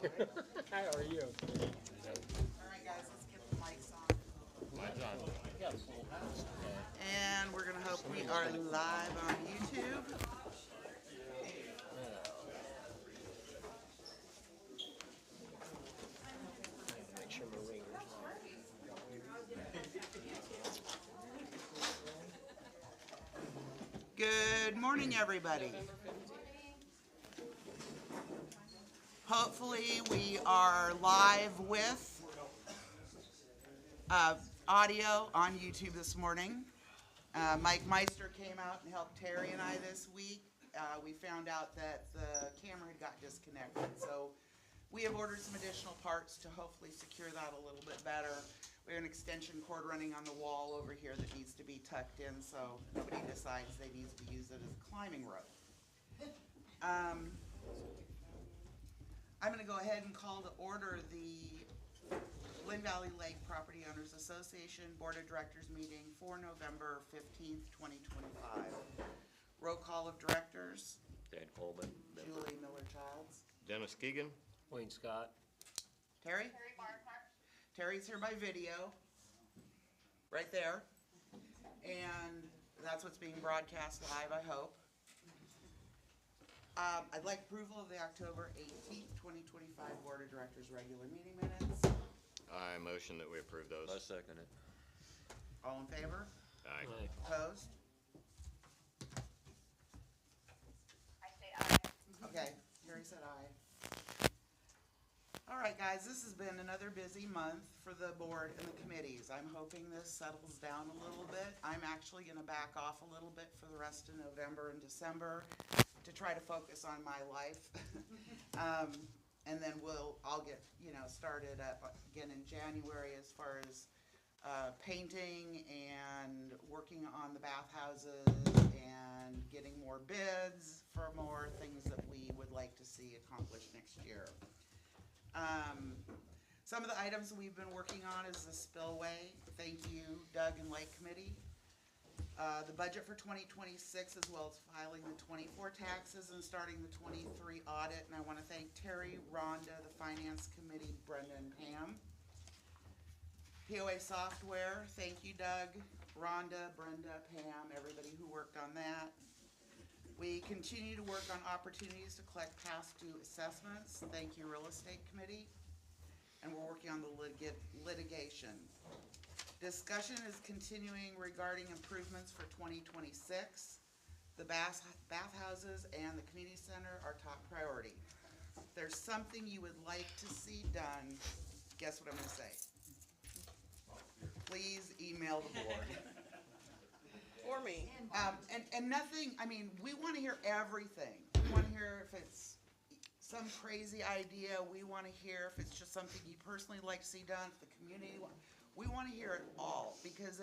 How are you? Alright guys, let's get the mics on. Mine's on. Yeah, full house. And we're gonna hope we are live on YouTube. Make sure my ringer's Good morning, everybody. Hopefully we are live with audio on YouTube this morning. Mike Meister came out and helped Terry and I this week. We found out that the camera had got disconnected, so we have ordered some additional parts to hopefully secure that a little bit better. We have an extension cord running on the wall over here that needs to be tucked in so nobody decides they need to use it as a climbing rope. I'm going to go ahead and call to order the Lynn Valley Lake Property Owners Association Board of Directors meeting for November 15th, 2025. Roll call of directors. Dan Coleman. Julie Miller-Childs. Dennis Keegan. Wayne Scott. Terry? Terry's here by video. Right there. And that's what's being broadcast live, I hope. I'd like approval of the October 18th, 2025 Board of Directors regular meeting minutes. I motion that we approve those. I second it. All in favor? Aye. Opposed? I say aye. Okay, Terry said aye. All right, guys, this has been another busy month for the board and the committees. I'm hoping this settles down a little bit. I'm actually gonna back off a little bit for the rest of November and December to try to focus on my life. And then I'll get, started up again in January as far as painting and working on the bathhouses and getting more bids for more things that we would like to see accomplished next year. Some of the items we've been working on is the spillway. Thank you, Doug and Lake Committee. The budget for 2026, as well as filing the 24 taxes and starting the 23 audit. And I want to thank Terry, Rhonda, the Finance Committee, Brenda, and Pam. POA software, thank you, Doug, Rhonda, Brenda, Pam, everybody who worked on that. We continue to work on opportunities to collect past due assessments. Thank you, Real Estate Committee. And we're working on the litigation. Discussion is continuing regarding improvements for 2026. The bathhouses and the community center are top priority. If there's something you would like to see done, guess what I'm gonna say? Please email the board. For me. And nothing, we want to hear everything. We want to hear if it's some crazy idea. We want to hear if it's just something you personally like to see done, if the community we want to hear it all, because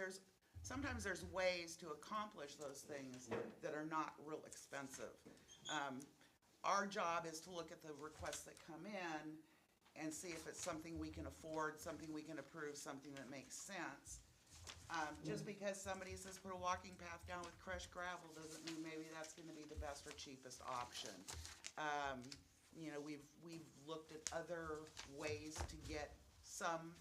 sometimes there's ways to accomplish those things that are not real expensive. Our job is to look at the requests that come in and see if it's something we can afford, something we can approve, something that makes sense. Just because somebody says put a walking path down with crushed gravel doesn't mean maybe that's going to be the best or cheapest option. We've looked at other ways to get some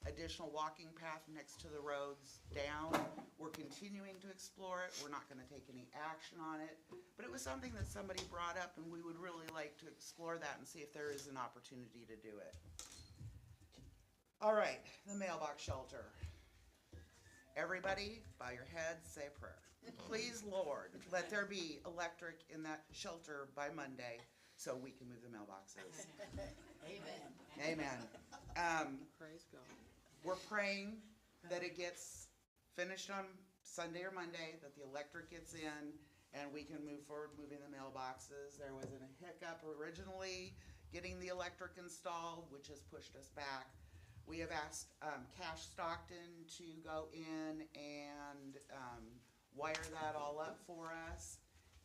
additional walking path next to the roads down. We're continuing to explore it. We're not going to take any action on it, but it was something that somebody brought up, and we would really like to explore that and see if there is an opportunity to do it. All right, the mailbox shelter. Everybody, bow your heads, say a prayer. Please, Lord, let there be electric in that shelter by Monday so we can move the mailboxes. Amen. Amen. Praise God. We're praying that it gets finished on Sunday or Monday, that the electric gets in, and we can move forward moving the mailboxes. There was a hiccup originally getting the electric installed, which has pushed us back. We have asked Cash Stockton to go in and wire that all up for us.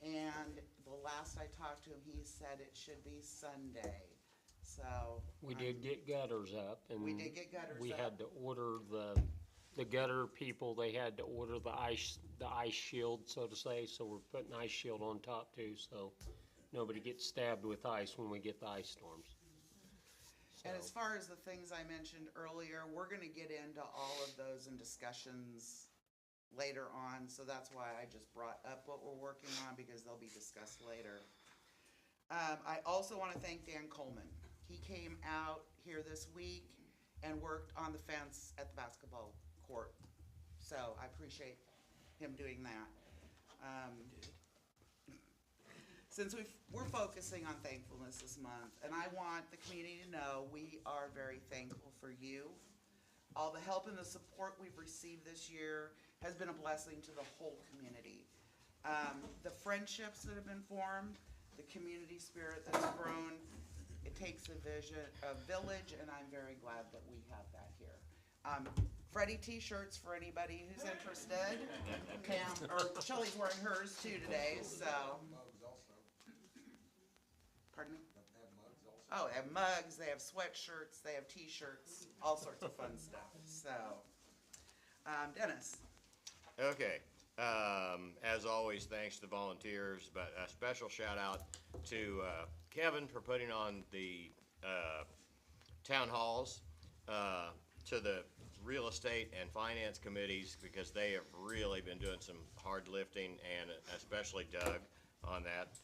And the last I talked to him, he said it should be Sunday. So We did get gutters up, and we did get gutters we up. had to order the gutter people. They had to order the ice shield, so to say. So we're putting ice shield on top too, so nobody gets stabbed with ice when we get the ice storms. And as So- far as the things I mentioned earlier, we're gonna get into all of those in discussions later on, so that's why I just brought up what we're working on, because they'll be discussed later. I also wanna thank Dan Coleman. He came out here this week and worked on the fence at the basketball court, so I appreciate him doing that. Since we're focusing on thankfulness this month, and I want the community to know we are very thankful for you. All the help and the support we've received this year has been a blessing to the whole community. The friendships that have been formed, the community spirit that's grown, it takes a village, and I'm very glad that we have that here. Freddie t-shirts for anybody who's interested. Pam, or Shelley's wearing hers too today, so. Pardon me? Oh, they have mugs, they have sweatshirts, they have t-shirts, all sorts of fun stuff, so. Dennis? Okay, as always, thanks to volunteers, but a special shout out to Kevin for putting on the town halls, to the real estate and finance committees, because they have really been doing some hard lifting, and especially Doug on that.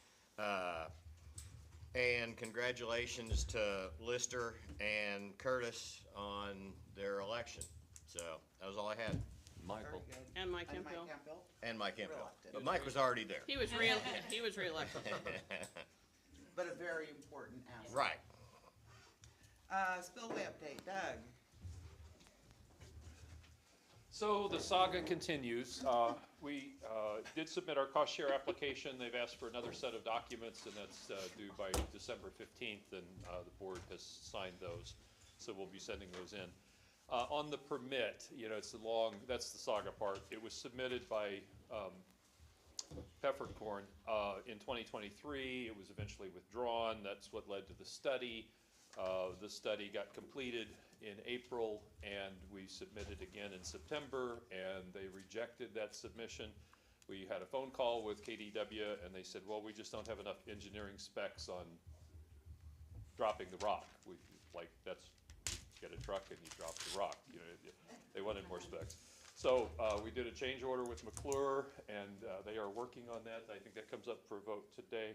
And congratulations to Lister and Curtis on their election. So that was all I had. Michael. Very good. And Mike And Mike Hemphill. Hemphill. And Mike Hemphill. Reelected. But Mike was already there. He was reelected. But a very important asset. Right. Spillway update, Doug. So the saga continues. We did submit our cost share application. They've asked for another set of documents, and that's due by December 15th, and the board has signed those. So we'll be sending those in. On the permit, that's the saga part. It was submitted by Peppercorn in 2023. It was eventually withdrawn. That's what led to the study. The study got completed in April, and we submitted again in September, and they rejected that submission. We had a phone call with KDW, and they said, well, we just don't have enough engineering specs on dropping the rock. You get a truck and you drop the rock. They wanted more specs. So we did a change order with McClure, and they are working on that. I think that comes up for a vote today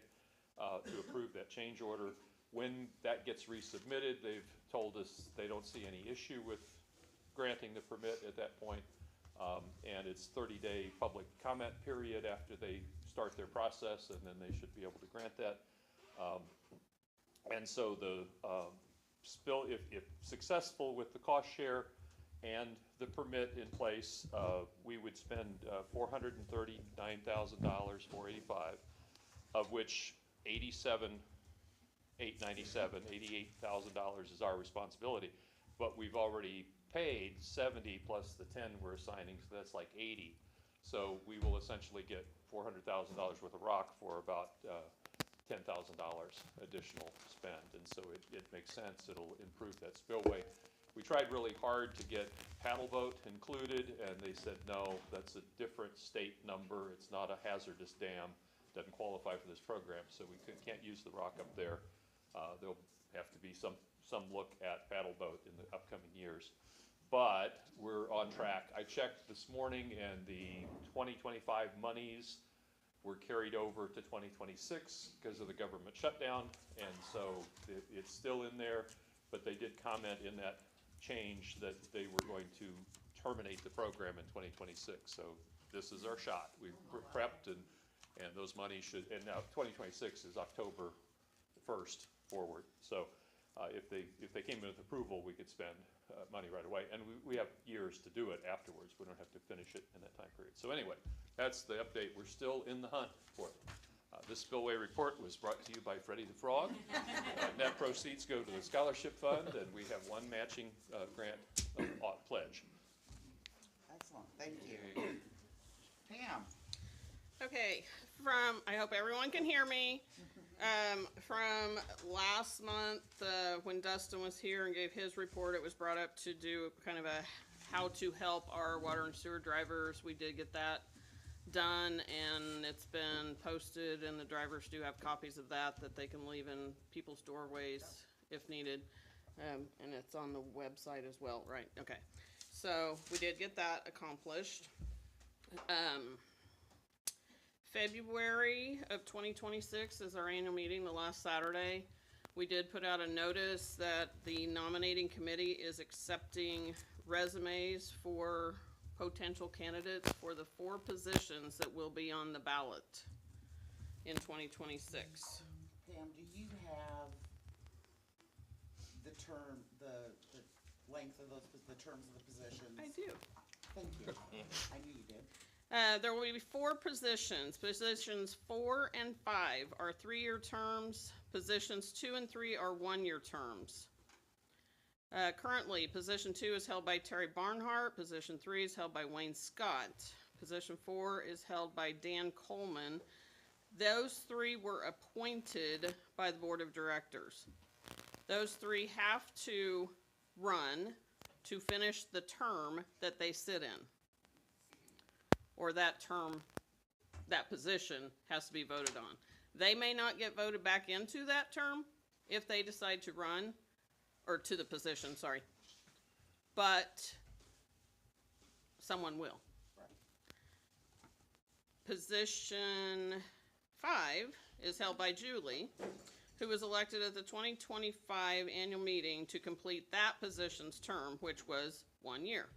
to approve that change order. When that gets resubmitted, they've told us they don't see any issue with granting the permit at that point. And it's 30-day public comment period after they start their process, and then they should be able to grant that. And so the if successful with the cost share and the permit in place, we would spend $439,000, $485, of which $88,000 is our responsibility, but we've already paid 70 plus the 10 we're assigning, so that's like 80. So we will essentially get $400,000 worth of rock for about $10,000 additional spend, and so it makes sense. It'll improve that spillway. We tried really hard to get paddle boat included, and they said no, that's a different state number. It's not a hazardous dam, doesn't qualify for this program, so we can't use the rock up there. There'll have to be some look at paddle boat in the upcoming years. But we're on track. I checked this morning, and the 2025 monies were carried over to 2026 because of the government shutdown, and so it's still in there, but they did comment in that change that they were going to terminate the program in 2026. So this is our shot. We've prepped, and those monies should, and now 2026 is October 1st forward. So if they came in with approval, we could spend money right away, and we have years to do it afterwards. We don't have to finish it in that time period. So anyway, that's the update. We're still in the hunt for it. This spillway report was brought to you by Freddie the Frog. Net proceeds go to the scholarship fund, and we have one matching grant pledge. Excellent, thank you. Pam? Okay, I hope everyone can hear me. From last month, when Dustin was here and gave his report, it was brought up to do kind of a how to help our water and sewer drivers. We did get that done, and it's been posted, and the drivers do have copies of that they can leave in people's doorways if needed. And it's on the website as well, right? Okay. So we did get that accomplished. February of 2026 is our annual meeting, the last Saturday. We did put out a notice that the nominating committee is accepting resumes for potential candidates for the 4 positions that will be on the ballot in 2026. Pam, do you have the term, the length of those, the terms of the positions? I do. Thank you. I knew you did. There will be 4 positions. Positions 4 and 5 are 3-year terms. Positions 2 and 3 are 1-year terms. Currently, position 2 is held by Terry Barnhart. Position 3 is held by Wayne Scott. Position 4 is held by Dan Coleman. Those 3 were appointed by the board of directors. Those 3 have to run to finish the term that they sit in. Or that term, that position has to be voted on. They may not get voted back into that term if they decide to run, or to the position, sorry. But someone will. Position 5 is held by Julie, who was elected at the 2025 annual meeting to complete that position's term, which was 1 year.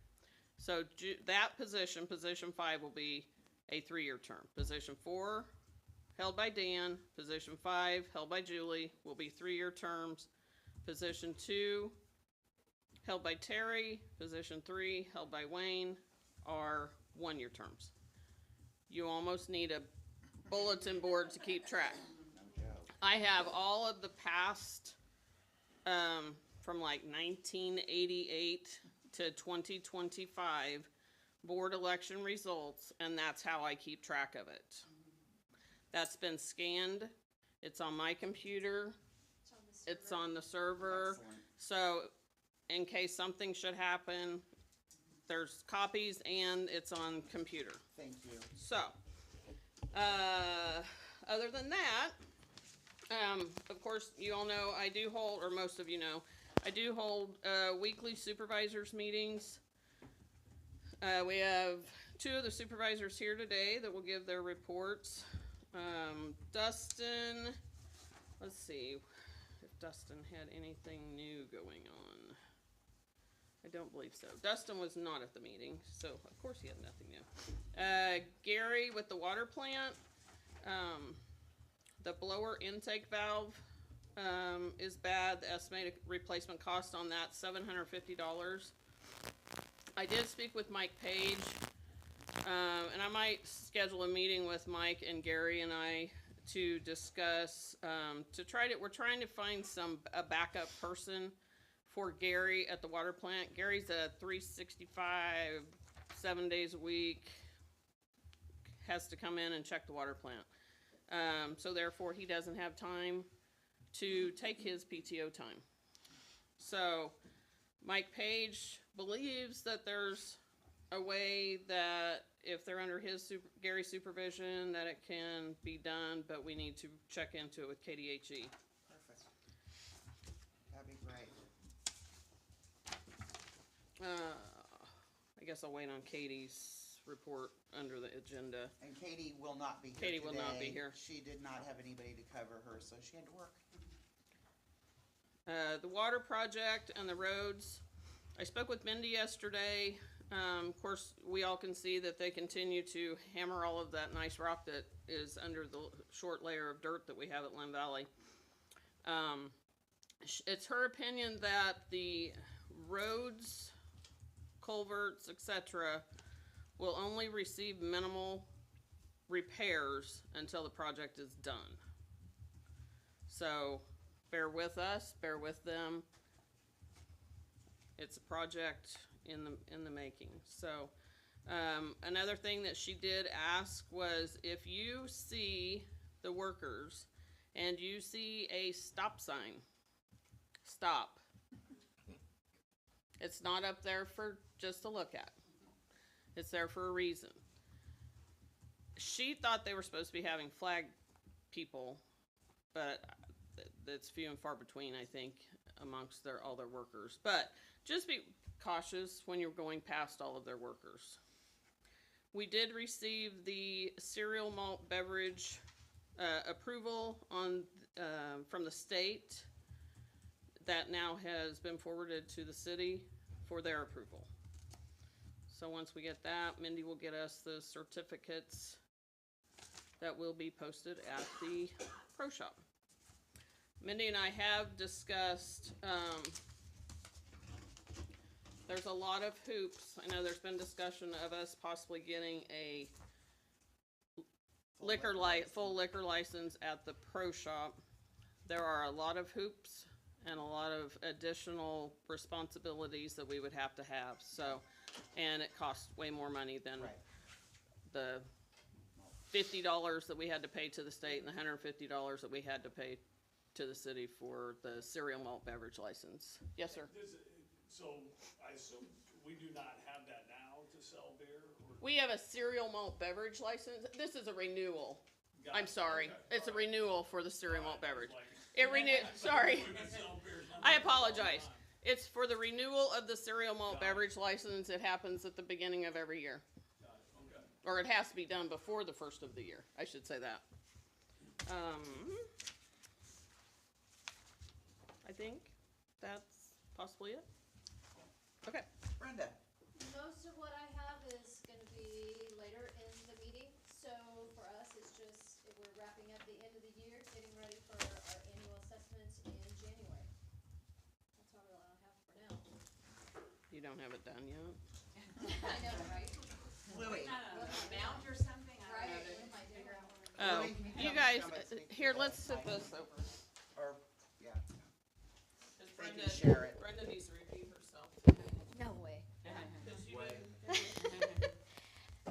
So that position, position 5, will be a 3-year term. Position 4, held by Dan. Position 5, held by Julie, will be 3-year terms. Position 2, held by Terry. Position 3, held by Wayne, are 1-year terms. You almost need a bulletin board to keep track. I have all of the past, from like 1988 to 2025 board election results, and that's how I keep track of it. That's been scanned. It's on my computer. It's on the server. Excellent. So in case something should happen, there's copies and it's on computer. Thank you. So, other than that, of course, you all know I do hold, or most of you know, I do hold weekly supervisors meetings. We have 2 of the supervisors here today that will give their reports. Dustin, let's see if Dustin had anything new going on. I don't believe so. Dustin was not at the meeting, so of course he had nothing new. Gary with the water plant, the blower intake valve is bad. The estimated replacement cost on that, $750. I did speak with Mike Page, and I might schedule a meeting with Mike and Gary and I to discuss, we're trying to find a backup person for Gary at the water plant. Gary's a 365, 7 days a week, has to come in and check the water plant. So therefore, he doesn't have time to take his PTO time. So Mike Page believes that there's a way that if they're under Gary's supervision, that it can be done, but we need to check into it with KDHE. Perfect. That'd be great. I guess I'll wait on Katie's report under the agenda. And Katie will not be here Katie will not be today. here. She did not have anybody to cover her, so she had to work. The water project and the roads. I spoke with Mindy yesterday. Of course, we all can see that they continue to hammer all of that nice rock that is under the short layer of dirt that we have at Lynn Valley. It's her opinion that the roads, culverts, etc., will only receive minimal repairs until the project is done. So bear with us, bear with them. It's a project in the making. So another thing that she did ask was, if you see the workers and you see a stop sign, stop. It's not up there for just to look at. It's there for a reason. She thought they were supposed to be having flag people, but that's few and far between, I think. amongst all their workers. But just be cautious when you're going past all of their workers. We did receive the cereal malt beverage approval from the state. That now has been forwarded to the city for their approval. So once we get that, Mindy will get us the certificates that will be posted at the Pro Shop. Mindy and I have discussed, there's a lot of hoops. I know there's been discussion of us possibly getting a full liquor license at the Pro Shop. There are a lot of hoops and a lot of additional responsibilities that we would have to have, so, and it costs way more money than Right. the $50 that we had to pay to the state and the $150 that we had to pay to the city for the cereal malt beverage license. Yes, sir. So I assume we do not have that now to sell beer? Or We have a cereal malt beverage license. This is a renewal. Got I'm it. sorry. Okay. It's a renewal for the cereal malt beverage. Like- It renewed, sorry. We can sell beer sometime I down the apologize. line. It's for the renewal of the cereal malt Got it. beverage license. It happens at the beginning of every year. Got it, okay. Or it has to be done before the first of the year. I should say that. I think that's possibly it. Okay. Brenda, Most of what I have is gonna be later in the meeting, so for us, it's just, we're wrapping up the end of the year, getting ready for our annual assessments in January. That's all I have for now. You don't have it done yet? I know, right? Louie, Mount or something? I Right, don't know. with my digger. Oh, Louie, can you come- guys, come and speak to here, the let's sit mic? this over. Or, yeah, they Brenda, can share it. Brenda needs to repeat herself. No way. Way.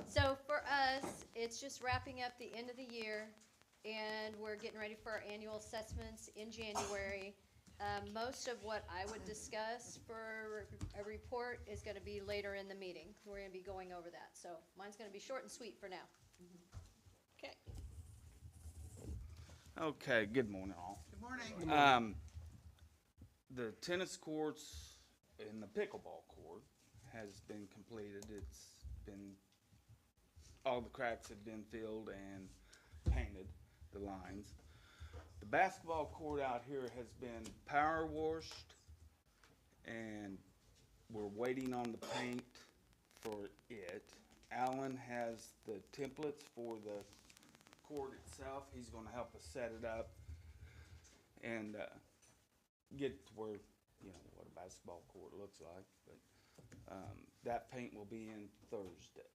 So for us, it's just wrapping up the end of the year, and we're getting ready for our annual assessments in January. Most of what I would discuss for a report is gonna be later in the meeting. We're gonna be going over that, so mine's gonna be short and sweet for now. Okay. Okay, good morning all. Good morning. The tennis courts and the pickleball court has been completed. It's been, all the cracks have been filled and painted, the lines. The basketball court out here has been power washed, and we're waiting on the paint for it. Alan has the templates for the court itself. He's gonna help us set it up and get to where, you know, what a basketball court looks like. But that paint will be in Thursday.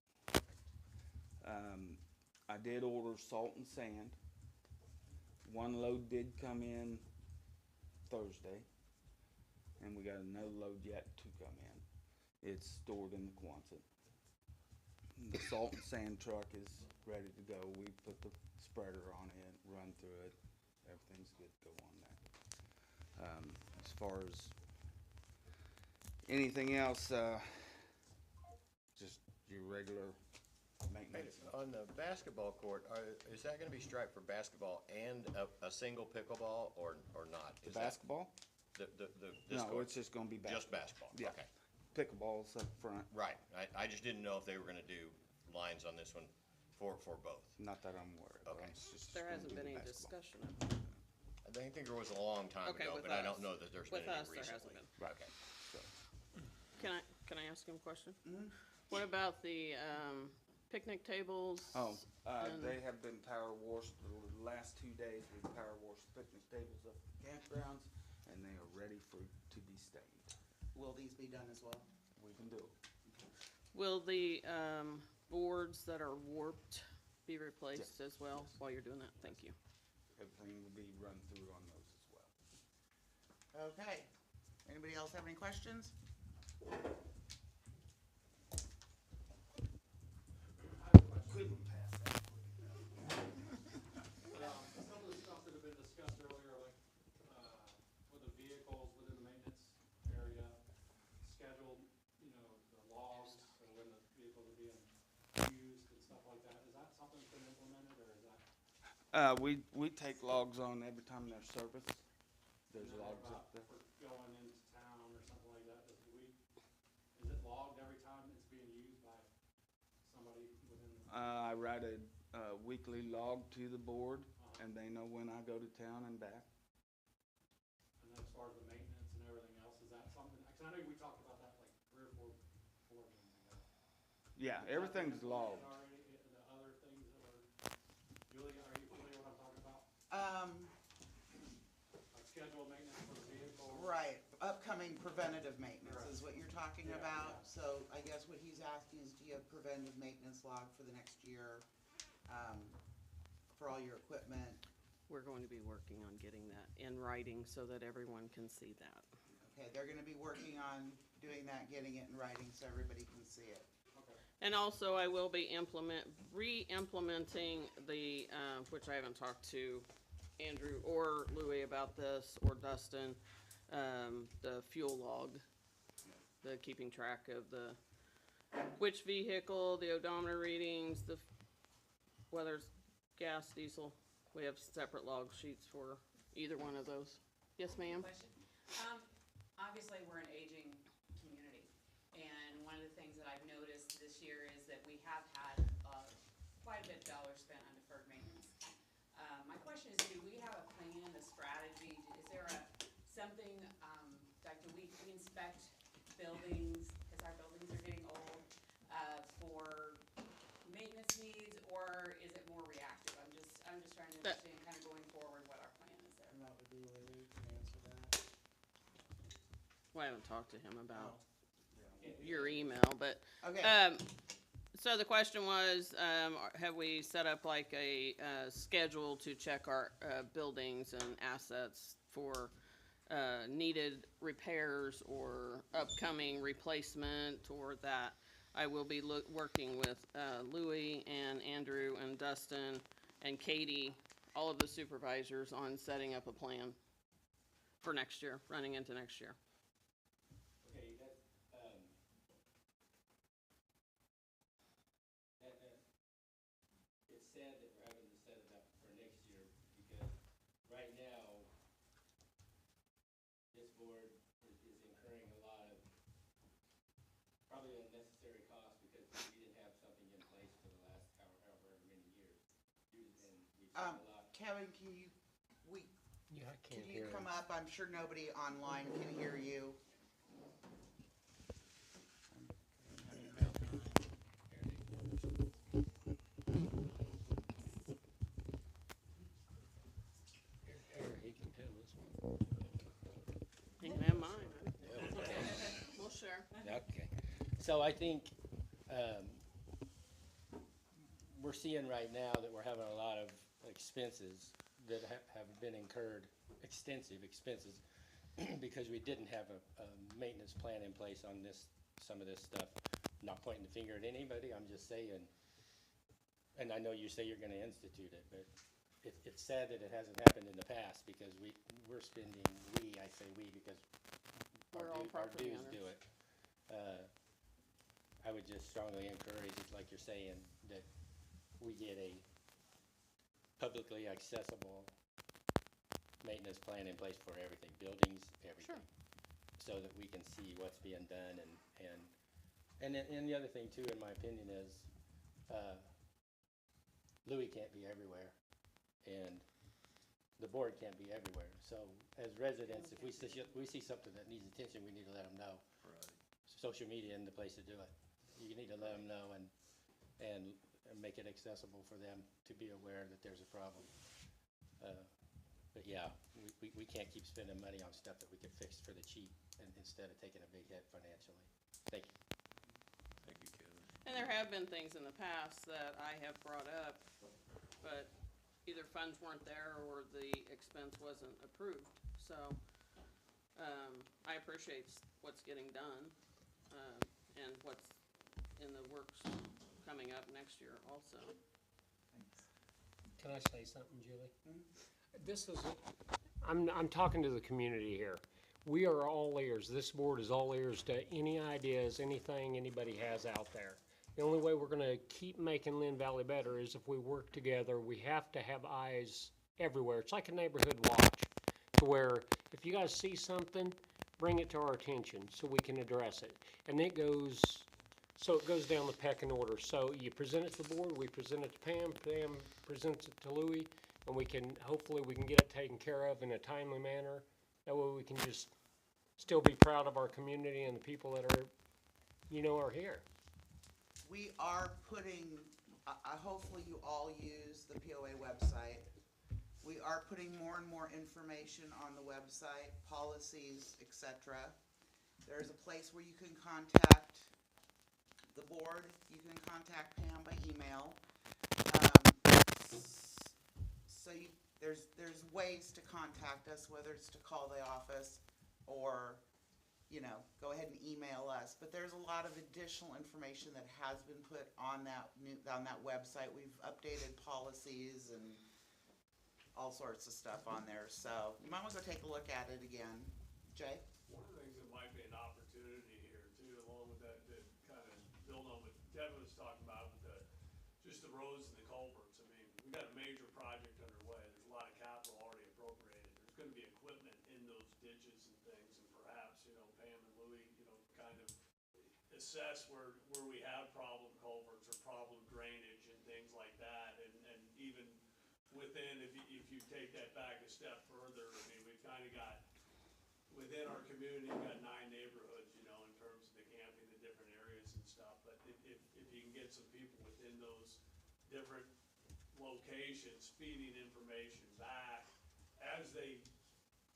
I did order salt and sand. One load did come in Thursday, and we got another load yet to come in. It's stored in the Quonset. The salt and sand truck is ready to go. We put the spreader on it, run through it. Everything's good to go on that. As far as anything else, just your regular maintenance. On the basketball court, is that gonna be striped for basketball and a single pickleball or not? The Is that- basketball? This No, court? it's just gonna be Just basketball. basketball? Yeah. Okay. Pickleball's up front, Right, I just didn't know if they were gonna do lines on this one for both. not that I'm aware of. Okay. It's just There gonna hasn't be been the any basketball. discussion of it. I think there was a long time Okay, ago, with but I us. don't know that there's been With any us, there hasn't recently. been. Right. Okay. So, Can I ask him a question? What about the, picnic tables? And- they have been power washed. The last 2 days, we power washed the picnic tables up at the campgrounds, and they are ready to be stained. Will these be done as well? We can do it. Will the, boards that are warped be replaced as well while you're doing that? Thank you. Everything will be run through on those as well. Okay. Anybody else have any questions? Couldn't pass that. Some of the stuff that have been discussed earlier, like, with the vehicles within the maintenance area, scheduled, you know, the logs, so when the vehicles are being used and stuff like that, is that something that's been implemented, or is that? We take logs on every time they're serviced. There's you know, logs about up there. for going I write a weekly log to the board, and they know when I go to town and back. And then as far as the maintenance and everything else, is that something, cause I know we talked about that like 3 or 4 board meetings ago. Yeah, everything's logged. Already, the other things that are, Julie, are you familiar with what I'm talking about? Like scheduled maintenance for the vehicle? Right, upcoming preventative maintenance Correct. is what you're talking Yeah, about. yeah. So I guess what he's asking is, do you have preventative maintenance log for the next year, for all your equipment? We're going to be working on getting that in writing so that everyone can see that. Okay, they're gonna be working on doing that, getting it in writing so everybody can see it. Okay. And also, I will be re-implementing the, which I haven't talked to Andrew or Louis about this, or Dustin, the fuel log, the keeping track of which vehicle, the odometer readings, whether it's gas, diesel. We have separate log sheets for either one of those. Yes, ma'am? Question. Obviously, we're an aging community, and one of the things that I've noticed this year is that we have had quite a bit of dollars spent on deferred maintenance. My question is, do we have a plan, a strategy? Is there something, like, do we inspect buildings, because our buildings are getting old, for maintenance needs, or is it more reactive? I'm just trying to understand kind of going forward what our plan is there. And that would be Lily to answer that. Well, I haven't talked to him about your email, but, Okay, so the question was, have we set up like a, schedule to check our, buildings and assets for, needed repairs or upcoming replacement or that? I will be working with, Louis and Andrew and Dustin and Katie, all of the supervisors, on setting up a plan for next year, running into next year. Okay, it's sad that we're having to set it up for next year, because right now, this board is incurring a lot of probably unnecessary costs, because we didn't have something in place for the last however many years. And we've spent a lot. Kevin, Yeah, I can can't you hear come him. up? I'm sure nobody online can hear you. Here, he can have this one. You can have mine. We'll share. Okay, so I think, we're seeing right now that we're having a lot of expenses that have been incurred, extensive expenses, because we didn't have a maintenance plan in place on some of this stuff. Not pointing the finger at anybody, I'm just saying, and I know you say you're gonna institute it, but it's sad that it hasn't happened in the past, because we're spending, I say we, because We're all our property dues do owners. it. I would just strongly encourage, like you're saying, that we get a publicly accessible maintenance plan in place for everything, buildings, everything. So that we can see what's being done, and the other thing too, in my opinion, is, Louis can't be everywhere, and the board can't be everywhere. So as residents, if we see something that needs attention, we need to let them know. Social media isn't the place to do it. You need to let them know and make it accessible for them to be aware that there's a problem. But yeah, we can't keep spending money on stuff that we could fix for the cheap, instead of taking a big hit financially. Thank you. Thank you, Kevin. And there have been things in the past that I have brought up, but either funds weren't there or the expense wasn't approved. So, I appreciate what's getting done, and what's in the works coming up next year also. Can I say something, Julie? This is, I'm talking to the community here. We are all ears. This board is all ears to any ideas, anything anybody has out there. The only way we're gonna keep making Lynn Valley better is if we work together. We have to have eyes everywhere. It's like a neighborhood watch, to where if you guys see something, bring it to our attention so we can address it. And it goes So it goes down the pecking order. So you present it to the board, we present it to Pam, Pam presents it to Louis, and we can, hopefully we can get it taken care of in a timely manner. That way we can just still be proud of our community and the people that are, are here. We are putting, hopefully you all use the POA website. We are putting more and more information on the website, policies, etc. There's a place where you can contact the board, you can contact Pam by email. There's ways to contact us, whether it's to call the office or, go ahead and email us. But there's a lot of additional information that has been put on that website. We've updated policies and all sorts of stuff on there. So you might want to go take a look at it again. Jay? One of the things that might be an opportunity here too, along with that kind of build on what Kevin was talking about with just the roads and the culverts. I mean, we got a major project underway. There's a lot of capital already appropriated. There's gonna be equipment in those ditches and things, and perhaps, Pam and Louis, kind of assess where we have problem culverts or problem drainage and things like that, and even within, if you take that back a step further, I mean, we've kind of got, within our community, we've got 9 neighborhoods, in terms of the camping, the different areas and stuff, but if you can get some people within those different locations feeding information back, as they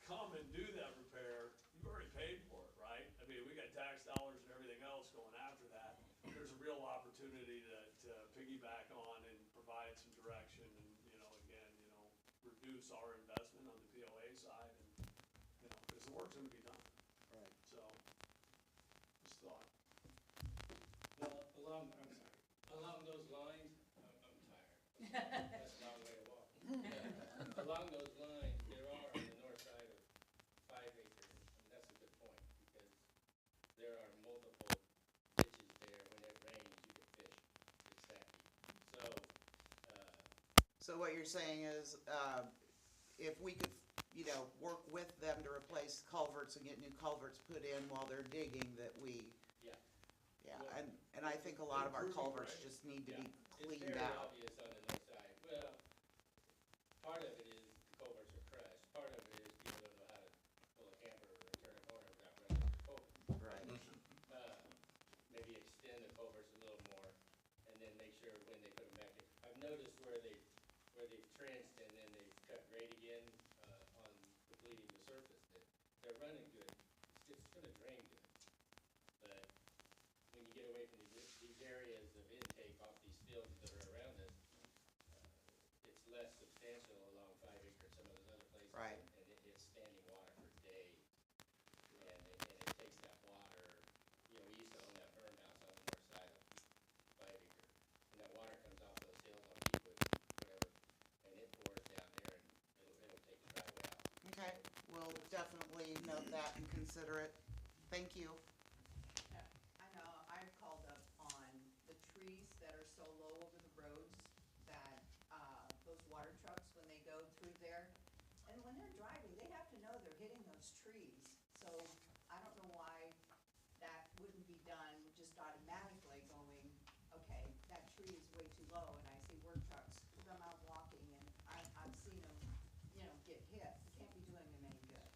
come and do that repair, you've already paid for it, right? I mean, we got tax dollars and everything else going after that. There's a real opportunity to piggyback on and provide some direction and, reduce our investment on the POA side and, because the work's gonna be done. Right. So, just thought. Well, along those lines, I'm tired. That's a long way to walk. Along those lines, there are on the north side of 5 acres, and that's a good point, because there are multiple ditches there. When it rains, you can fish. It's that deep. So what you're saying is, if we could, work with them to replace culverts and get new culverts put in while they're digging, that we, Yeah. yeah, and I think a lot of our culverts just need to be cleaned out. It's very obvious on the north side. Well, part of it is the culverts are crushed. Part of it is people don't know how to pull a camper or turn a corner without running into the culvert. Right. Maybe extend the culverts a little more, and then make sure when they put them back in. I've noticed where they've trenched and then they've cut grade again, on completing the surface, that they're running good. It's gonna drain good. But when you get away from these areas of intake off these fields that are around us, it's less substantial along 5 acres, some of those other places. Right. And it's standing water for days. And it takes that water, we used to own that burn house on the north side of 5 acre. And that water comes off those hills on Deepwood, whatever, and it pours down there and it'll take the driveway out. Okay, we'll definitely note that and consider it. Thank you. I know, I've called up on the trees that are so low over the roads that, those water trucks, when they go through there, and when they're driving, they have to know they're hitting those trees. So I don't know why that wouldn't be done just automatically going, okay, that tree is way too low, and I see work trucks come out walking, and I've seen them, get hit. You can't be doing them any good.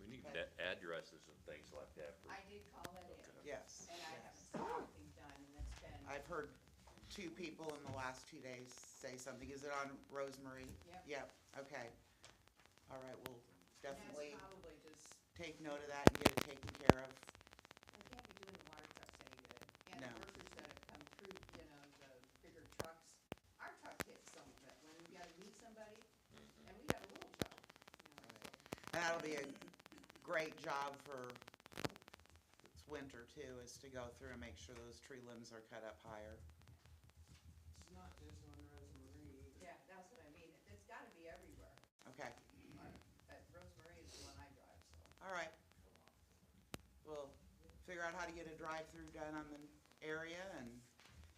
We need addresses and things like that. I did call it in. Yes. And I haven't seen anything done, and it's been, I've heard 2 people in the last 2 days say something. Is it on Rosemary? Yep. Yep, okay. All right, we'll and definitely that's probably just, take note of that and get it taken care of. they can't be doing the water trucks any good. And No. the workers that have come through, the bigger trucks, our truck hits some of it, when we gotta meet somebody, and we got a little truck, so. And that'll be a great job for, it's winter too, is to go through and make sure those tree limbs are cut up higher. It's not just on Rosemary. Yeah, that's what I mean, it's gotta be everywhere. Okay, Rosemary is the one I drive, so. all right. We'll figure out how to get a drive-through done on the area and,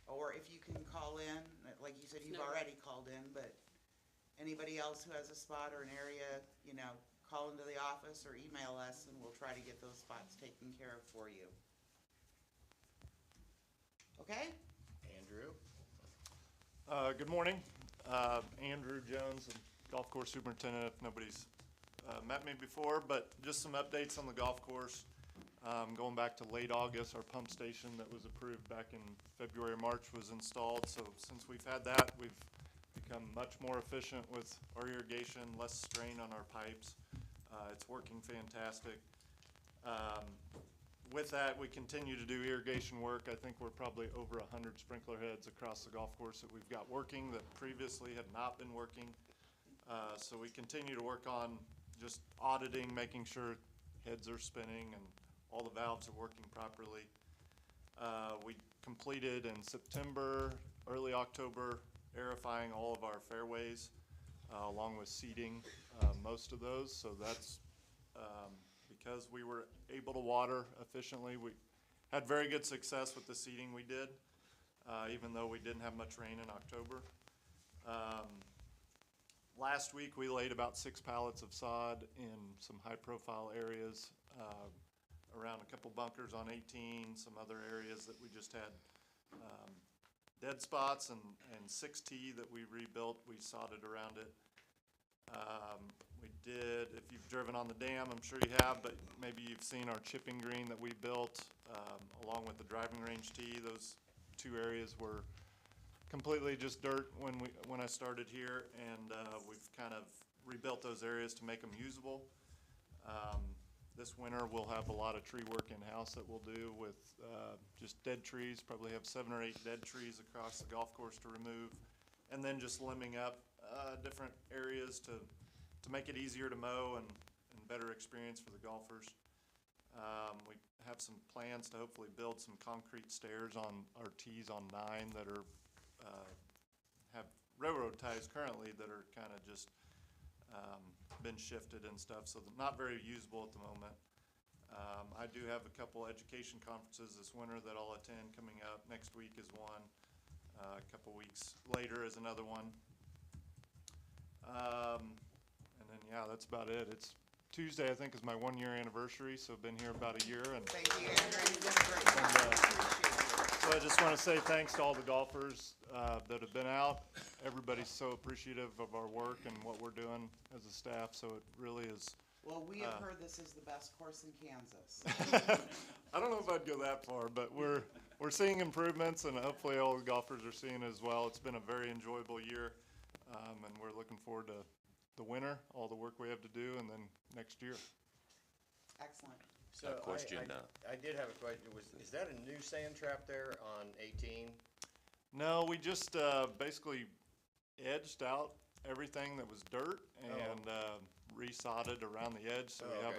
or if you can call in, like you said, you've No. already called in, but anybody else who has a spot or an area, call into the office or email us and we'll try to get those spots taken care of for you. Okay? Andrew? Good morning. Andrew Jones, golf course superintendent, if nobody's met me before, but just some updates on the golf course. Going back to late August, our pump station that was approved back in February or March was installed. So since we've had that, we've become much more efficient with our irrigation, less strain on our pipes. It's working fantastic. With that, we continue to do irrigation work. I think we're probably over 100 sprinkler heads across the golf course that we've got working that previously had not been working. So we continue to work on just auditing, making sure heads are spinning and all the valves are working properly. We completed in September, early October, aerifying all of our fairways, along with seeding most of those. So that's because we were able to water efficiently. We had very good success with the seeding we did, even though we didn't have much rain in October. Last week, we laid about 6 pallets of sod in some high-profile areas around a couple bunkers on 18, some other areas that we just had dead spots, and 6T that we rebuilt, we sodded around it. We did, if you've driven on the dam, I'm sure you have, but maybe you've seen our chipping green that we built along with the driving range tee. Those 2 areas were completely just dirt when I started here, and we've kind of rebuilt those areas to make them usable. This winter we'll have a lot of tree work in-house that we'll do with just dead trees, probably have 7 or 8 dead trees across the golf course to remove, and then just limbing up different areas to make it easier to mow and better experience for the golfers. We have some plans to hopefully build some concrete stairs on our tees on 9 that are have railroad ties currently that are kind of just been shifted and stuff, so they're not very usable at the moment. I do have a couple education conferences this winter that I'll attend coming up. Next week is one. A couple weeks later is another one. And then, yeah, that's about it. It's Tuesday, I think, is my 1-year anniversary, so I've been here about a year. And thank you, Andrew. You've done a great job. Appreciate it. So I just want to say thanks to all the golfers that have been out. Everybody's so appreciative of our work and what we're doing as a staff, so it really is. Well, we have heard this is the best course in Kansas. I don't know if I'd go that far, but we're seeing improvements, and hopefully all the golfers are seeing it as well. It's been a very enjoyable year, and we're looking forward to the winter, all the work we have to do, and then next year. Excellent. So question, I did have a question. Is that a new sand trap there on 18? No, we just basically edged out everything that was dirt and resodded around the edge, so we have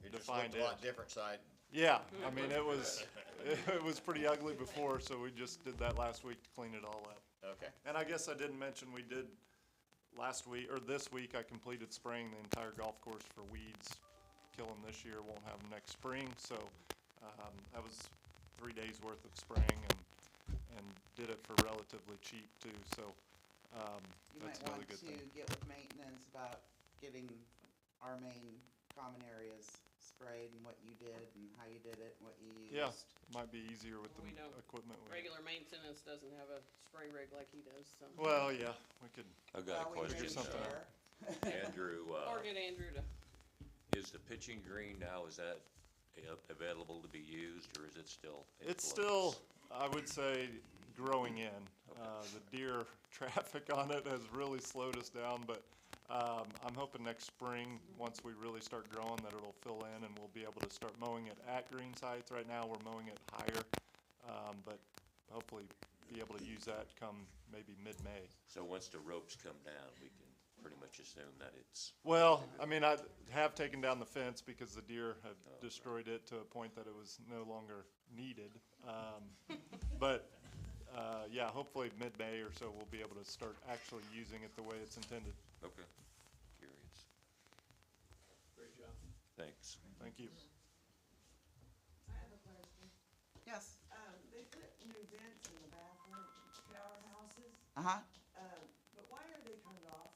a defined edge. A lot different side. Yeah, I mean it was pretty ugly before, so we just did that last week to clean it all up. Okay. And I guess I didn't mention we did last week or this week. I completed spraying the entire golf course for weeds. Kill them this year, won't have them next spring. So that was 3 days worth of spraying, and did it for relatively cheap too. So You that's might another want good to thing. get with maintenance about getting our main common areas sprayed and what you did and how you did it and what you used. Yeah, might be easier with the We know equipment. Regular maintenance doesn't have a spray rig like he does, so. Well, yeah, we could. I've got a Well, we question. can something share. Andrew, Or get Andrew to. is the pitching green now, is that available to be used, or is it still in It's flux? still, I would say, growing in. The deer traffic on it has really slowed us down, but I'm hoping next spring, once we really start growing, that it'll fill in and we'll be able to start mowing it at green sites. Right now, we're mowing it higher, but hopefully be able to use that come maybe mid-May. So once the ropes come down, we can pretty much assume that it's. Well, I mean, I have taken down the fence because the deer have destroyed it to a point that it was no longer needed. But yeah, hopefully mid-May or so we'll be able to start actually using it the way it's intended. Okay, curious. Great job. Thanks. Thank you. I have a question. Yes. They put new vents in the bathroom, shower houses, Uh-huh. but why are they turned off?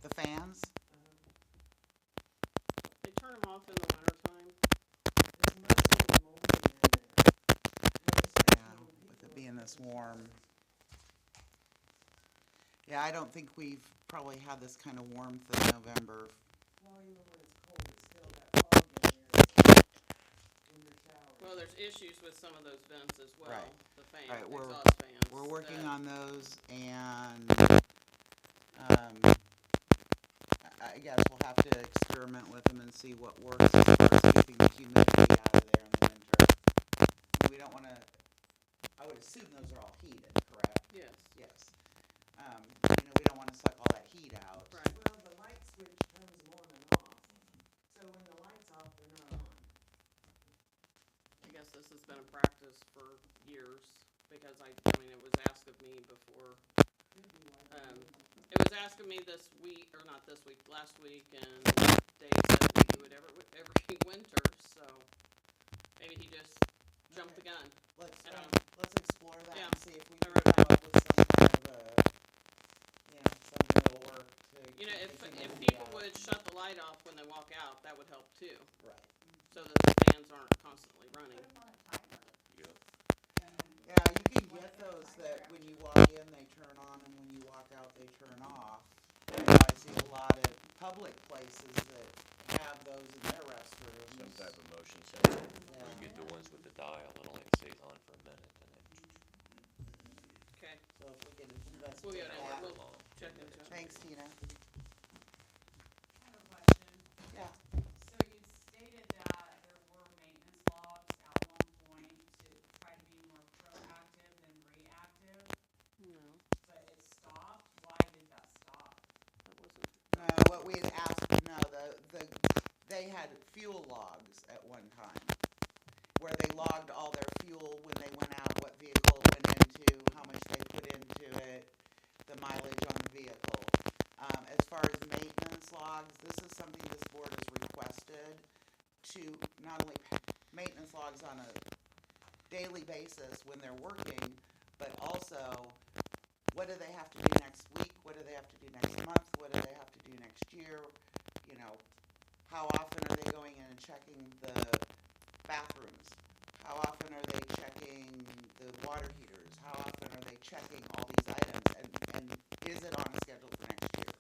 The fans. They turn them off in the wintertime. There's mostly mold in there. Notice that. this warm. Yeah, I don't think we've probably had this kind of warmth in November. Well, even when it's cold, it's still that fog in there when you're showering. Well, there's issues with some of those vents as well, Right. the fan, Right, exhaust fans. We're working that- on those, and, I guess we'll have to experiment with them and see what works as far as keeping the humidity out of there in the winter. We don't wanna, I would assume those are all heated, correct? Yes. Yes. We don't wanna suck all that heat out. Right. Well, the light switch turns them on and off, so when the light's off, they're not on. I guess this has been a practice for years, because I mean, it was asked of me before. It was asked of me this week, or not this week, last week, and Dave said we do it every winter, so maybe he just jumped the gun. Let's I don't explore that Yeah. and see if we I can wrote it come up with some kind of something that'll work to. You know, keep the if humidity people out. would shut the light off when they walk out, that would help too, Right. so that the fans aren't constantly running. Yeah, you can get those that when you walk in, they turn on, and when you walk out, they turn off. I see a lot of public places that have those in their restrooms. Some type of motion sensor. You get the ones with the dial, it only stays on for a minute, and then Okay, So if we can we'll investigate go that. down, we'll check into it. Thanks, Tina. I have a question. Yeah. So you stated that there were maintenance logs at one point to try to be more proactive than reactive, No, but it stopped. Why did that stop? that wasn't. What we had asked, no, they had fuel logs at one time, where they logged all their fuel when they went out, what vehicle it went into, how much they put into it, the mileage on the vehicle. As far as maintenance logs, this is something this board has requested to not only maintenance logs on a daily basis when they're working, but also what do they have to do next week? What do they have to do next month? What do they have to do next year? How often are they going in and checking the bathrooms? How often are they checking the water heaters? How often are they checking all these items? And is it on a schedule for next year?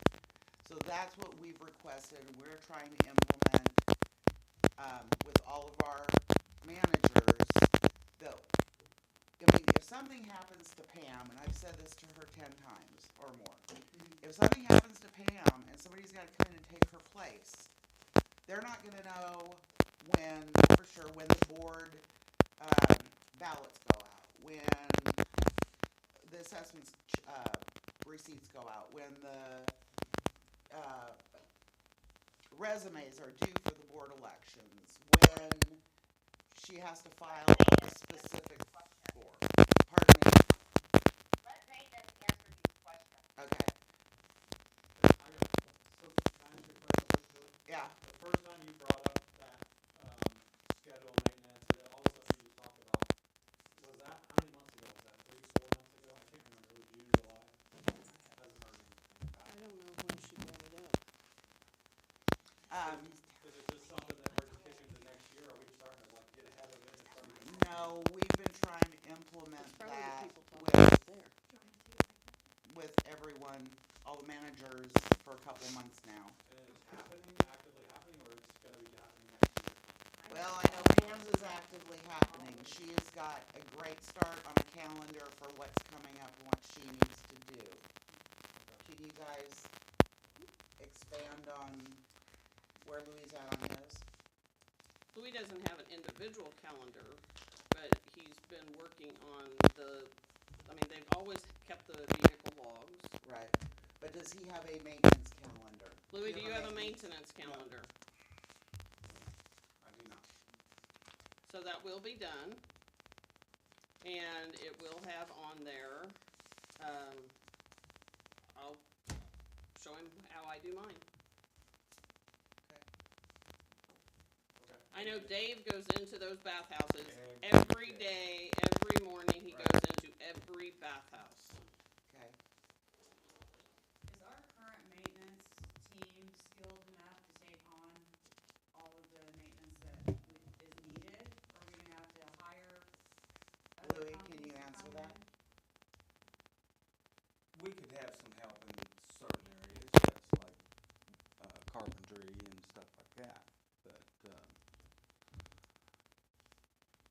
So that's what we've requested. We're trying to implement with all of our managers. If something happens to Pam, and I've said this to her 10 times or more, if something happens to Pam and somebody's got to come in and take her place, they're not going to know for sure when the board ballots go out, when the assessments receipts go out, when the resumes are due for the board elections, when she has to file a specific form. Pardon me? Let maintenance answer these questions. Okay. So, can I ask you a question? Yeah. The first time you brought up that, schedule maintenance, and all the stuff you just talked about, was that, how many months ago was that, 3, 4 months ago? I can't remember, it was June, July? Hasn't heard anything back. I don't know when she brought it up. Is it just something that we're just kicking to next year, or are we starting to like get ahead of it and starting to? No, we've been trying to implement It's probably the that people talking with, there. with everyone, all the managers for a couple months now. And it's happening, actively happening, or it's gonna be happening next year? Well, I know Pam's is actively happening. She has got a great start on a calendar for what's coming up and what she needs to do. Can you guys expand on where Louis at on his? Louis doesn't have an individual calendar, but he's been working on they've always kept the vehicle logs. Right. But does he have a maintenance calendar? Louis, do you have a maintenance calendar? I do not. So that will be done. And it will have on there, I'll show him how I do mine. I know Dave goes into those bathhouses every day, every morning, he goes into every bathhouse. Okay. Is our current maintenance team skilled enough to take on all of the maintenance that is needed? Or are we gonna have to hire other Louis, can companies you to answer come that? in?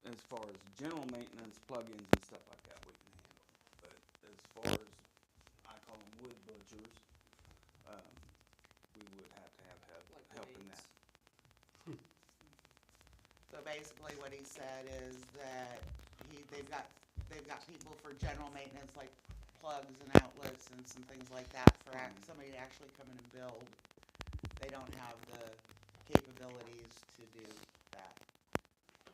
as far as general maintenance, plugins and stuff like that, we can handle. But as far as, I call them wood butchers, we would have to have Like help in blades. that. So basically what he said is that they've got people for general maintenance, like plugs and outlets and some things like that for somebody to actually come in and build. They don't have the capabilities to do that.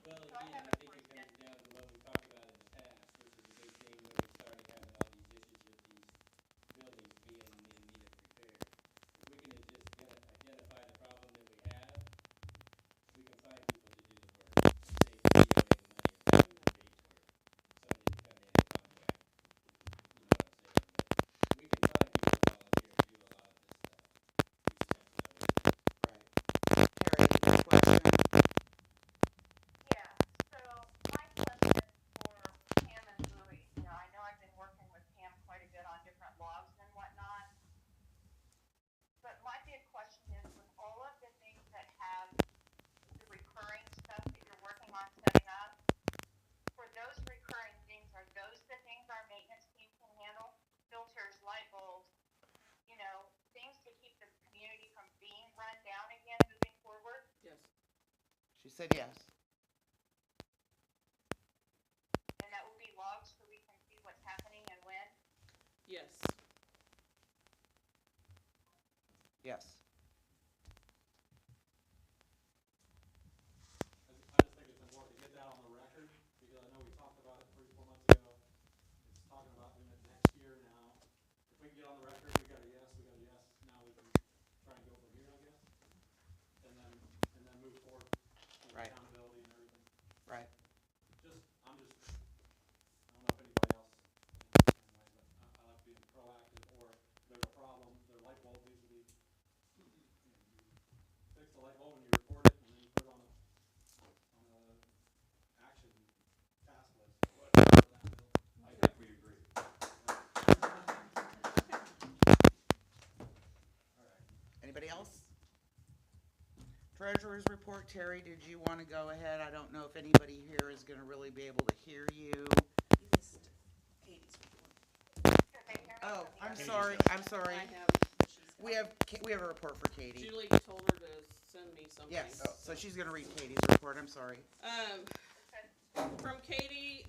Well, So I again, have I a think it question. comes down to what we talked about in the past, which is a big thing when we started having all these issues with these buildings being in need of repair. If we can just identify the problem that we have, we can find people to do the work. Save the money of having to pay for somebody to come in and contract. You know what I'm saying? But we can find people to volunteer to do a lot of this stuff. Right. Terry, question? Yeah, so my question for Pam and Louie, I know I've been working with Pam quite a bit on different logs and whatnot. But my big question is, with all of the things that have the recurring stuff that you're working on setting up, for those recurring things, are those the things our maintenance team can handle? Filters, light bulbs, things to keep the community from being run down again moving forward? Yes. She said yes. And that will be logs so we can see what's happening and when? Yes. Yes. I just think it's important to get that on the record, because I know we talked about it 3, 4 months ago. It's talking about doing it next year now. If we can get on the record, we got a yes, now we can try and go from here, I guess. And then move forward with Right. accountability and everything. Right. I don't know if anybody else thinks the same way, but I like being proactive, or if there's a problem, their light bulb needs to be, you fix the light bulb and you report it, and then you put it on a action task list or whatever for that bill. I think we agree. Anybody else? Treasurer's report, Terry, did you want to go ahead? I don't know if anybody here is going to really be able to hear you. You missed Katie's report. Could they hear me? Oh, I'm Katie's sorry, not. I'm sorry. I have, We have a report for Katie. Julie told her to send me something. Yes, so she's going to read Katie's report, I'm sorry. From Katie,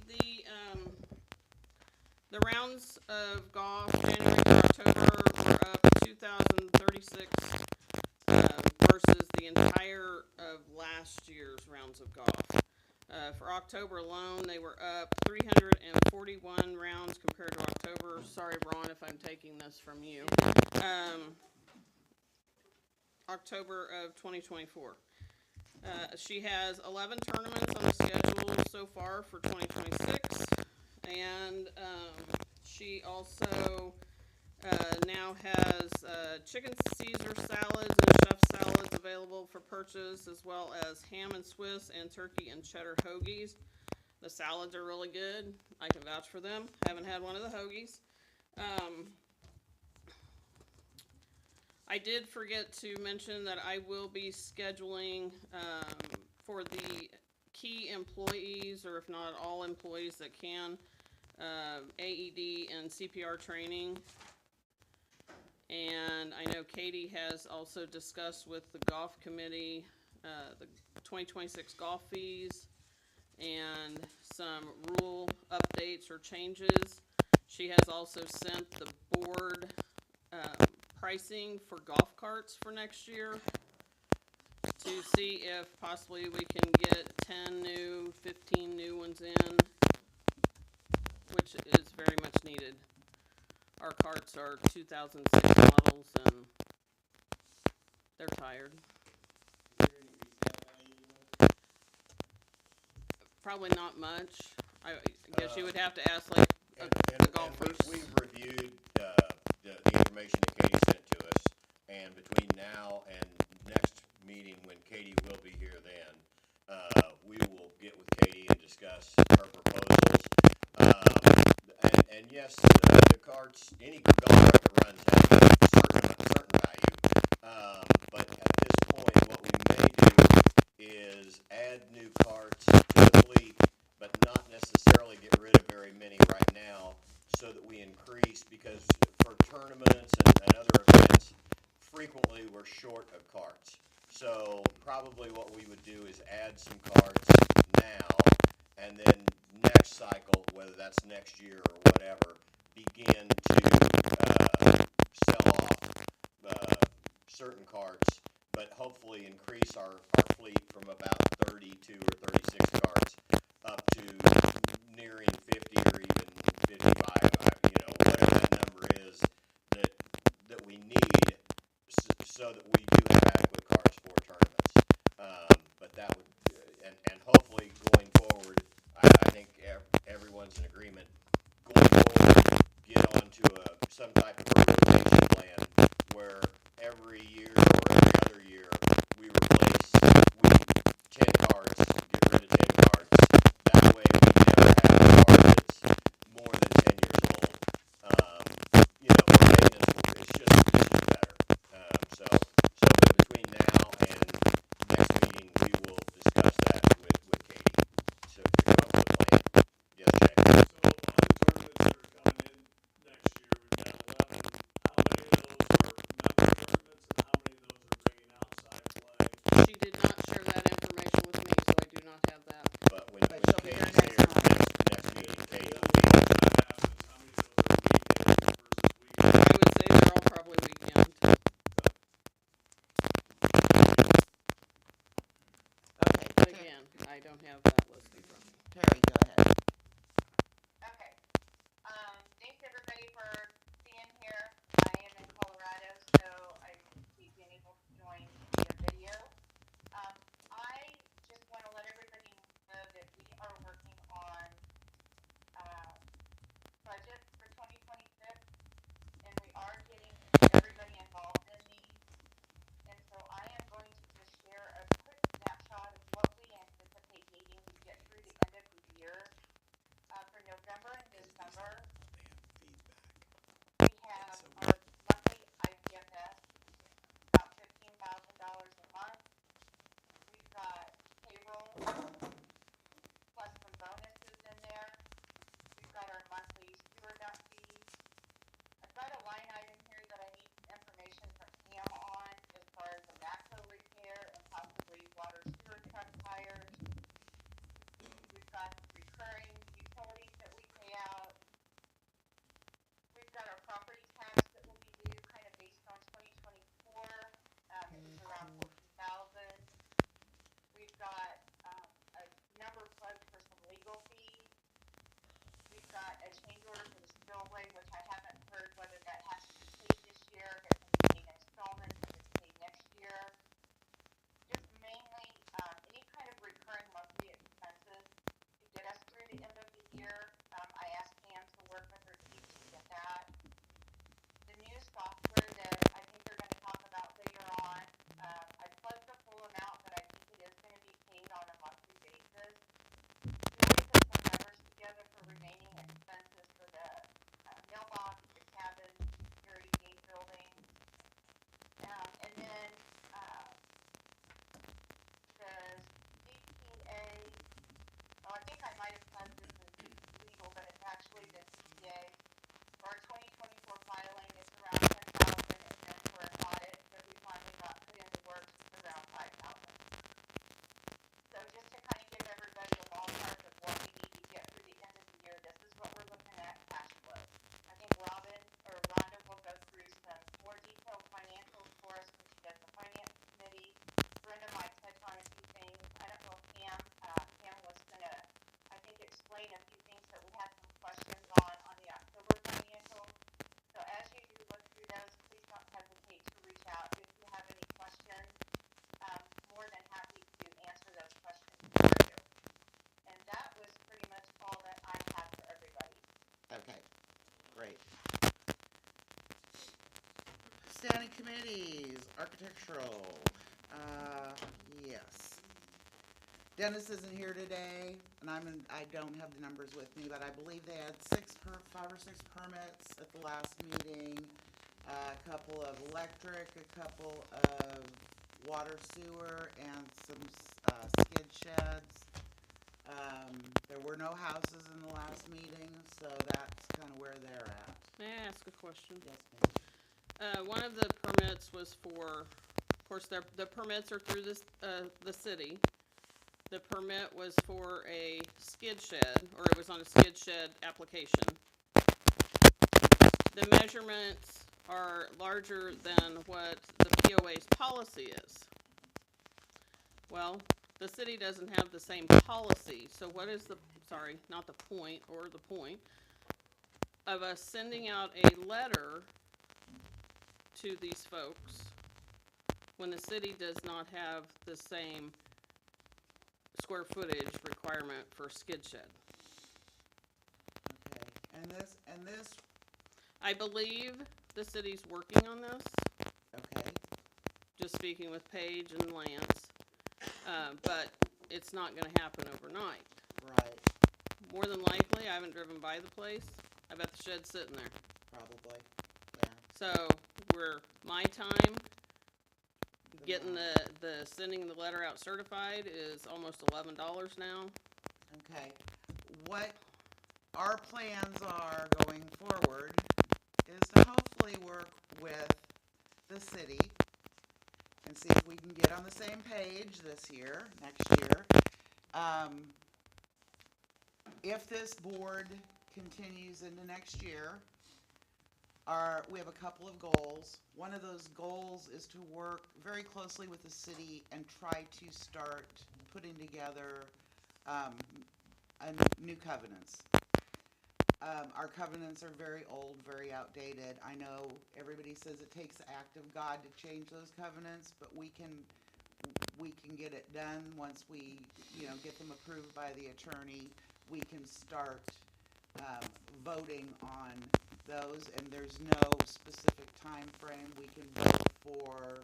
the rounds of golf, January to October, were up 2,036, versus the entire of last year's rounds of golf. For October alone, they were up 341 rounds compared to October. Sorry, Ron, if I'm taking this from you. October of 2024. She has 11 tournaments on the schedule so far for 2026, and she also now has chicken Caesar salads and chef salads available for purchase, as well as ham and Swiss and turkey and cheddar hoagies. The salads are really good. I can vouch for them. Haven't had one of the hoagies. I did forget to mention that I will be scheduling for the key employees, or if not all employees that can, AED and CPR training. And I know Katie has also discussed with the golf committee the 2026 golf fees and some rule updates or changes. She has also sent the board pricing for golf carts for next year to see if possibly we can get 10 new, 15 new ones in, which is very much needed. Our carts are 2006 models and they're tired. Probably not much. I guess you would have to ask like the golfers. We've reviewed the information that Katie sent to us, and between now and next meeting, when Katie will be here then, we will get with Katie and discuss her proposals. And yes, the carts, any golf cart that runs has a certain value. But at this point, what we may do is add new carts to the fleet short of carts. So probably what we would do is add some carts now, and then next cycle, whether that's next year or whatever, begin to sell off certain carts, but hopefully increase our fleet from about 32 or 36 carts up to nearing 50 or even 55, whatever that number is that we need, so that we do have adequate carts for tournaments. But that would, and hopefully going forward, I think everyone's in agreement. Going forward, get onto some type of rotation plan where every year or every other year we replace 10 carts, get rid of 10 carts. That way we never have a car that's more than 10 years old. Maintenance is just better. So between now and next meeting, we will discuss that with Katie. So to come up with a plan. Yes, Jay? So on the tournaments that are coming in next year, we've got 11. How many of those are member tournaments and how many of those are bringing outside play? She did not share that information with me, so I do not have that. But when she'll be here Katie's here, next meeting, Katie will be here. How many of those are weekends versus weekends? I would say they're all probably weekend. Okay, But again, I don't have that list in front of me. Terry, go ahead. Okay. Thanks everybody for being here. I am in Colorado, so I keep being able to join via video. I just want to let everybody know that we are working on budget for 2026, and we are getting everybody involved in these. And so I am going to just share a quick snapshot of what we anticipate needing to get through the end of the year. For November and December, we have our monthly IPFS, about $15,000 a month. We've got payroll, plus some bonuses in there. We've got our monthly sewer dump fees. I've got a line item here that I need information from Pam on as far as the backhoe repair and possibly water sewer truck tires. We've got recurring utilities that we pay out. We've got our property tax that will be due kind of based on 2024. It was around 14,000. We've got a number plugged for some legal fees. We've got a change order for the spillway, which I haven't heard whether that has to be paid this year, if it's going to be paid in installments, if it's paid next year. Just mainly any kind of recurring monthly expenses to get us through the end of the year. I asked Pam to work with her team to get that. The new software that I think they're going to talk about later on, I plugged the full amount, but I think it is going to be paid on a monthly basis. We will put some numbers together for remaining expenses for the mailbox, the cabin, security gate building. And then the CPA, I think I might have plugged this in legal, but it's actually the CPA. For our 2024 filing, it's around 10,000, and then for an audit that we finally got put into works, it's around 5,000. So just to kind of give everybody a ballpark of what we need to get through the end of the year, this is what we're looking at cash flow. I think Rhonda will go through some more detailed financials for us when she does the finance committee. Brenda might touch on a few things. I don't know if Pam was gonna, I think, explain a few things that we had some questions on the October financials. So as you do look through those, please don't hesitate to reach out if you have any questions. More than happy to answer those questions for you. And that was pretty much all that I had for everybody. Okay, great. Standing committees, architectural, yes. Dennis isn't here today, and I don't have the numbers with me, but I believe they had 5 or 6 permits at the last meeting. A couple of electric, a couple of water sewer, and some skid sheds. There were no houses in the last meeting, so that's kind of where they're at. May I ask a question? Yes, ma'am. One of the permits was for Of course, the permits are through this, the city. The permit was for a skid shed, or it was on a skid shed application. The measurements are larger than what the POA's policy is. Well, the city doesn't have the same policy, so what is the, sorry, not the point, or the point, of us sending out a letter to these folks when the city does not have the same square footage requirement for a skid shed? Okay, and this, I believe the city's working on this, okay, just speaking with Paige and Lance, but it's not gonna happen overnight. right, More than likely, I haven't driven by the place, I bet the shed's sitting there. probably, yeah. So, my time, getting the sending the letter out certified is almost $11 now. Okay, what our plans are going forward is to hopefully work with the city and see if we can get on the same page this year, next year. If this board continues into next year, we have a couple of goals. One of those goals is to work very closely with the city and try to start putting together new covenants. Our covenants are very old, very outdated. I know everybody says it takes the act of God to change those covenants, but we can get it done once we, get them approved by the attorney. We can start voting on those, and there's no specific time frame. We can vote for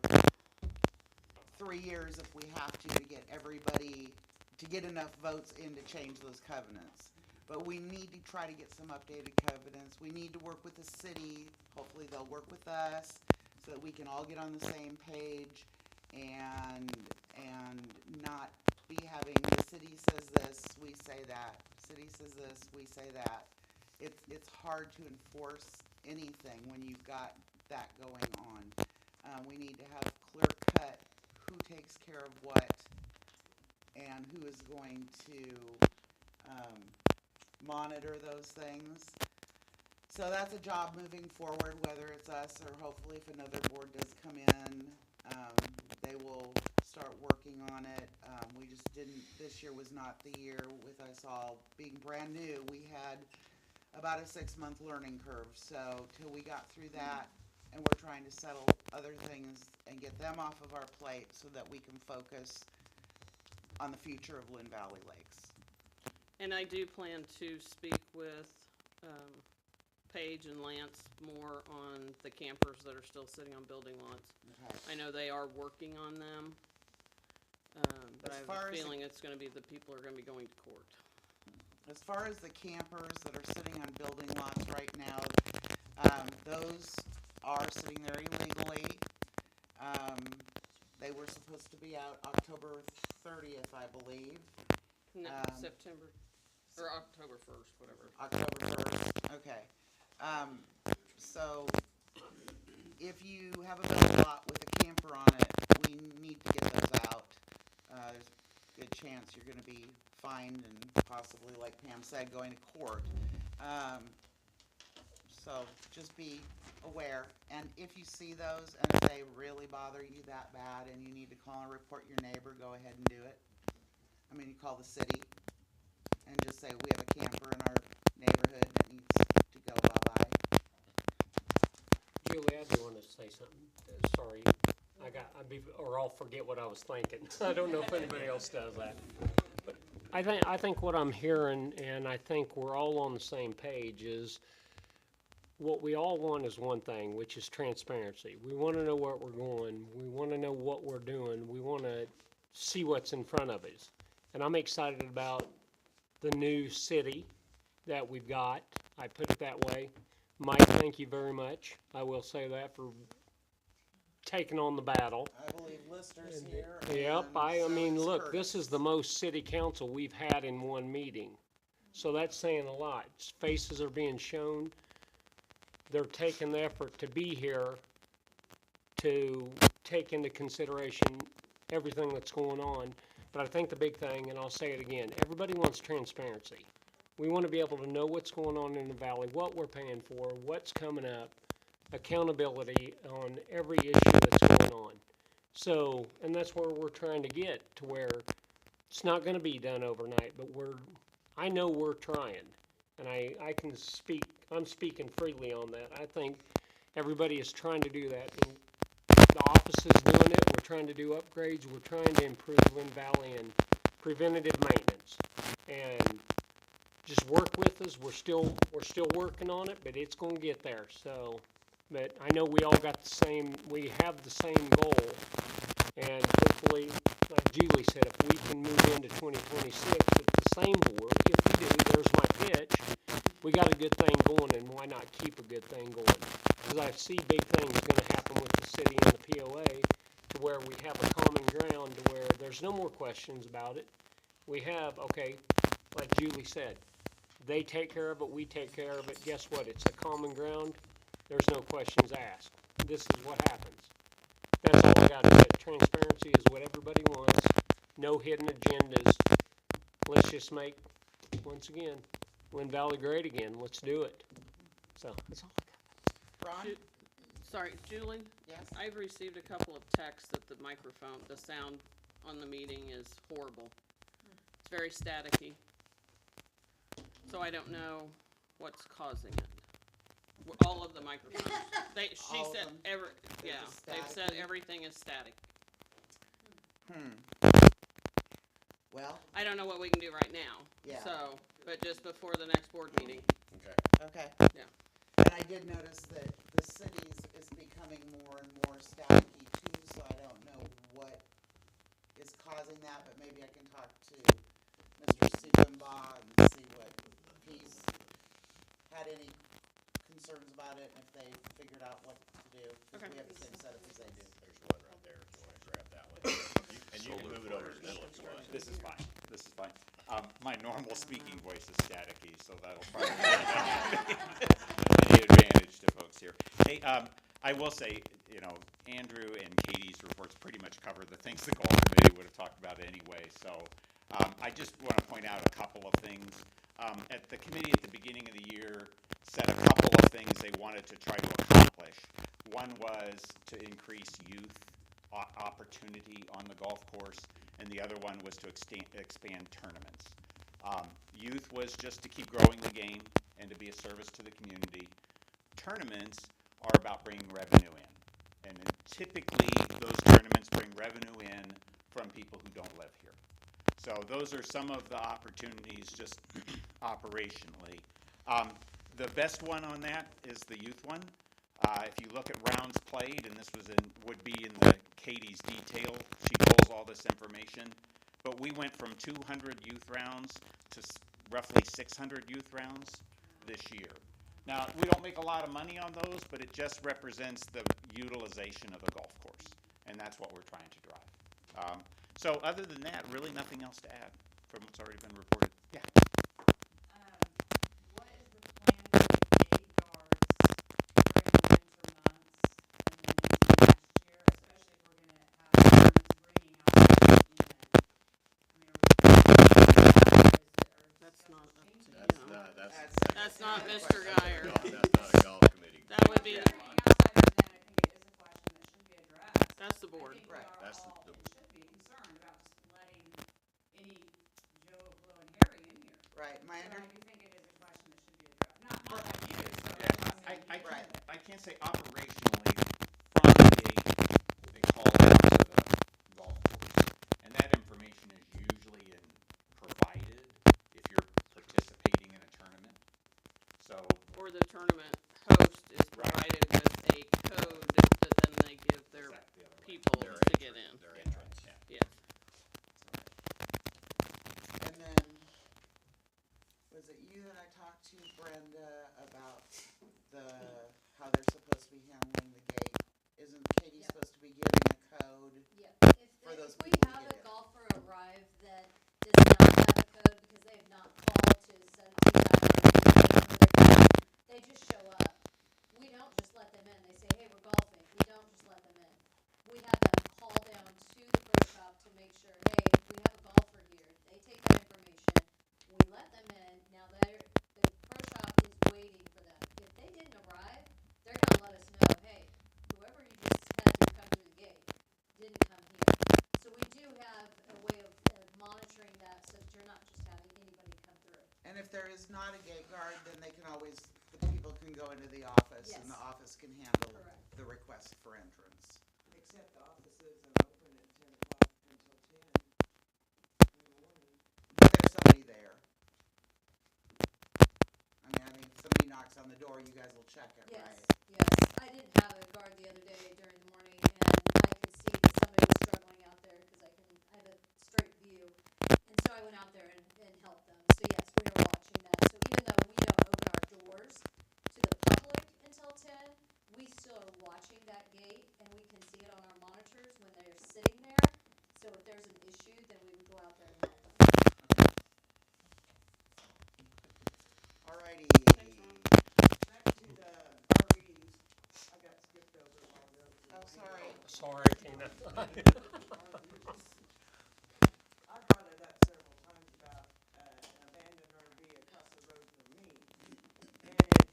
3 years if we have to get everybody, to get enough votes in to change those covenants. But we need to try to get some updated covenants. We need to work with the city. Hopefully they'll work with us so that we can all get on the same page and not be having the city says this, we say that. City says this, we say that. It's hard to enforce anything when you've got that going on. We need to have clear cut who takes care of what and who is going to monitor those things. So that's a job moving forward, whether it's us or hopefully if another board does come in, they will start working on it. We just didn't, this year was not the year with us all being brand new. We had about a 6-month learning curve, so till we got through that, and we're trying to settle other things and get them off of our plate so that we can focus on the future of Lynn Valley Lakes. And I do plan to speak with Paige and Lance more on the campers that are still sitting on building lots. Okay. I know they are working on them, but As I have far a as feeling it's gonna be the people are gonna be going to court. As far as the campers that are sitting on building lots right now, those are sitting there illegally. They were supposed to be out October 30th, I believe. No, September, or October 1st, whatever. October 1st, okay. So, if you have a building lot with a camper on it, we need to get those out. There's a good chance you're gonna be fined and possibly, like Pam said, going to court. So, just be aware, and if you see those and if they really bother you that bad and you need to call and report your neighbor, go ahead and do it. I mean, you call the city and just say, we have a camper in our neighborhood that needs to go bye-bye. Julie, I do want to say something. Sorry, or I'll forget what I was thinking. I don't know if anybody else does that. But I think what I'm hearing, and I think we're all on the same page, is what we all want is one thing, which is transparency. We want to know where we're going. We want to know what we're doing. We want to see what's in front of us. And I'm excited about the new city that we've got. I put it that way. Mike, thank you very much. I will say that for taking on the battle. I believe Lister's here. Yep, and I so mean, is look, Curtis. this is the most city council we've had in one meeting. So that's saying a lot. Faces are being shown. They're taking the effort to be here to take into consideration everything that's going on. But I think the big thing, and I'll say it again, everybody wants transparency. We want to be able to know what's going on in the valley, what we're paying for, what's coming up, accountability on every issue that's going on. So, and that's where we're trying to get to where it's not going to be done overnight, but I know we're trying. And I can speak, I'm speaking freely on that. I think everybody is trying to do that. And the office is doing it. We're trying to do upgrades. We're trying to improve Lynn Valley and preventative maintenance. And just work with us. We're still working on it, but it's going to get there. So, but I know we all got we have the same goal. And hopefully, like Julie said, if we can move into 2026 with the same board, if we do, there's my pitch, we got a good thing going, and why not keep a good thing going? Because I see big things going to happen with the city and the POA to where we have a common ground to where there's no more questions about it. We have, okay, like Julie said, they take care of it, we take care of it. Guess what? It's a common ground. There's no questions asked. This is what happens. That's all I got to say. Transparency is what everybody wants. No hidden agendas. Let's just make, once again, Lynn Valley great again. Let's do it. So, that's all I got. Ron? Sorry, Julie? Yes? I've received a couple of texts that the microphone, the sound on the meeting is horrible. It's very staticky. So I don't know what's causing it. All of the microphones. She All of said them? They're yeah, just they've said staticky? everything is static. Well, I don't know what we can do right now. Yeah. So, but just before the next board meeting. Okay. okay. Yeah. And I did notice that the cities is becoming more and more staticky too, so I don't know what is causing that, but maybe I can talk to Mr. Subenbaugh and see what he's had any concerns about it and if they figured out what to do. 'Cause Okay. we have the same setup as they do. There's one right there, if you wanna grab that one. And you can move it over to the middle if you want. This is fine, this is fine. My normal speaking voice is staticky, so that'll probably be an advantage to folks here. Hey, I will say, you know, Andrew and Katie's reports pretty much cover the things the goal committee would have talked about anyway, so I just want to point out a couple of things. At the committee at the beginning of the year said a couple of things they wanted to try to accomplish. One was to increase youth opportunity on the golf course, and the other one was to expand tournaments. Youth was just to keep growing the game and to be a service to the community. Tournaments are about bringing revenue in, and typically those tournaments bring revenue in from people who don't live here. So those are some of the opportunities just operationally. The best one on that is the youth one. If you look at rounds played, and this would be in the Katie's detail, she pulls all this information. But we went from 200 youth rounds to roughly 600 youth rounds this year. Now, we don't make a lot of money on those, but it just represents the utilization of the golf course, and that's what we're trying to drive. So other than that, really nothing else to add from what's already been reported. Yeah. What is the plan for the day guards during the winter months and then into next year, especially if we're gonna have tournaments bringing out the event? I mean, That's not up to you. That's not Mr. Guyer. That's not a golf committee. That would be, Outside of that, I think it is a question that should be addressed. that's the board. I think we Right. are That's all, the- should be concerned about just letting any Joe, Blow, and Harry in here. Right, my So under, I do think it is a question that should be addressed, not by you, so I'm not saying you Right. I can't say operationally from the gate, they call out to the golf course. And that information is usually provided if you're participating in a tournament. So, Or the tournament host is provided with a code that then they give their exactly the other way. people Their to get in. Their entrance. Yes. and then, was it you that I talked to, Brenda, about how they're supposed to be handling the gate? Isn't Katie Yep. supposed to be giving a code? Yeah, For those if we people to have get a in. golfer arrive that does not have a code because they have not called to set a tee time, they just show up. We don't just let them in. They say, hey, we're golfing. We don't just let them in. We have And if there is not a gate guard, then they can always, the people can go into the office and the Yes. office can handle Correct. the request for entrance. Except the offices are open at 10 o'clock until 10 in the morning. But there's somebody there. I mean, if somebody knocks on the door, you guys will check it, Yes, right? yes. I did have a guard the other day during the morning, and I could see that somebody was struggling out there, because I had a straight view. And so I went out there and helped them. So yes, we are watching that. So even though we don't open our doors to the public until 10, we still are watching that gate, and we can see it on our monitors when they're sitting there. So if there's an issue, then we would go out there and help them. Alrighty. Back to the RVs, I got skipped over all those. Oh, sorry. Sorry, Tina. I brought it up several times about an abandoned RV across the road from me. And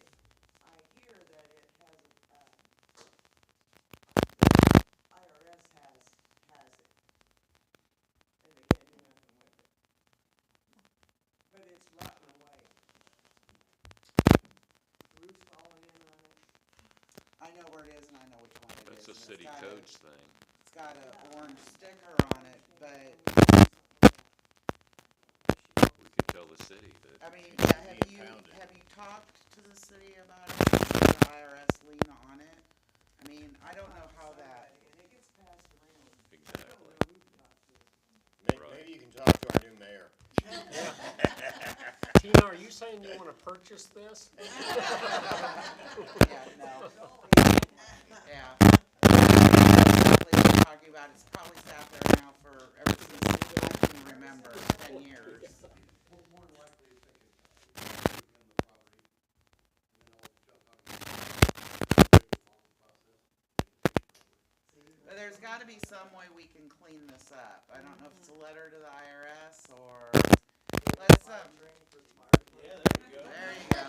I hear that it has, IRS has it. And they can't do nothing with it. But it's rotting away. Roof's falling in on it. I know where it is and I know which one it is. That's a and it's city got codes thing. It's got an orange sticker on it, but, We could tell the city that. I mean, it yeah, should be impounded. have you talked to the city about it? Does the IRS lien on it? I mean, I don't know how that, And it gets passed around. Exactly. Maybe you can talk to our new mayor. Tina, are you saying you wanna purchase this? yeah, no. Yeah. Exactly what you're talking about, it's probably sat there now for, ever since I can remember, 10 years. More than likely, if they could give them the property, and then all the junk on it. Process. But there's gotta be some way we can clean this up. I don't know if it's a letter to the IRS or, let's, Yeah, there you go. there you go.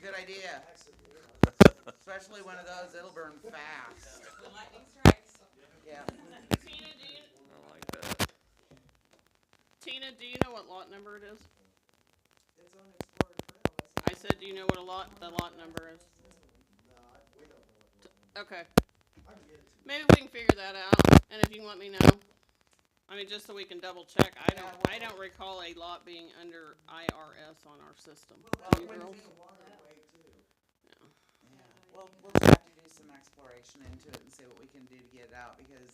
Good idea. Especially one of those, it'll burn fast. When lightning strikes. Yeah. Tina, I like that. do you know what lot number it is? It's on Explorer Trail, that's. I said, do you know what the lot number is? Okay. Maybe we can figure that out, and if you want me to know. I mean, just so we can double check, I don't recall a lot being under IRS on our system. Well, Do you, it wouldn't girls? be a waterway too. Yeah, we'll just have to do some exploration into it and see what we can do to get it out, because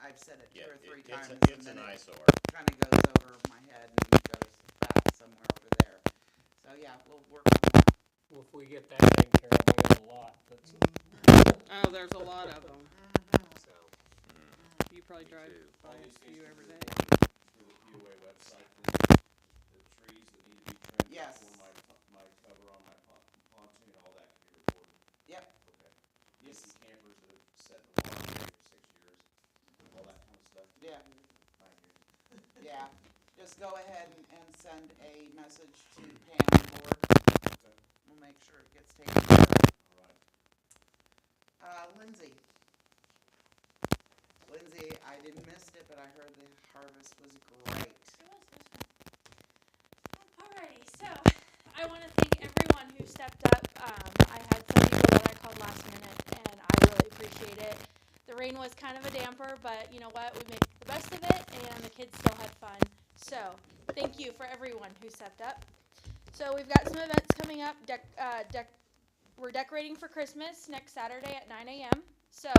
I've said it two Yeah, or three it's times. it's and an then it eyesore. kinda goes over my head and goes back somewhere over there. So, yeah, we'll work on that. Well, if we get that taken care of, we got a lot that's, Oh, there's a lot of them. so. You probably drive too. by a few every day. For the POA website, the trees that need to be trimmed. Yes. For my cover on my pontoon, all that can be recorded. Yep. Okay. Yankee campers that have sat in the water for 6 years, all that kind of stuff. Yeah. 9 years. Yeah, just go ahead and send a message to Pam and board. Okay. We'll make sure it gets taken care of. All right. Lindsay. Lindsay, I didn't miss it, but I heard the harvest was great. It was. Alrighty, so I want to thank everyone who stepped up. I had some people that I called last minute, and I really appreciate it. The rain was kind of a damper, but you know what? We made the best of it, and the kids still had fun. So thank you for everyone who stepped up. So we've got some events coming up. We're decorating for Christmas next Saturday at 9 a.m. So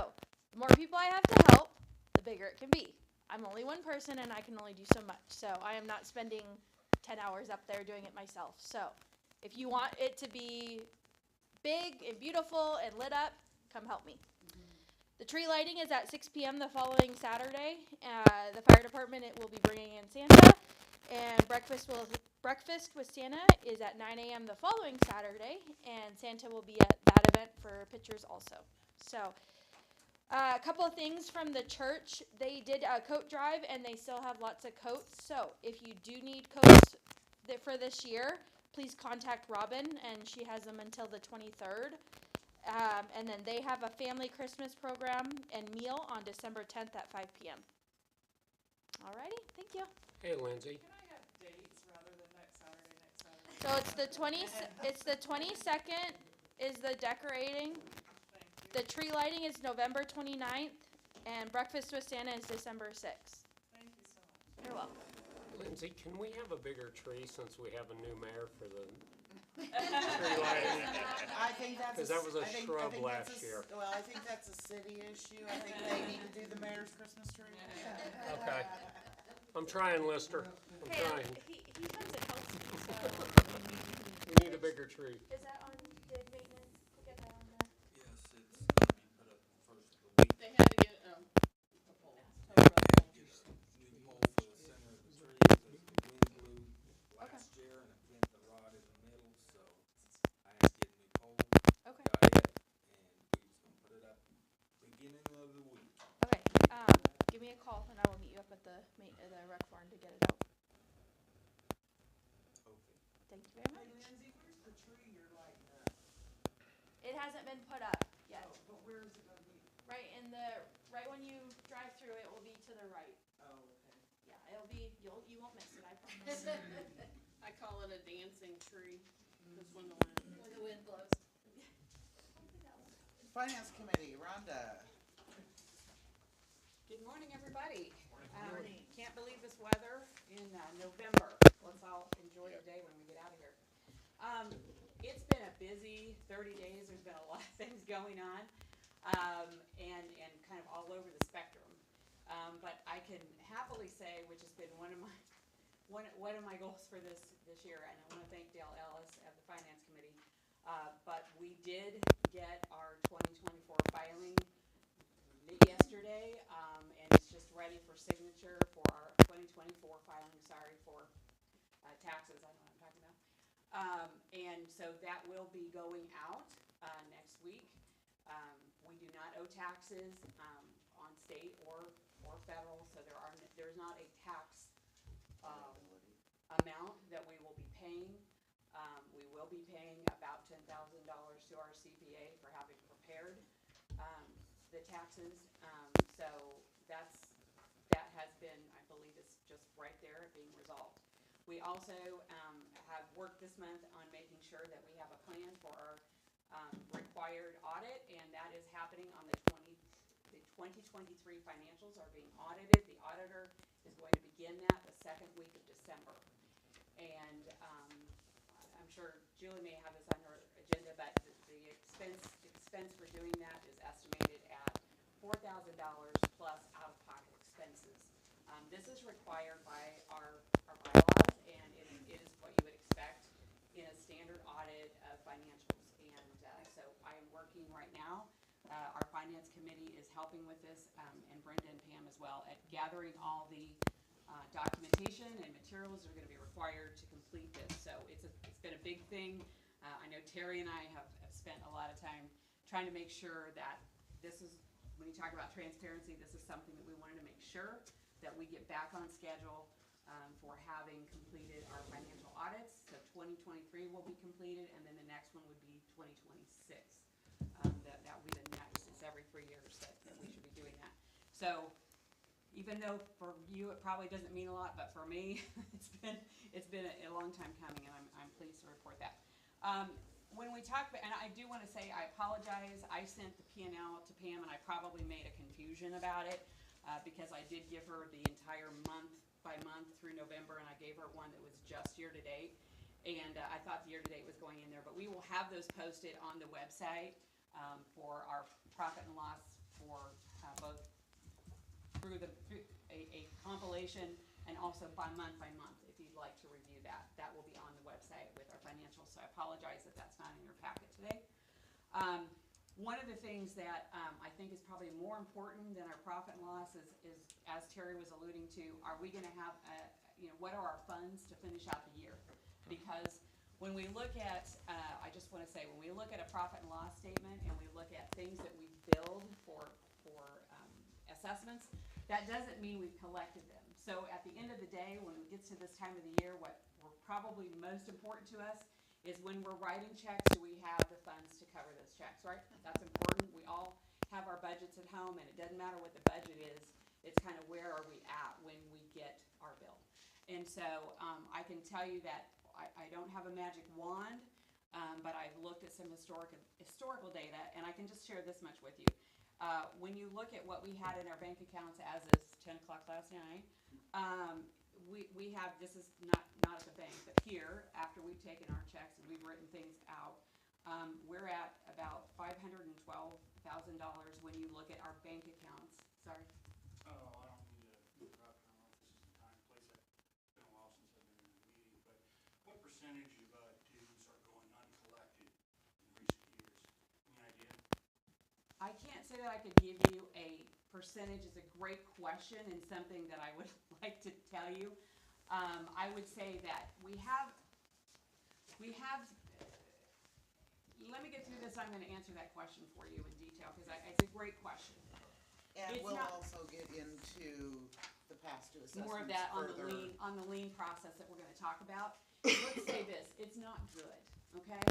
the more people I have to help, the bigger it can be. I'm only one person and I can only do so much. So I am not spending 10 hours up there doing it myself. So if you want it to be big and beautiful and lit up, come help me. The tree lighting is at 6 p.m. the following Saturday. The fire department will be bringing in Santa, and breakfast with Santa is at 9 a.m. the following Saturday, and Santa will be at that event for pictures also. So a couple of things from the church. They did a coat drive, and they still have lots of coats. So if you do need coats for this year, please contact Robin, and she has them until the 23rd. And then they have a family Christmas program and meal on December 10th at 5 p.m. Alrighty, thank you. Hey, Lindsay. Can I have dates rather than So it's the 22nd is the decorating. The tree lighting is November 29th, and breakfast with Santa is December 6th. Thank you so much. You're welcome. Lindsay, can we have a bigger tree since we have a new mayor for the tree lighting? I think that's. 'Cause that was a I think shrub that's last a s- year. Well, I think that's a city issue. I think they need to do the mayor's Christmas tree. Okay. I'm trying, Lister. I'm Hey, trying. he comes and helps me, so. We need a bigger tree. Is that on dig maintenance? We'll get that on the. Yes, it's gonna be put up first of the week. They had to get, New pole for the center of the tree, because the wind blew last year and it bent the rod in the middle, so I had to get a new pole. Okay. Got it, and we was gonna put it up beginning of the week. Okay, give me a call and I will meet you up at the the rec barn to get it out. Okay. Thank you very Hey, much. Lindsay, where's the tree you're lighting up? It hasn't been put up yet. Oh, but where is it gonna be? Right when you drive through, it will be to the right. Oh, okay. Yeah, you won't miss it, I promise. I call it a dancing tree, because when the wind blows. Finance Committee, Rhonda. Good morning, everybody. Can't believe this weather in November. Let's all enjoy the day when we get out of here. It's been a busy 30 days. There's been a lot of things going on, and kind of all over the spectrum. But I can happily say, which has been one of my goals for this year, and I want to thank Dale Ellis of the Finance Committee. But we did get our 2024 filing yesterday, and it's just ready for signature for our 2024 filing, for taxes, I know what I'm talking about. And so that will be going out next week. We do not owe taxes on state or federal, so there's not a tax amount that we will be paying. We will be paying about $10,000 to our CPA for having prepared the taxes. So that has been, I believe it's just right there being resolved. We also have worked this month on making sure that we have a plan for our required audit, and that is happening on the 2023 financials are being audited. The auditor is going to begin that the second week of December. And I'm sure Julie may have this on her agenda, but the expense for doing that is estimated at $4,000 plus out-of-pocket expenses. This is required by our bylaws, and it is what you would expect in a standard audit of financials. And so I am working right now. Our Finance Committee is helping with this, and Brenda and Pam as well, at gathering all the documentation and materials that are going to be required to complete this. So it's been a big thing. I know Terry and I have spent a lot of time trying to make sure that this is, when you talk about transparency, this is something that we wanted to make sure that we get back on schedule for having completed our financial audits. So 2023 will be completed, and then the next one would be 2026. That will be the next. It's every 3 years that we should be doing that. So even though for you it probably doesn't mean a lot, but for me it's been a long time coming, and I'm pleased to report that. When we talk, and I do want to say I apologize. I sent the P&L to Pam, and I probably made a confusion about it because I did give her the entire month by month through November, and I gave her one that was just year to date. And I thought the year to date was going in there, but we will have those posted on the website for our profit and loss for both through a compilation and also by month if you'd like to review that. That will be on the website with our financials, so I apologize that that's not in your packet today. One of the things that I think is probably more important than our profit and loss is as Terry was alluding to, are we gonna have, what are our funds to finish out the year? Because when we look at, I just wanna say, when we look at a profit and loss statement and we look at things that we billed for assessments, that doesn't mean we've collected them. So at the end of the day, when it gets to this time of the year, what we're probably most important to us is when we're writing checks, do we have the funds to cover those checks, right? That's important. We all have our budgets at home, and it doesn't matter what the budget is. It's kind of where are we at when we get our bill. And so I can tell you that I don't have a magic wand, but I've looked at some historical data, and I can just share this much with you. When you look at what we had in our bank accounts as of 10 o'clock last night, we have, this is not at the bank, but here, after we've taken our checks and we've written things out, we're at about $512,000 when you look at our bank accounts. Sorry. Oh, I don't mean to interrupt, I don't know if this is the time and place, it's been a while since I've been in a meeting, but what percentage of dues are going uncollected in recent years? Any idea? I can't say that I could give you a percentage. It's a great question and something that I would like to tell you. I would say that we have, let me get through this, I'm gonna answer that question for you in detail, because it's a great question. And It's we'll not- also get into the past due assessments More of that on further. the lien process that we're gonna talk about. Let's say this, it's not good, okay?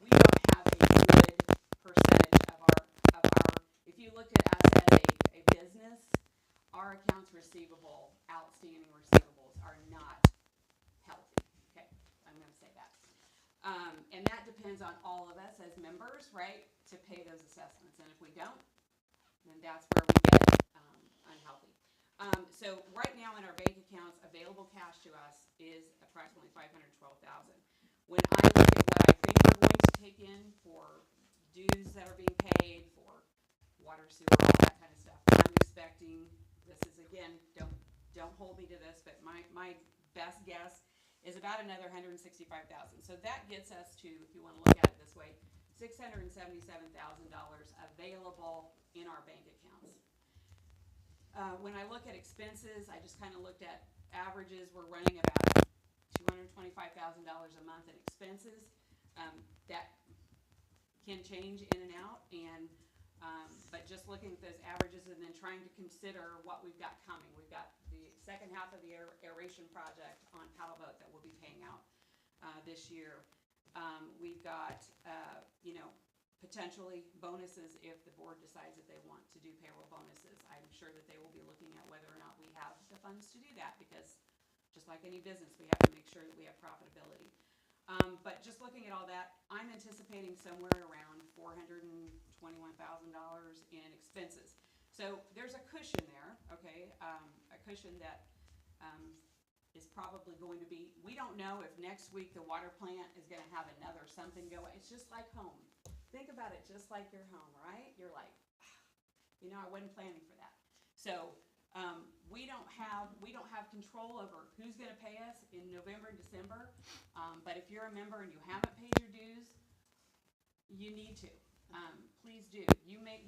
We don't have a good percentage of our, if you looked at us as a business, our accounts receivable, outstanding receivables are not healthy, okay? I'm gonna say that. And that depends on all of us as members, right, to pay those assessments, and if we don't, then that's where we get, unhealthy. So right now in our bank accounts, available cash to us is approximately $512,000. When I look at what I think we're going to take in for dues that are being paid, for water, sewer, all that kind of stuff, I'm expecting, this is again, don't hold me to this, but my best guess is about another $165,000. So that gets us to, if you wanna look at it this way, $677,000 available in our bank accounts. When I look at expenses, I just kinda looked at averages, we're running about $225,000 a month in expenses. That can change in and out, and but just looking at those averages and then trying to consider what we've got coming. We've got the second half of the aeration project on paddle boat that we'll be paying out this year. We've got, potentially bonuses if the board decides that they want to do payroll bonuses. I'm sure that they will be looking at whether or not we have the funds to do that, because just like any business, we have to make sure that we have profitability. But just looking at all that, I'm anticipating somewhere around $421,000 in expenses. So there's a cushion there, okay? A cushion that is probably going to be, we don't know if next week the water plant is gonna have another something go. It's just like home. Think about it just like your home, right? You're like, I wasn't planning for that. So we don't have control over who's gonna pay us in November and December. But if you're a member and you haven't paid your dues, you need to. Please do. You made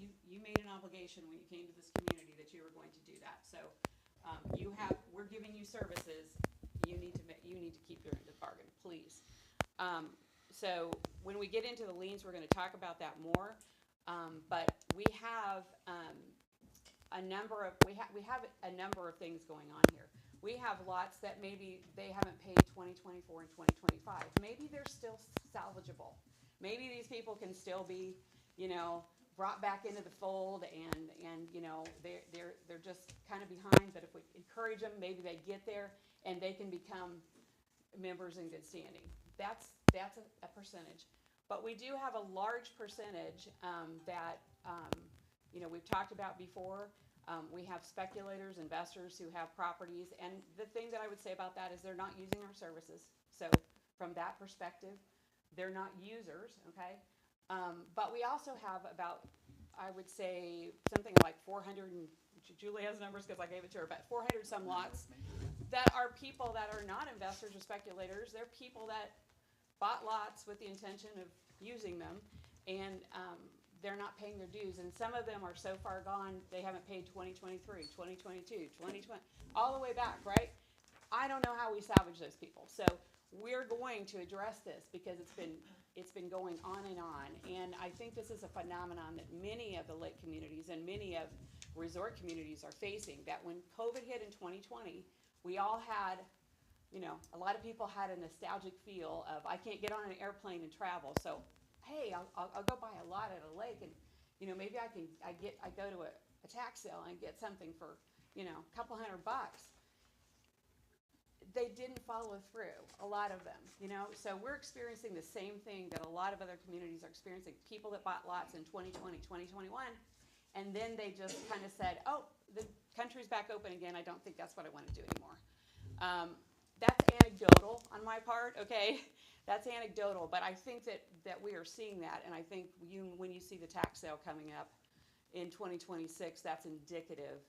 an obligation when you came to this community that you were going to do that. So we're giving you services. You need to keep your end of the bargain, please. So when we get into the liens, we're going to talk about that more. But we have a number of things going on here. We have lots that maybe they haven't paid 2024 and 2025. Maybe they're still salvageable. Maybe these people can still be, brought back into the fold, and they're just kind of behind. But if we encourage them, maybe they get there and they can become members in good standing. That's a percentage. But we do have a large percentage that we've talked about before. We have speculators, investors who have properties, and the thing that I would say about that is they're not using our services. So from that perspective, they're not users, okay? But we also have about, I would say, something like 400, and Julie has numbers because I gave it to her, but 400 some lots that are people that are not investors or speculators. They're people that bought lots with the intention of using them, and they're not paying their dues. And some of them are so far gone, they haven't paid 2023, 2022, 2020, all the way back, right? I don't know how we salvage those people. So we're going to address this because it's been going on. And I think this is a phenomenon that many of the lake communities and many of resort communities are facing, that when COVID hit in 2020, we all had, a lot of people had a nostalgic feel of, I can't get on an airplane and travel, so hey, I'll go buy a lot at a lake, and maybe I go to a tax sale and get something for a couple $100. they didn't follow through, a lot of them, you know? So we're experiencing the same thing that a lot of other communities are experiencing. People that bought lots in 2020, 2021, and then they just kind of said, oh, the country's back open again, I don't think that's what I want to do anymore. That's anecdotal on my part, okay? That's anecdotal, but I think that we are seeing that, and I think when you see the tax sale coming up in 2026, that's indicative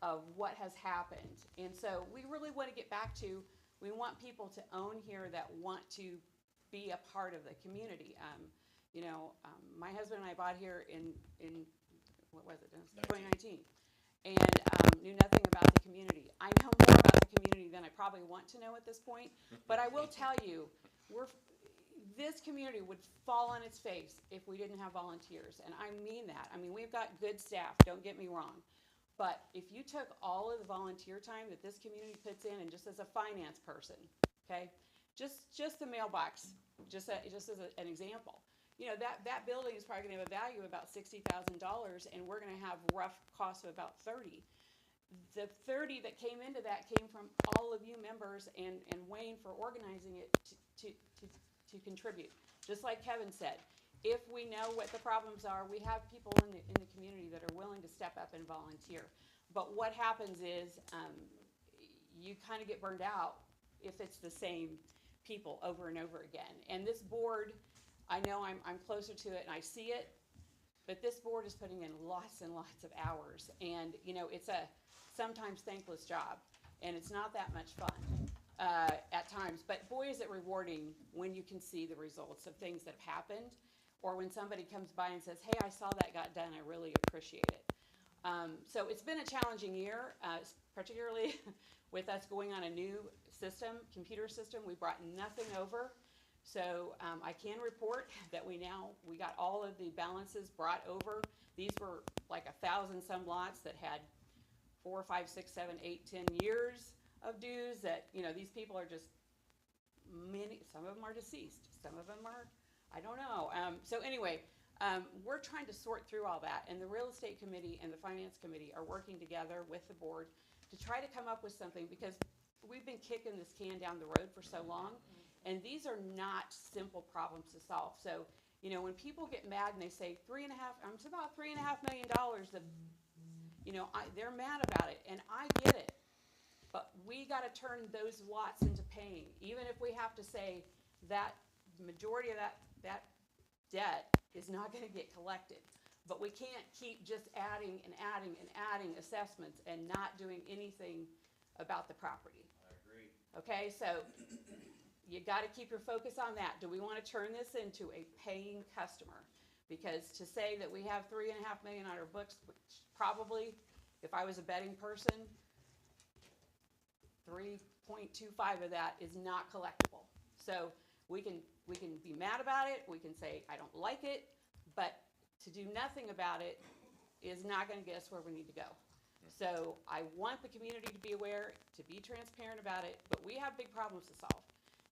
of what has happened. And so we really want to get back to, we want people to own here that want to be a part of the community. My husband and I bought here in what was it, 2019, and knew nothing about the community. I know more about the community than I probably want to know at this point, but I will tell you, this community would fall on its face if we didn't have volunteers, and I mean that. I mean, we've got good staff, don't get me wrong, but if you took all of the volunteer time that this community puts in, and just as a finance person, okay, just the mailbox, just as an example, that building is probably going to have a value of about $60,000, and we're going to have rough costs of about 30. The 30 that came into that came from all of you members and Wayne for organizing it to contribute. Just like Kevin said, if we know what the problems are, we have people in the community that are willing to step up and volunteer. But what happens is you kind of get burned out if it's the same people over and over again. And this board, I know I'm closer to it and I see it, but this board is putting in lots and lots of hours. And, it's a sometimes thankless job, and it's not that much fun at times. But boy, is it rewarding when you can see the results of things that have happened, or when somebody comes by and says, hey, I saw that got done, I really appreciate it. So it's been a challenging year, particularly with us going on a new computer system. We brought nothing over. So I can report that we got all of the balances brought over. These were like 1,000 some lots that had 4, 5, 6, 7, 8, 10 years of dues that, these people are just some of them are deceased. Some of them are, I don't know. So anyway, we're trying to sort through all that, and the real estate committee and the finance committee are working together with the board to try to come up with something, because we've been kicking this can down the road for so long, and these are not simple problems to solve. So, when people get mad and they say it's about $3.5 million, they're mad about it, and I get it. But we got to turn those lots into paying, even if we have to say that majority of that debt is not going to get collected. But we can't keep just adding and adding and adding assessments and not doing anything about the property. I agree. Okay, so you got to keep your focus on that. Do we want to turn this into a paying customer? Because to say that we have $3.5 million on our books, which probably, if I was a betting person, 3.25 of that is not collectible. So we can be mad about it. We can say, I don't like it, but to do nothing about it is not going to get us where we need to go. So I want the community to be aware, to be transparent about it, but we have big problems to solve.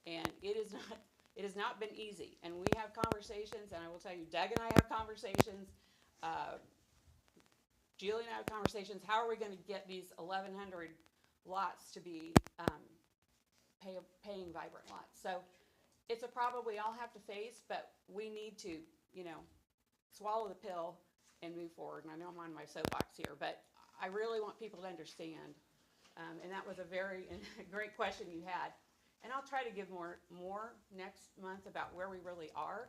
And it has not been easy. And we have conversations, and I will tell you, Doug and I have conversations, Julie and I have conversations. How are we going to get these 1,100 lots to be paying vibrant lots? So it's a problem we all have to face, but we need to, swallow the pill and move forward. And I know I'm on my soapbox here, but I really want people to understand. And that was a very great question you had. And I'll try to give more next month about where we really are.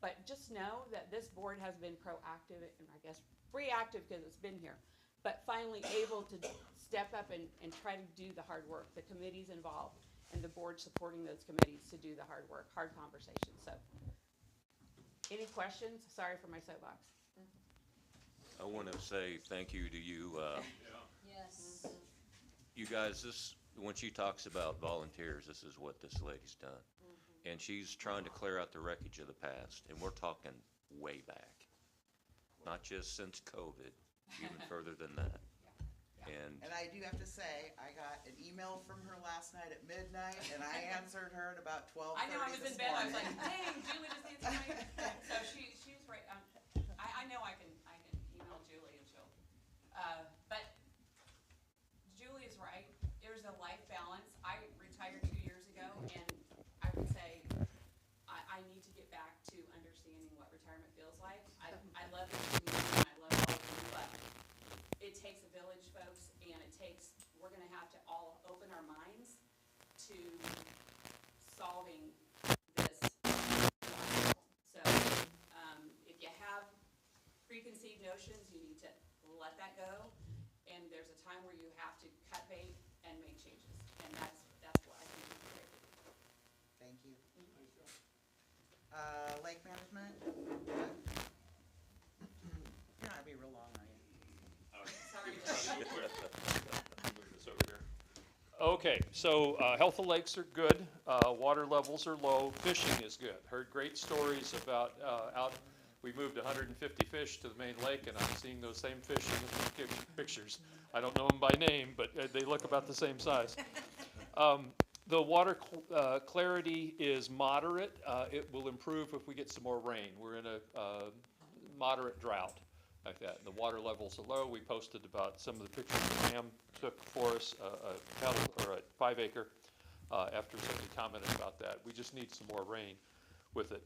But just know that this board has been proactive, and I guess reactive because it's been here, but finally able to step up and try to do the hard work. The committees involved and the board supporting those committees to do the hard work, hard conversations. So any questions? Sorry for my soapbox. I want to say thank you to you. Yes. You guys, when she talks about volunteers, this is what this lady's done. And she's trying to clear out the wreckage of the past, and we're talking way back. Not just since COVID, even further than that. And I do have to say, I got an email from her last night at midnight, and I answered her at about 12:30 I know, I was in this bed, I was morning. like, dang, Julie just answered my, so she's right, I know I can email Julie and she'll, but Julie is right, there's a life balance. love the community, and I love all of you, but it takes a village, folks, and we're gonna have to all open our minds to solving this problem. So, if you have preconceived notions, you need to let that go, and there's a time where you have to cut bait and make changes, and that's what I think is great. Thank you. Lake management? You're not gonna be real long, are you? Sorry. Move this over here. Okay, so health of lakes are good, water levels are low, fishing is good. Heard great stories about we moved 150 fish to the main lake, and I'm seeing those same fish in the pictures. I don't know them by name, but they look about the same size. The water clarity is moderate. It will improve if we get some more rain. We're in a moderate drought like that. The water levels are low. We posted about some of the pictures that Pam took for us, a 5 acre, after somebody commented about that. We just need some more rain with it.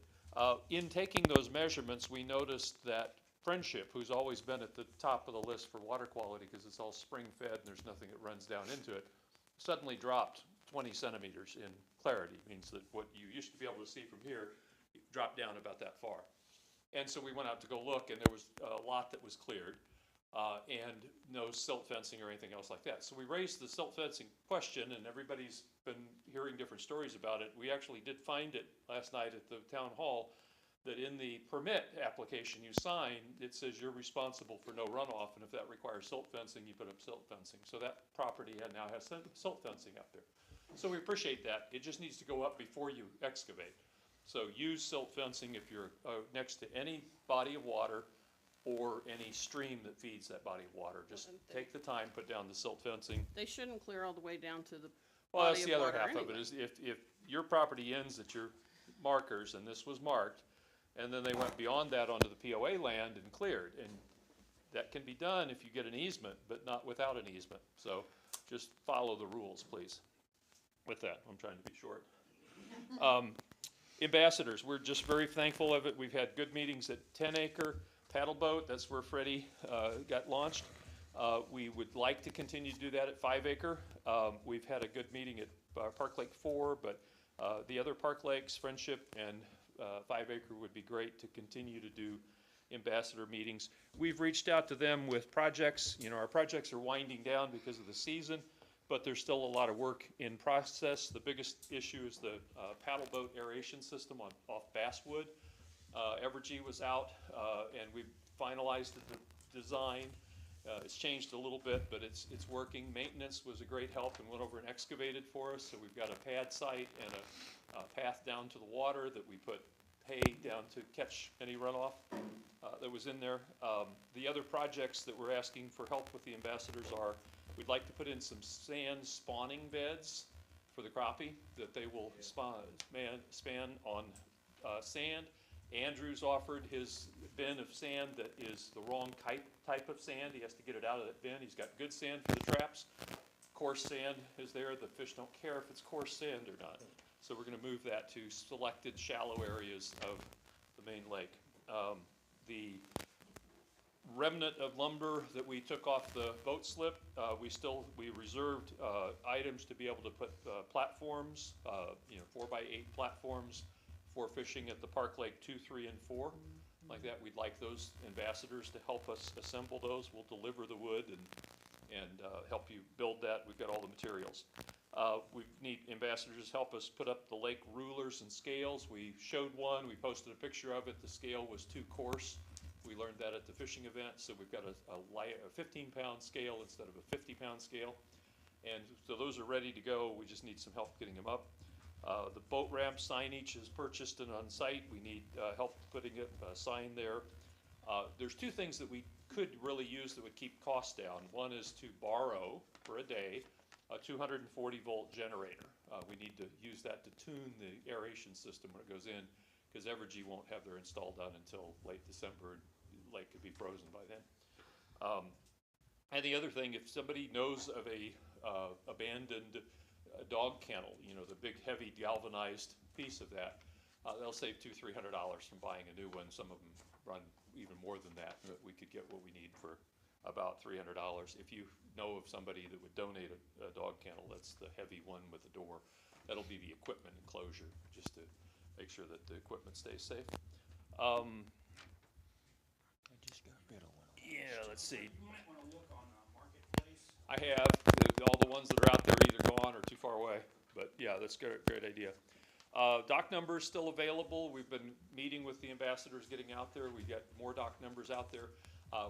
In taking those measurements, we noticed that Friendship, who's always been at the top of the list for water quality because it's all spring fed and there's nothing that runs down into it, suddenly dropped 20 centimeters in clarity. It means that what you used to be able to see from here dropped down about that far. And so we went out to go look, and there was a lot that was cleared, and no silt fencing or anything else like that. So we raised the silt fencing question, and everybody's been hearing different stories about it. We actually did find it last night at the town hall, that in the permit application you sign, it says you're responsible for no runoff, and if that requires silt fencing, you put up silt fencing. So that property now has silt fencing up there. So we appreciate that. It just needs to go up before you excavate. So use silt fencing if you're next to any body of water or any stream that feeds that body of water. Just take the time, put down the silt fencing. They shouldn't clear all the way down to the Well, body that's of the other water half of anyway. it, is if your property ends at your markers, and this was marked, and then they went beyond that onto the POA land and cleared, and that can be done if you get an easement, but not without an easement. So just follow the rules, please. With that, I'm trying to be short. Ambassadors, we're just very thankful of it. We've had good meetings at 10 Acre Paddle Boat. That's where Freddie got launched. We would like to continue to do that at 5 Acre. We've had a good meeting at Park Lake 4, but the other Park Lakes, Friendship, and 5 Acre would be great to continue to do ambassador meetings. We've reached out to them with projects. You know, our projects are winding down because of the season, but there's still a lot of work in process. The biggest issue is the paddle boat aeration system off Basswood. Evergy was out, and we finalized the design. It's changed a little bit, but it's working. Maintenance was a great help and went over and excavated for us. So we've got a pad site and a path down to the water that we put hay down to catch any runoff that was in there. The other projects that we're asking for help with the ambassadors are, we'd like to put in some sand spawning beds for the crappie that they will span on sand. Andrew's offered his bin of sand that is the wrong type of sand. He has to get it out of that bin. He's got good sand for the traps. Coarse sand is there. The fish don't care if it's coarse sand or not. So we're going to move that to selected shallow areas of the main lake. The remnant of lumber that we took off the boat slip, we reserved items to be able to put platforms, 4x8 platforms for fishing at the Park Lake 2, 3, and 4. Like that, we'd like those ambassadors to help us assemble those. We'll deliver the wood and help you build that. We've got all the materials. We need ambassadors to help us put up the lake rulers and scales. We showed one, we posted a picture of it. The scale was too coarse. We learned that at the fishing event, so we've got a 15-pound scale instead of a 50-pound scale. And so those are ready to go. We just need some help getting them up. The boat ramp signage is purchased and on site. We need help putting a sign there. There's two things that we could really use that would keep costs down. One is to borrow for a day a 240-volt generator. We need to use that to tune the aeration system when it goes in, because Evergy won't have their install done until late December, and the lake could be frozen by then. And the other thing, if somebody knows of a abandoned dog kennel, the big heavy galvanized piece of that, they'll save $200-300 from buying a new one. Some of them run even more than that, but we could get what we need for about $300. If you know of somebody that would donate a dog kennel, that's the heavy one with the door. That'll be the equipment enclosure, just to make sure that the equipment stays safe. Yeah, let's see. You might wanna look on Marketplace. I have, all the ones that are out there are either gone or too far away, but yeah, that's a great idea. Dock numbers still available. We've been meeting with the ambassadors, getting out there. We've got more dock numbers out there.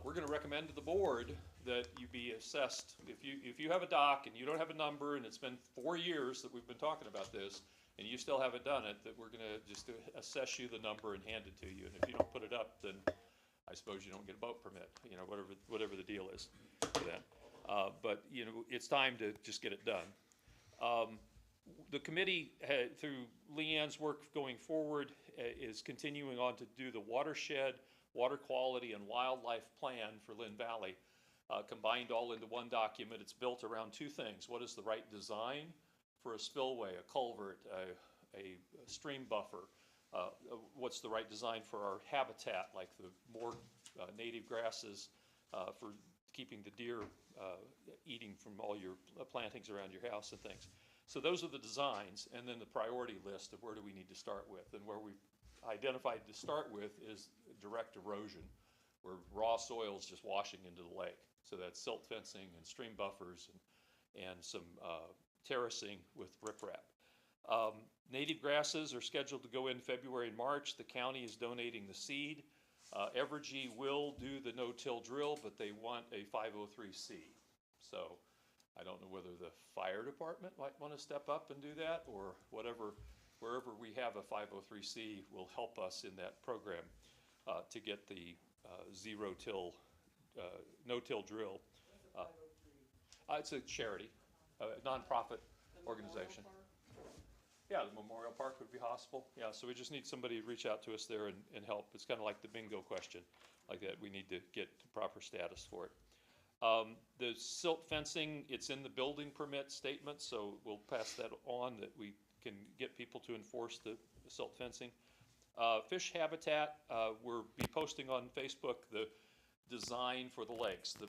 We're gonna recommend to the board that you be assessed. If you have a dock and you don't have a number, and it's been 4 years that we've been talking about this, and you still haven't done it, that we're gonna just assess you the number and hand it to you. And if you don't put it up, then I suppose you don't get a boat permit, you know, whatever the deal is for that. But, you know, it's time to just get it done. The committee, through Leanne's work going forward, is continuing on to do the watershed, water quality, and wildlife plan for Lynn Valley, combined all into one document. It's built around two things. What is the right design for a spillway, a culvert, a stream buffer? What's the right design for our habitat, like the more native grasses for keeping the deer eating from all your plantings around your house and things. So those are the designs, and then the priority list of where do we need to start with. And where we've identified to start with is direct erosion, where raw soil is just washing into the lake. So that's silt fencing and stream buffers and some terracing with riprap. Native grasses are scheduled to go in February and March. The county is donating the seed. Evergy will do the no-till drill, but they want a 503C. So I don't know whether the fire department might want to step up and do that, or whatever, wherever we have a 503C will help us in that program to get the zero-till, no-till drill. It's a charity, a nonprofit organization. Yeah, the Memorial Park would be possible. Yeah, so we just need somebody to reach out to us there and help. It's kind of like the bingo question, like that. We need to get to proper status for it. The silt fencing, it's in the building permit statement, so we'll pass that on, that we can get people to enforce the silt fencing. Fish habitat, we'll be posting on Facebook the design for the lakes. The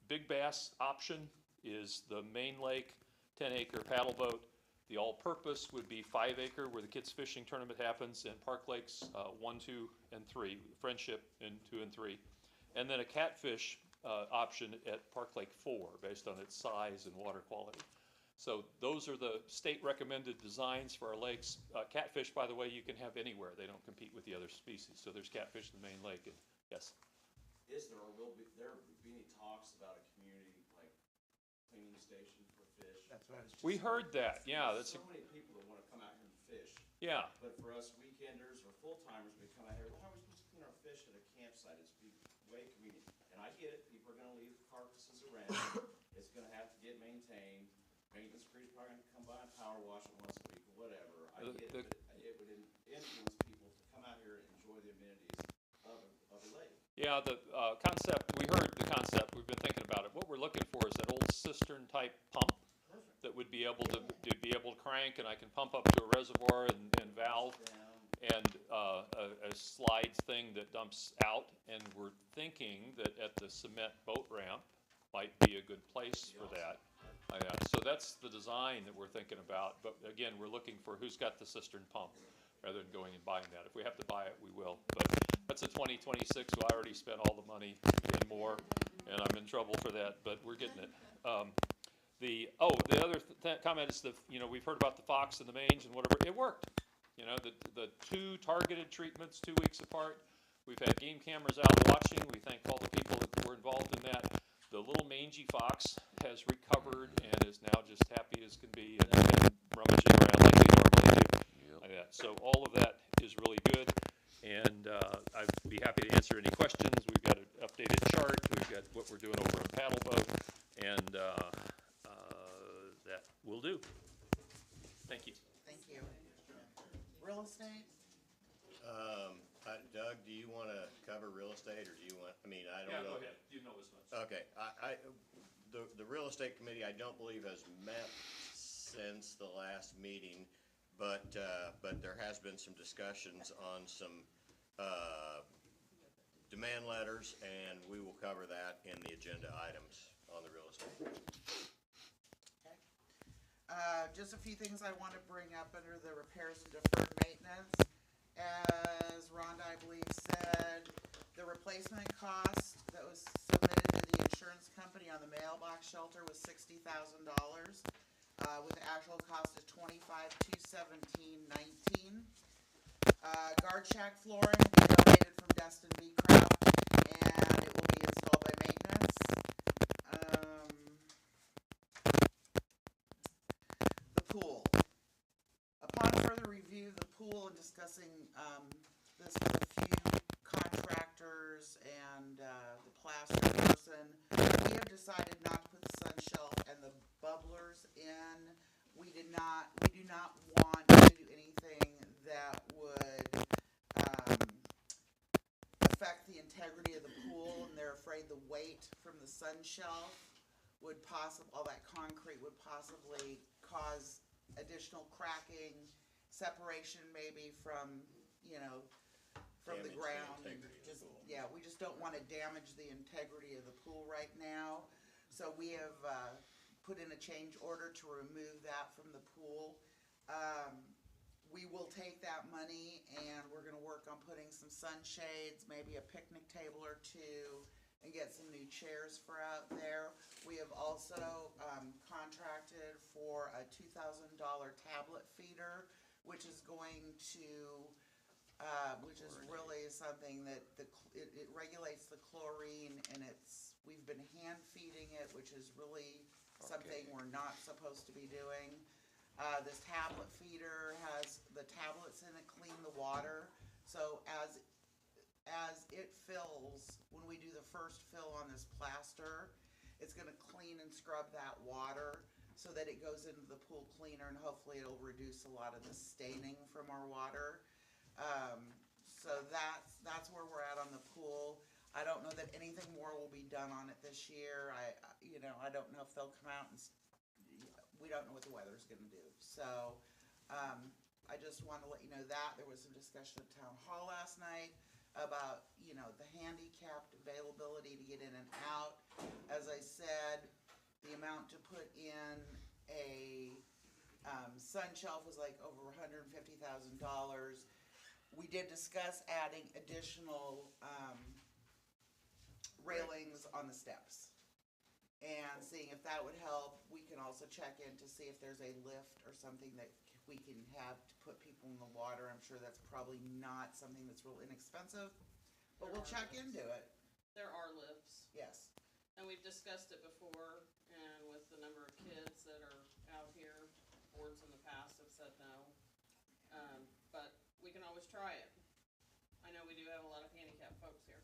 big bass option is the main lake, 10-acre paddle boat. The all-purpose would be 5-acre, where the kids' fishing tournament happens, and Park Lakes 1, 2, and 3, Friendship in 2 and 3. And then a catfish option at Park Lake 4, based on its size and water quality. So those are the state-recommended designs for our lakes. Catfish, by the way, you can have anywhere. They don't compete with the other species. So there's catfish in the main lake. And yes? Is there, or will there be any talks about a community, like, cleaning station for fish? That's what I was just. We heard that, yeah. That's so many people that wanna come out here and fish. Yeah. But for us weekenders or full-timers, we come out here, well, how are we supposed to clean our fish at a campsite? It's way convenient. And I get it, people are gonna leave carcasses around. It's gonna have to get maintained. Maintenance crew's probably gonna come by and power wash it once a week or whatever. I get it, but it would influence people to come out here and enjoy the amenities of a lake. Yeah, the concept, we heard the concept, we've been thinking about it. What we're looking for is that old cistern-type pump that would be able to crank, and I can pump up to a reservoir and valve, and a slide thing that dumps out. And we're thinking that at the cement boat ramp might be a good place for that. Yeah, so that's the design that we're thinking about. But again, we're looking for who's got the cistern pump, rather than going and buying that. If we have to buy it, we will. But that's a 2026, so I already spent all the money and more, and I'm in trouble for that, but we're getting it. The other comment is we've heard about the fox and the mange and whatever. It worked. You know, the 2 targeted treatments 2 weeks apart. We've had game cameras out watching. We thank all the people that were involved in that. The little mangy fox has recovered and is now just happy as can be and rummaging around like they normally do. Like that. So all of that is really good, and I'd be happy to answer any questions. We've got an updated chart. We've got what we're doing over on Paddle Boat, and that will do. Thank you. Thank you. Real estate? Doug, do you want to cover real estate, or do you want, I don't know. Go ahead. You know as much. Okay, the real estate committee, I don't believe has met since the last meeting, but there has been some discussions on some, demand letters, and we will cover that in the agenda items on the real estate. Just a few things I want to bring up under the repairs and deferred maintenance. As Rhonda, I believe, said, the replacement cost that was submitted to the insurance company on the mailbox shelter was $60,000, with the actual cost of $25,217.19. Guard shack flooring will be donated from Destin B. Craft, and it will be installed by maintenance. The pool. Upon further review of the pool and discussing this with a few contractors and the plaster person, we have decided not to put the sun shelf and the bubblers in. We do not want to do anything that would affect the integrity of the pool, and they're afraid the weight from the sun shelf would all that concrete would possibly cause additional cracking, separation maybe from, from the Damage the ground. And integrity of the just, pool. yeah, we just don't want to damage the integrity of the pool right now. So we have put in a change order to remove that from the pool. We will take that money and we're gonna work on putting some sunshades, maybe a picnic table or two, and get some new chairs for out there. We have also contracted for a $2,000 tablet feeder, which is going to, which is really something that it regulates the chlorine, and we've been hand feeding it, which is really something we're not supposed to be doing. This tablet feeder has the tablets in it, clean the water. So as it fills, when we do the first fill on this plaster, it's gonna clean and scrub that water so that it goes into the pool cleaner, and hopefully it'll reduce a lot of the staining from our water. So that's where we're at on the pool. I don't know that anything more will be done on it this year. I don't know if they'll come out and we don't know what the weather's gonna do. So, I just wanna let you know that. There was some discussion at Town Hall last night about, the handicapped availability to get in and out. As I said, the amount to put in a, sun shelf was like over $150,000. We did discuss adding additional, railings on the steps and seeing if that would help. We can also check in to see if there's a lift or something that we can have to put people in the water. I'm sure that's probably not something that's real inexpensive, but we'll check into it. There are lifts, Yes. and we've discussed it before, and with the number of kids that are out here, boards in the past have said no. But we can always try it. I know we do have a lot of handicapped folks here.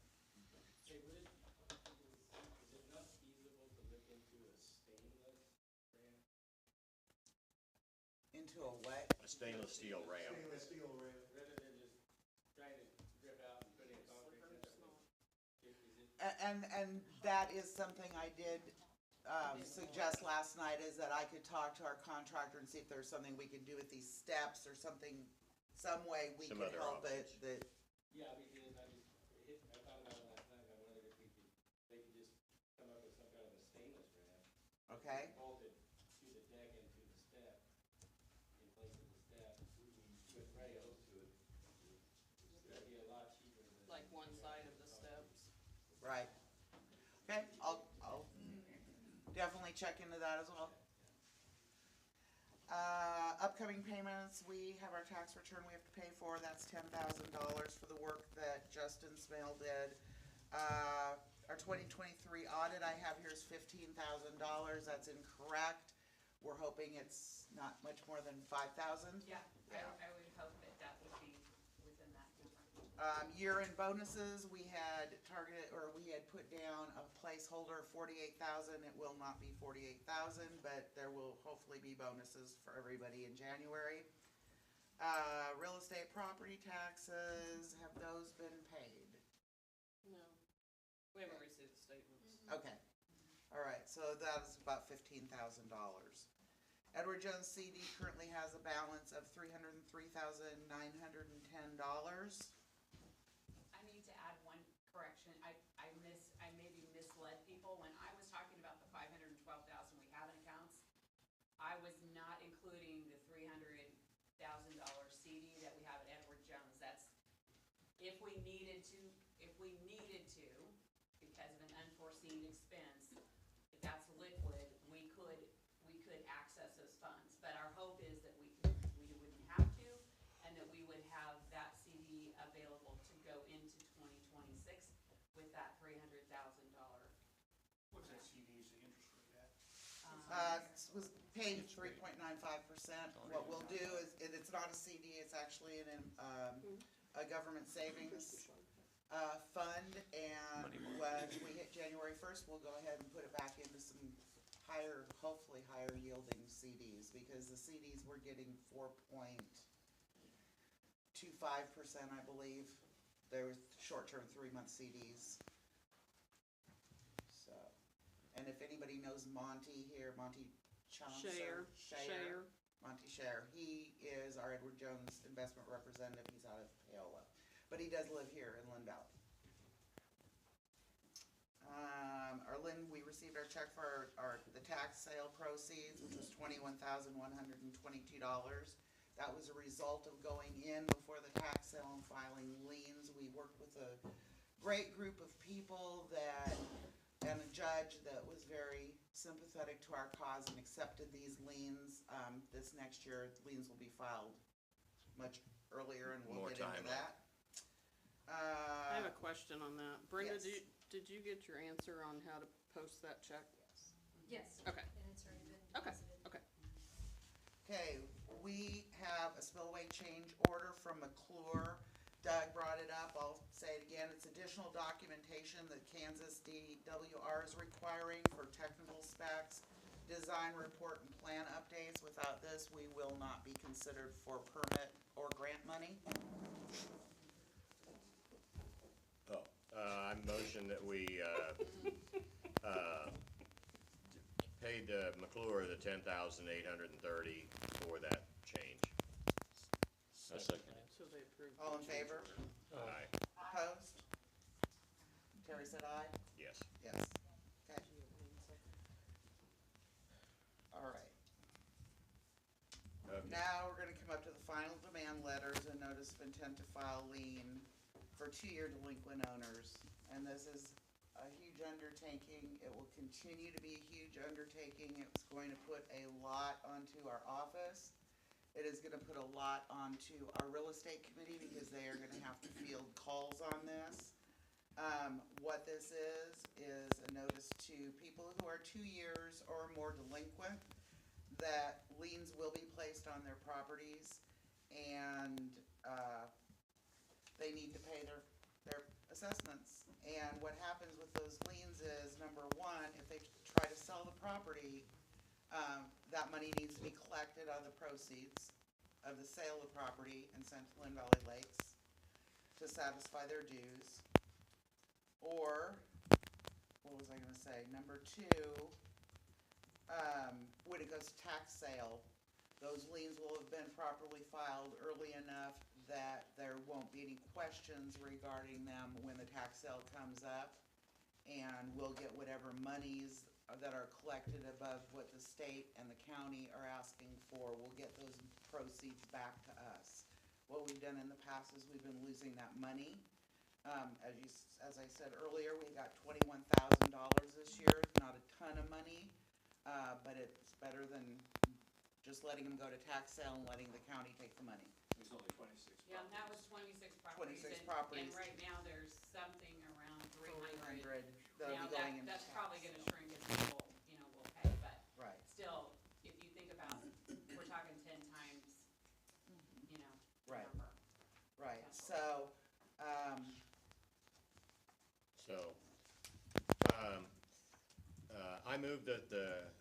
Hey, is it not feasible to look into a stainless ramp? Into a what? A stainless steel ramp. Steel ramp. Rather than just trying to rip out and put in concrete. And that is something I did, suggest last night, is that I could talk to our contractor and see if there's something we could do with these steps or something, some way we Some could other help it, options. that, Yeah, because I thought about it last night, I wondered if they could just come up with some kind of a stainless ramp. okay? Bolted to the deck and to the step, in place of the step, with rails to it. That'd be a lot cheaper than. Like one side of the steps. Right. Okay, I'll definitely check into that as well. Upcoming payments, we have our tax return we have to pay for. That's $10,000 for the work that Justin Smale did. Our 2023 audit I have here is $15,000. That's incorrect. We're hoping it's not much more than 5,000. Yeah, I would hope that would be within that number. Year-end bonuses, we had targeted, or we had put down a placeholder of 48,000. It will not be 48,000, but there will hopefully be bonuses for everybody in January. Real estate property taxes, have those been paid? No, we haven't received the statements. Okay, all right, so that is about $15,000. Edward Jones CD currently has a balance of $303,910. I need to add one correction. unpaid expense, if that's liquid, we could access those funds. But our hope is that we wouldn't have to, and that we would have that CD available to go into 2026 with that $300,000. What's that CD's, the interest rate at? It was paying 3.95%. What we'll do is, it's not a CD, it's actually a government savings fund, and when we hit January 1st, we'll go ahead and put it back into some higher, hopefully higher yielding CDs, because the CDs we're getting 4.25%, I believe. They're short-term 3-month CDs. So, and if anybody knows Monty here, Monty Chauncey. Share. Monty Share. He is our Edward Jones investment representative. He's out of Paola, but he does live here in Lynn Valley. We received our check for the tax sale proceeds, which was $21,122. That was a result of going in before the tax sale and filing liens. We worked with a great group of people and a judge that was very sympathetic to our cause and accepted these liens. This next year, liens will be filed much earlier, and we'll More get into timely. that. I have a question on that. Brenda, Yes. did you get your answer on how to post that check? Yes. Okay. And it's already been Okay, deposited. okay. Okay, we have a spillway change order from McClure. Doug brought it up, I'll say it again, it's additional documentation that Kansas DWR is requiring for technical specs, design report, and plan updates. Without this, we will not be considered for permit or grant money. I motion that we, paid McClure the $10,830 for that change. I second it. So they approved. All in favor? Aye. Opposed? Terry said aye? Yes. Yes. Okay. All right. Okay. Now, we're gonna come up to the final demand letters and notice of intent to file lien for 2-year delinquent owners. And this is a huge undertaking. It will continue to be a huge undertaking. It's going to put a lot onto our office. It is gonna put a lot onto our real estate committee, because they are gonna have to field calls on this. What this is a notice to people who are 2 years or more delinquent that liens will be placed on their properties, and they need to pay their assessments. And what happens with those liens is, number one, if they try to sell the property, that money needs to be collected out of the proceeds of the sale of property and sent to Lynn Valley Lakes to satisfy their dues. Or, what was I gonna say? Number two, when it goes to tax sale, those liens will have been properly filed early enough that there won't be any questions regarding them when the tax sale comes up. And we'll get whatever monies that are collected above what the state and the county are asking for. We'll get those proceeds back to us. What we've done in the past is we've been losing that money. As I said earlier, we got $21,000 this year, not a ton of money, but it's better than just letting them go to tax sale and letting the county take the money. It's only 26. Yeah, and that was 26 properties. 26 and- properties. And right now, there's something around 300. 300 that'll Now, be going into that's tax. probably gonna shrink as people, will pay, but Right. still, if you think about, we're talking 10 times, the Right. number. Right, so, I move that the,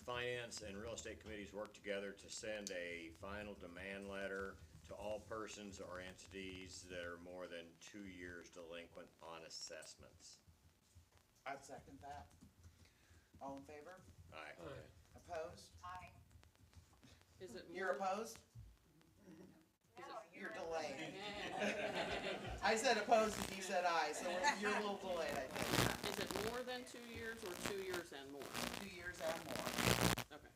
Finance and Real Estate Committees work together to send a final demand letter to all persons or entities that are more than 2 years delinquent on assessments. I'd second that. All in favor? Aye. Opposed? Aye. Is it You're more, opposed? No, You're in. delayed. I said opposed and you said aye, so you're a little delayed, I think. is it more than 2 years or 2 years and more? 2 years and more. Okay.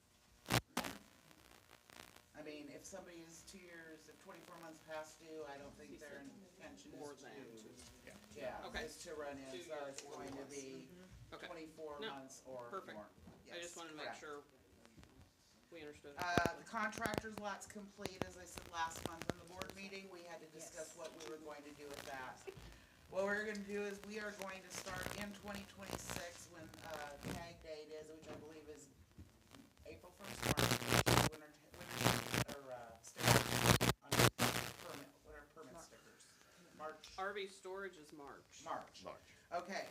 I mean, if somebody is 2 years, if 24 months past due, I don't think their intention More is than to, two. yeah, Okay. is to run in, 2 so years it's or going to less. be Okay. 24 No, months or perfect. more. I just Yes, wanted to make correct. sure we understood. it The correctly. contractor's lot's complete, as I said last month in the board meeting, we had to discuss what we were going to do with that. What we're gonna do is we are going to start in 2026 when, tag date is, which I believe is April 1st, March, winter, stickers on permit, what are permit stickers? March, RV storage is March. March. March. Okay.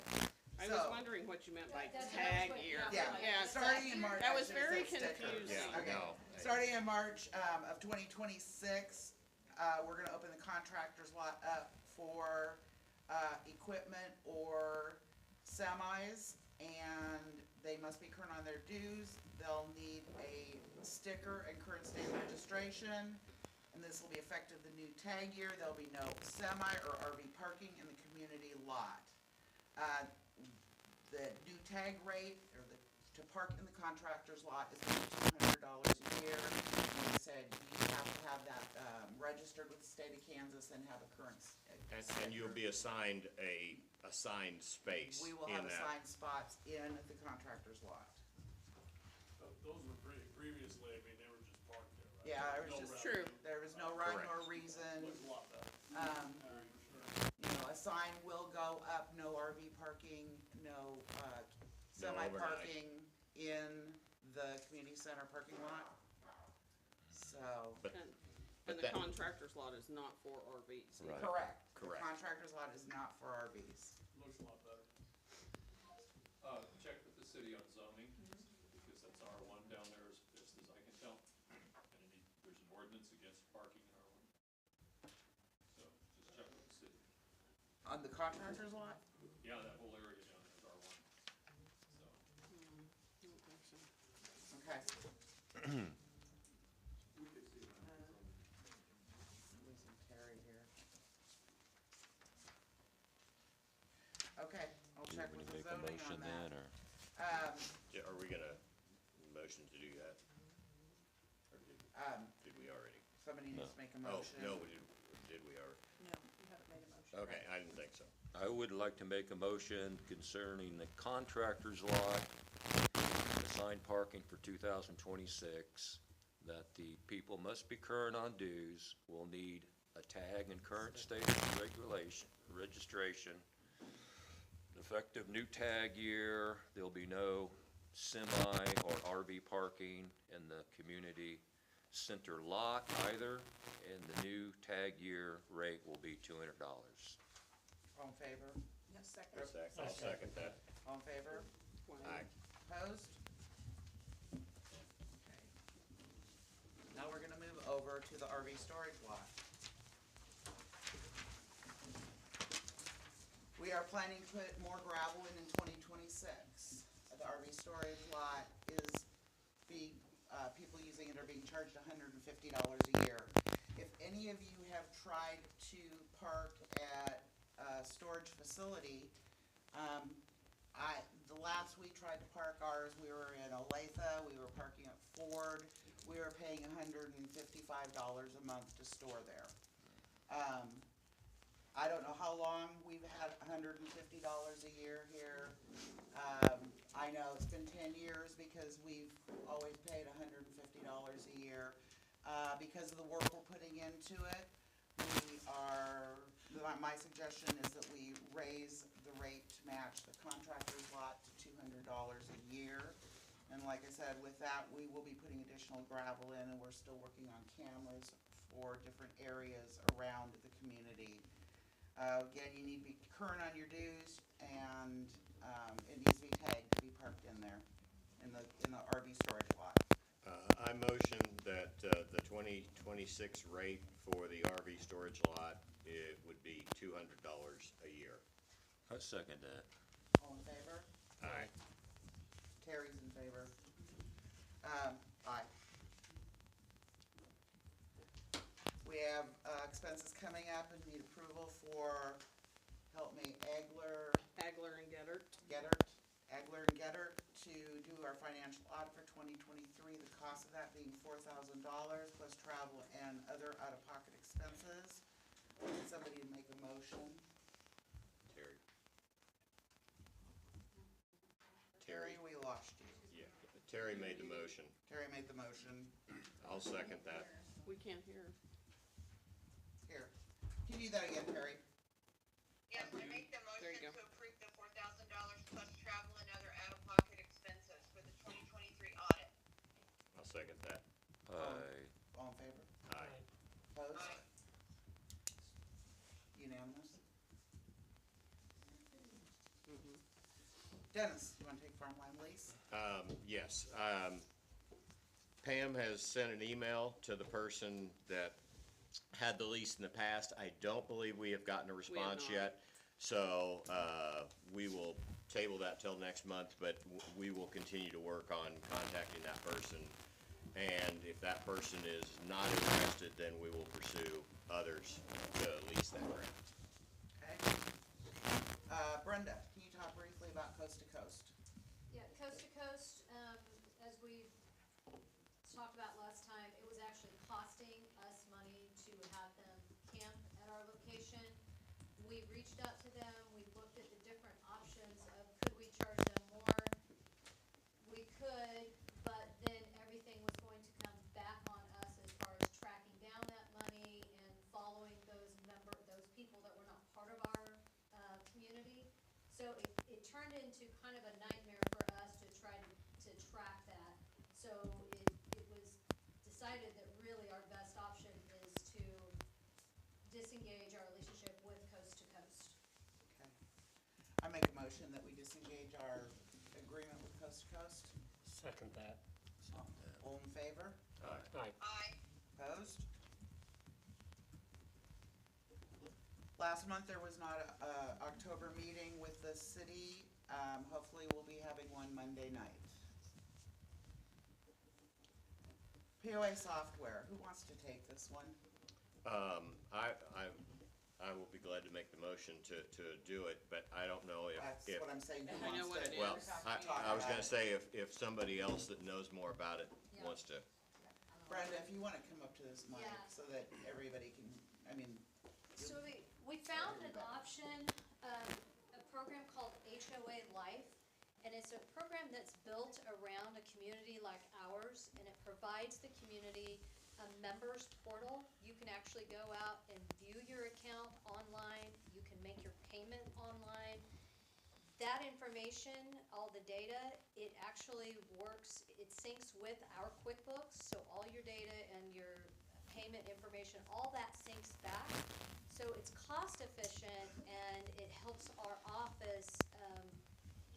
I so- was wondering what you meant by That's tag what- year. Yeah, starting in March. That I was should've very said stickers. confusing. Yeah, Okay. no. Starting in March, of 2026, we're gonna open the contractor's lot up for, equipment or semis, and they must be current on their dues. They'll need a sticker and current state registration, and this will be effective the new tag year. There'll be no semi or RV parking in the community lot. The new tag rate, or to park in the contractor's lot is $200 a year. Like I said, you have to have that, registered with the state of Kansas and have a current. And you'll be assigned a assigned space We will in have that. assigned spots in the contractor's lot. Those were previously, I mean, they were just parked there, right? Yeah, it No was just, revenue. there was no rhyme Correct. or reason. Looks a lot better. Um, you know, a sign will go up, no RV parking, no, semi parking in the community center parking lot. So, But, And but the that, contractor's lot is not for RVs. Right. correct. The Correct. contractor's lot is not for RVs. Looks a lot better. Check with the city on zoning, because that's R1 down there as best as I can tell. And there's an ordinance against parking in R1. So just check with the city. On the contractor's lot? Yeah, that whole area down there is R1. So. Okay. Losing Terry here. Okay, I'll Do you check want with me the to make a zoning motion on then, that. or? yeah, are we gonna motion to do that? Or did we already? Somebody needs to make a Oh, motion. no, did we already? No, you haven't made a motion. Okay, I didn't think so. I would like to make a motion concerning the contractor's lot, assigned parking for 2026, that the people must be current on dues, will need a tag and current state registration. Effective new tag year, there'll be no semi or RV parking in the community center lot either, and the new tag year rate will be $200. All in favor? Yes, second. I'll second that. All in favor? Aye. Opposed? Okay. Now we're gonna move over to the RV storage lot. We are planning to put more gravel in 2026. The RV storage lot is being, people using it are being charged $150 a year. If any of you have tried to park at a storage facility, the last we tried to park ours, we were in Olathe, we were parking at Ford, we were paying $155 a month to store there. I don't know how long we've had $150 a year here. I know it's been 10 years because we've always paid $150 a year. Because of the work we're putting into it, my suggestion is that we raise the rate to match the contractor's lot to $200 a year. And like I said, with that, we will be putting additional gravel in, and we're still working on cameras for different areas around the community. Again, you need to be current on your dues, and it needs to be tagged to be parked in there, in the RV storage lot. I motion that, the 2026 rate for the RV storage lot, it would be $200 a year. I second that. All in favor? Aye. Terry's in favor. Aye. We have, expenses coming up and need approval for, help me, Egler and Gettert. Egler and Gettert to do our financial audit for 2023. The cost of that being $4,000 plus travel other out-of-pocket expenses. Need somebody to make a motion. Terry. Terry, we lost you. Yeah, Terry made the motion. Terry made the motion. I'll second that. We can't hear. Here, can you do that again, Terry? Yes, I make the There you motion go. to approve the $4,000 plus travel and other out-of-pocket expenses for the 2023 audit. I'll second that. All in favor? Aye. Opposed? Aye. Unanimous? Dennis, you wanna take farmland lease? Yes. Pam has sent an email to the person that had the lease in the past. I don't believe we have gotten a response not. yet. So, we will table that till next month, but we will continue to work on contacting that person. And if that person is not interested, then we will pursue others to lease that ground. Okay. Brenda, can you talk briefly about Coast to Coast? Yeah, Coast to Coast, as we talked about last time, it was actually costing us money to have them camp at our location. We reached out to them, we looked at the different options of could we charge them more? We could, but then everything was going to come back on us as far as tracking down that money and following those people that were not part of our, community. So it turned into kind of a nightmare for us to try to track that. So it was decided that really our best option is to disengage our relationship with Coast to Coast. Okay. I make a motion that we disengage our agreement with Coast to Coast. Second that. All in favor? Aye. Aye. Opposed? Last month, there was not a October meeting with the city. Hopefully, we'll be having one Monday night. POA software, who wants to take this one? I will be glad to make the motion to do it, but I don't know if. That's what I'm saying, who I know wants what to? it Well, is. I was gonna say if somebody else that knows more about it Yeah. wants to. Brenda, if you wanna come up to this mic Yeah. so that everybody can, So we found an option, a program called HOA Life, and it's a program that's built around a community like ours, and it provides the community a members portal. You can actually go out and view your account online, you can make your payment online. That information, all the data, it actually works, it syncs with our QuickBooks, so all your data and your payment information, all that syncs back. So it's cost efficient and it helps our office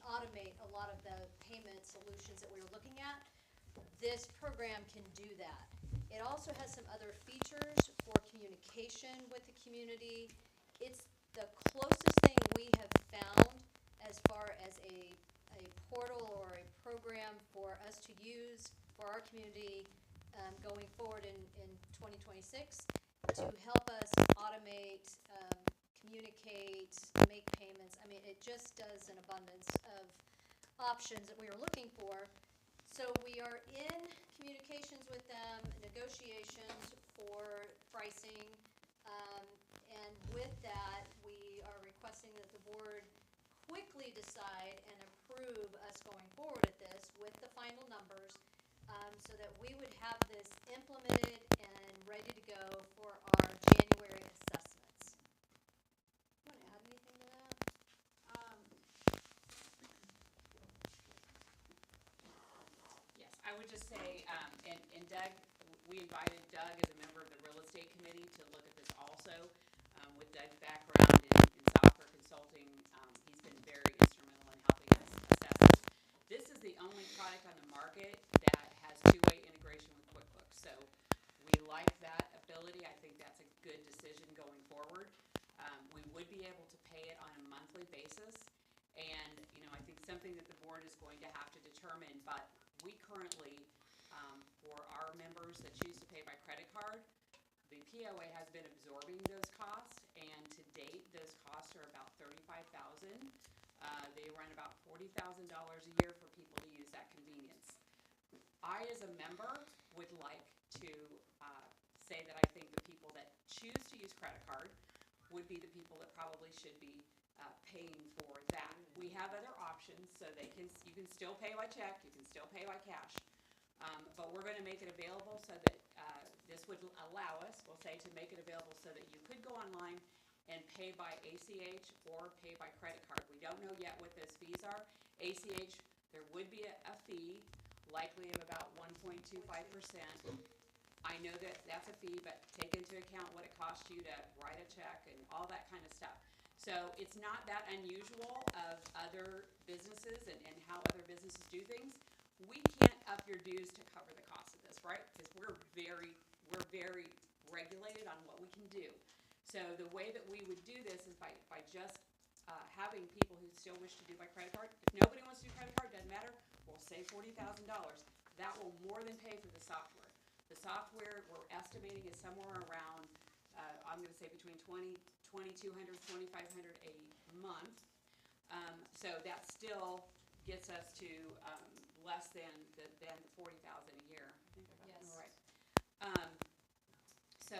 automate a lot of the payment solutions that we were looking at. This program can do that. It also has some other features for communication with the community. It's the closest thing we have found as far as a portal or a program for us to use for our community going forward in 2026 to help us automate, communicate, make payments. I mean, it just does an abundance of options that we were looking for. So we are in communications with them, negotiations for pricing, and with that, we are requesting that the board quickly decide and approve us going forward at this with the final numbers, so that we would have this implemented and ready to go for our January assessments. You want to add anything to that? Yes, I would just say, and Doug, we invited Doug as a member of the real estate committee to look at this also. With Doug's background in software consulting, he's been very instrumental in helping us assess this. This is the only product on the market that has two-way integration with QuickBooks. So we like that ability. I think that's a good decision going forward. We would be able to pay it on a monthly basis. And, I think something that the board is going to have to determine, but we currently, for our members that choose to pay by credit card, the POA has been absorbing those costs, and to date, those costs are about $35,000. They run about $40,000 a year for people to use that convenience. I, as a member, would like to say that I think that choose to use credit card would be the people that probably should be paying for that. We have other options, so you can still pay by check, you can still pay by cash. But we're gonna make it available so that, this would allow us, we'll say, to make it available so that you could go online and pay by ACH or pay by credit card. We don't know yet what those fees are. ACH, there would be a fee, likely of about 1.25%. I know that that's a fee, but take into account what it costs you to write a check and all that kind of stuff. So it's not that unusual of other businesses and how other businesses do things. We can't up your dues to cover the cost of this, right? Because we're very regulated on what we can do. So the way that we would do this is by just having people who still wish to do by credit card. If nobody wants to do credit card, doesn't matter, we'll save $40,000. That will more than pay for the software. The software we're estimating is somewhere around, I'm gonna say between $2,200, $2,500 a month. So that still gets us to less than the $40,000 a year. I think I got that right. So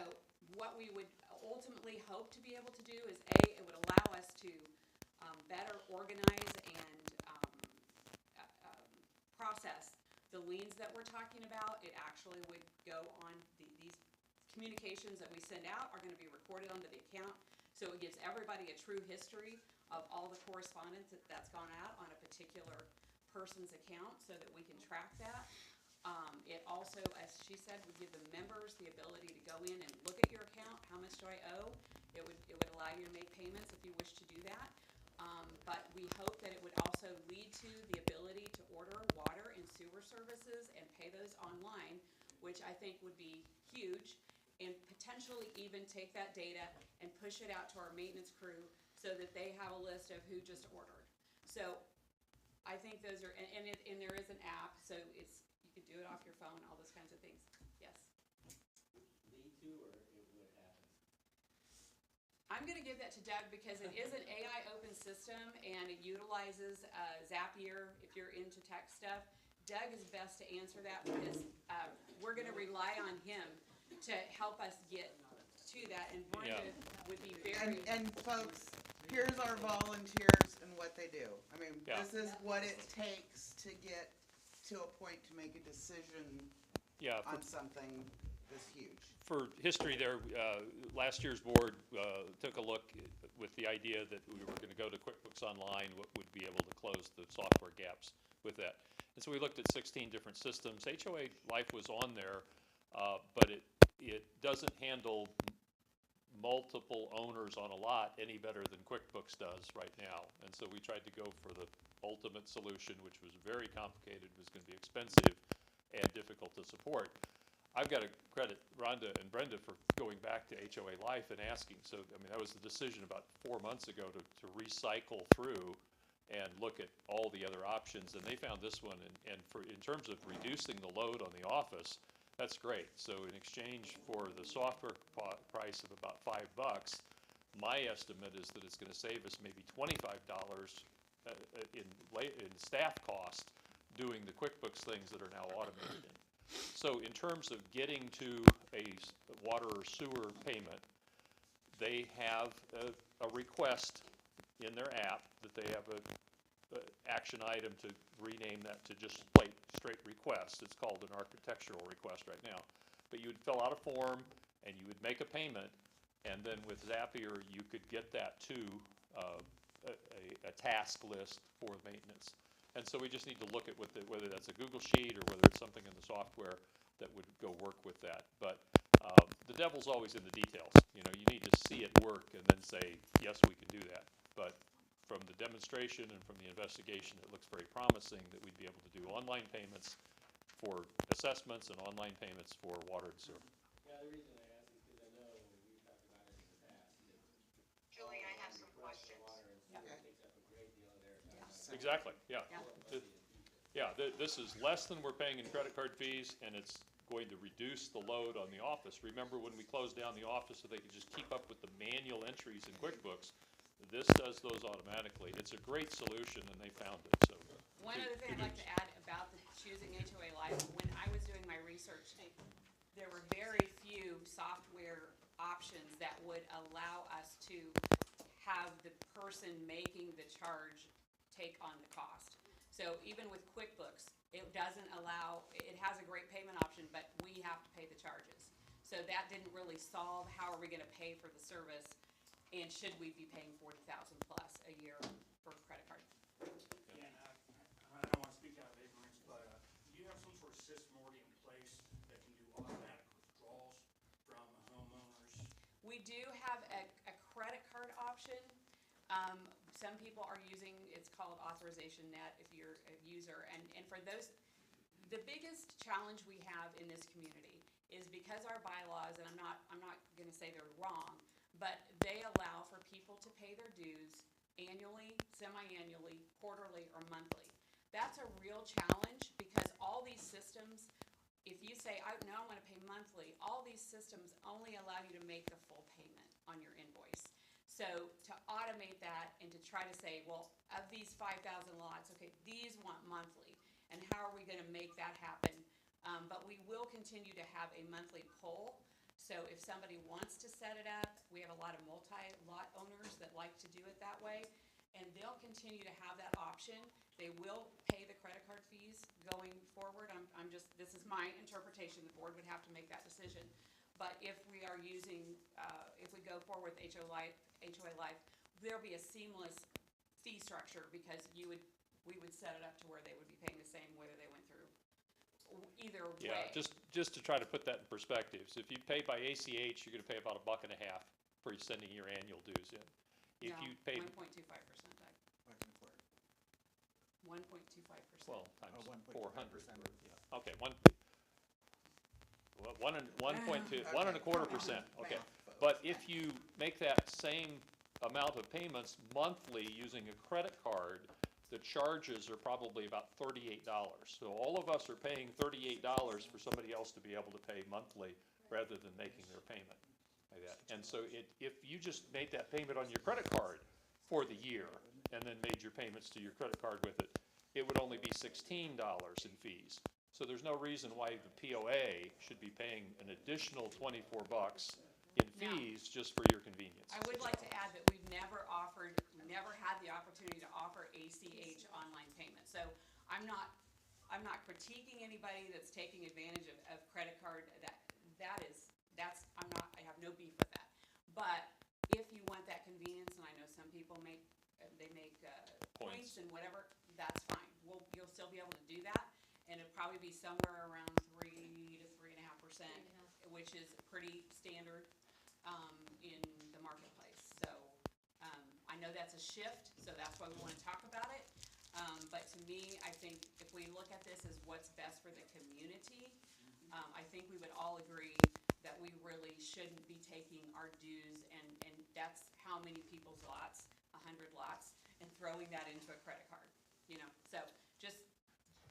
what we would ultimately hope to be able to do is it would allow us to better organize and process the liens that we're talking about. It actually would go on these communications that we send out are going to be recorded onto the account, so it gives everybody a true history of all the correspondence that's gone out on a particular person's account so that we can track that. It also, as she said, would give the members the ability to go in and look at your account. How much do I owe? It would allow you to make payments if you wish to do that. But we hope that it would also lead to the ability to order water and sewer services and pay those online, which I think would be huge, and potentially even take that data and push it out to our maintenance crew so that they have a list of who just ordered. So I think those are, and there is an app, so you can do it off your phone, all those kinds of things. Yes. Lead to, or it would happen? I'm gonna give that to Doug because it is an AI open system and it utilizes Zapier if you're into tech stuff. Doug is best to answer that because we're gonna rely on him to help us get to that, and Brenda would be very. And folks, here's our volunteers and what they do. I mean, this is what it takes to get to a point to make a decision on something this huge. For history there, last year's board took a look with the idea that we were going to go to QuickBooks Online, what would be able to close the software gaps with that. And so we looked at 16 different systems. HOA Life was on there, but it doesn't handle multiple owners on a lot any better than QuickBooks does right now. And so we tried to go for the ultimate solution, which was very complicated, was going to be expensive and difficult to support. I've got to credit Rhonda and Brenda for going back to HOA Life and asking. So, I mean, that was the decision about 4 months ago to recycle through and look at all the other options. And they found this one. And in terms of reducing the load on the office, that's great. So in exchange for the software price of about $5, my estimate is that it's going to save us maybe $25 in staff cost doing the QuickBooks things that are now automated. So in terms of getting to a water or sewer payment, they have a request in their app that they have a action item to rename that to just straight request. It's called an architectural request right now. But you would fill out a form and you would make a payment, and then with Zapier you could get that to a task list for maintenance. And so we just need to look at whether that's a Google Sheet or whether it's something in the software that would go work with that. But the devil's always in the details. You know, you need to see it work and then say, yes, we can do that. But from the demonstration and from the investigation, it looks very promising that we'd be able to do online payments for assessments and online payments for water and sewer. Yeah, the reason I ask is because I know we've talked about it in the past. Julie, I have some questions. Water and sewer takes up a great deal of their time. Exactly, yeah. Yeah, this is less than we're paying in credit card fees, and it's going to reduce the load on the office. Remember when we closed down the office so they could just keep up with the manual entries in QuickBooks? This does those automatically. It's a great solution, and they found it, so. One other thing I'd like to add about choosing HOA Life, when I was doing my research, there were very few software options options that would allow us to have the person making the charge take on the cost. So even with QuickBooks, it doesn't allow, it has a great payment option, but we have to pay the charges. So that didn't really solve how are we gonna pay for the service, and should we be paying 40,000 plus a year for credit card? Yeah, I don't wanna speak out of ignorance, but, do you have some sort of system already in place that can do automatic withdrawals from homeowners? We do have a credit card option. Some people are using, it's called Authorization Net if you're a user, and for those, the biggest challenge we have in this community is because our bylaws, and I'm not gonna say they're wrong, but they allow for people to pay their dues annually, semi-annually, quarterly, or monthly. That's a real challenge because all these systems, if you say, no, I wanna pay monthly, all these systems only allow you to make the full payment on your invoice. So to automate that and to try to say, well, of these 5,000 lots, okay, these want monthly, and how are we gonna make that happen? But we will continue to have a monthly poll. So if somebody wants to set it up, we have a lot of multi-lot owners that like to do it that way, and they'll continue to have that option. They will pay the credit card fees going forward. I'm just, this is my interpretation. The board would have to make that decision. But if we are using, if we go forward with HOA Life, there'll be a seamless fee structure because we would set it up to where they would be paying the same whether they went through either way. Yeah, just to try to put that in perspective, so if you pay by ACH, you're gonna pay about $1.50 for sending your annual dues in. If you pay, 1.25%, Doug. 1.25%. well, times Oh, 1.25%. 400, yeah, okay, one point two, 1.25%, okay. But if you make that same amount of payments monthly using a credit card, the charges are probably about $38. So all of us are paying $38 for somebody else to be able to pay monthly rather than making their payment like that. And so if you just made that payment on your credit card for the year and then made your payments to your credit card with it, it would only be $16 in fees. So there's no reason why the POA should be paying an additional $24 in fees just for your convenience. I would like to add that we've never had the opportunity to offer ACH online payment. So I'm not critiquing anybody that's taking advantage of credit card. I have no beef with that. But if you want that convenience, and I know some people make points and whatever, that's fine. You'll still be able to do that, and it'll probably be somewhere around 3 to 3.5%, which is pretty standard in the marketplace. So I know that's a shift, so that's why we want to talk about it. But to me, I think if we look at this as what's best for the community, I think we would all agree that we really shouldn't be taking our dues and that's how many people's lots, 100 lots, and throwing that into a credit card, So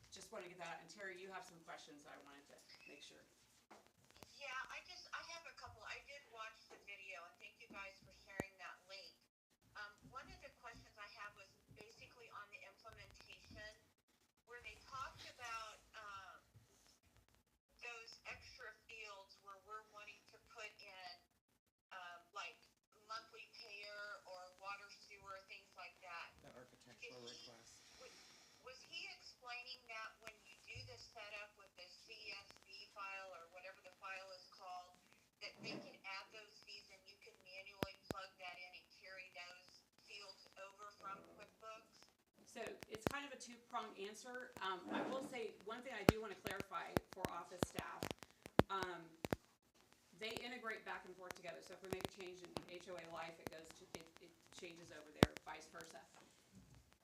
just want to get that out. And Terry, you have some questions I wanted to make sure. Yeah, I have a couple. I did watch the video, and thank you guys for sharing that link. One of the questions I have was basically on the implementation, where they talked about those extra fields where we're wanting to put in like monthly payer or water, sewer, things like that. The architectural request. Was he explaining that when you do the setup with the CSV file or whatever the file is called, that they can add those fees and you can manually plug that in and carry those fields over from QuickBooks? So it's kind of a two-pronged answer. I will say, one thing I do want to clarify for office staff, they integrate back and forth together. So if we make a change in HOA Life, it changes over there, vice versa.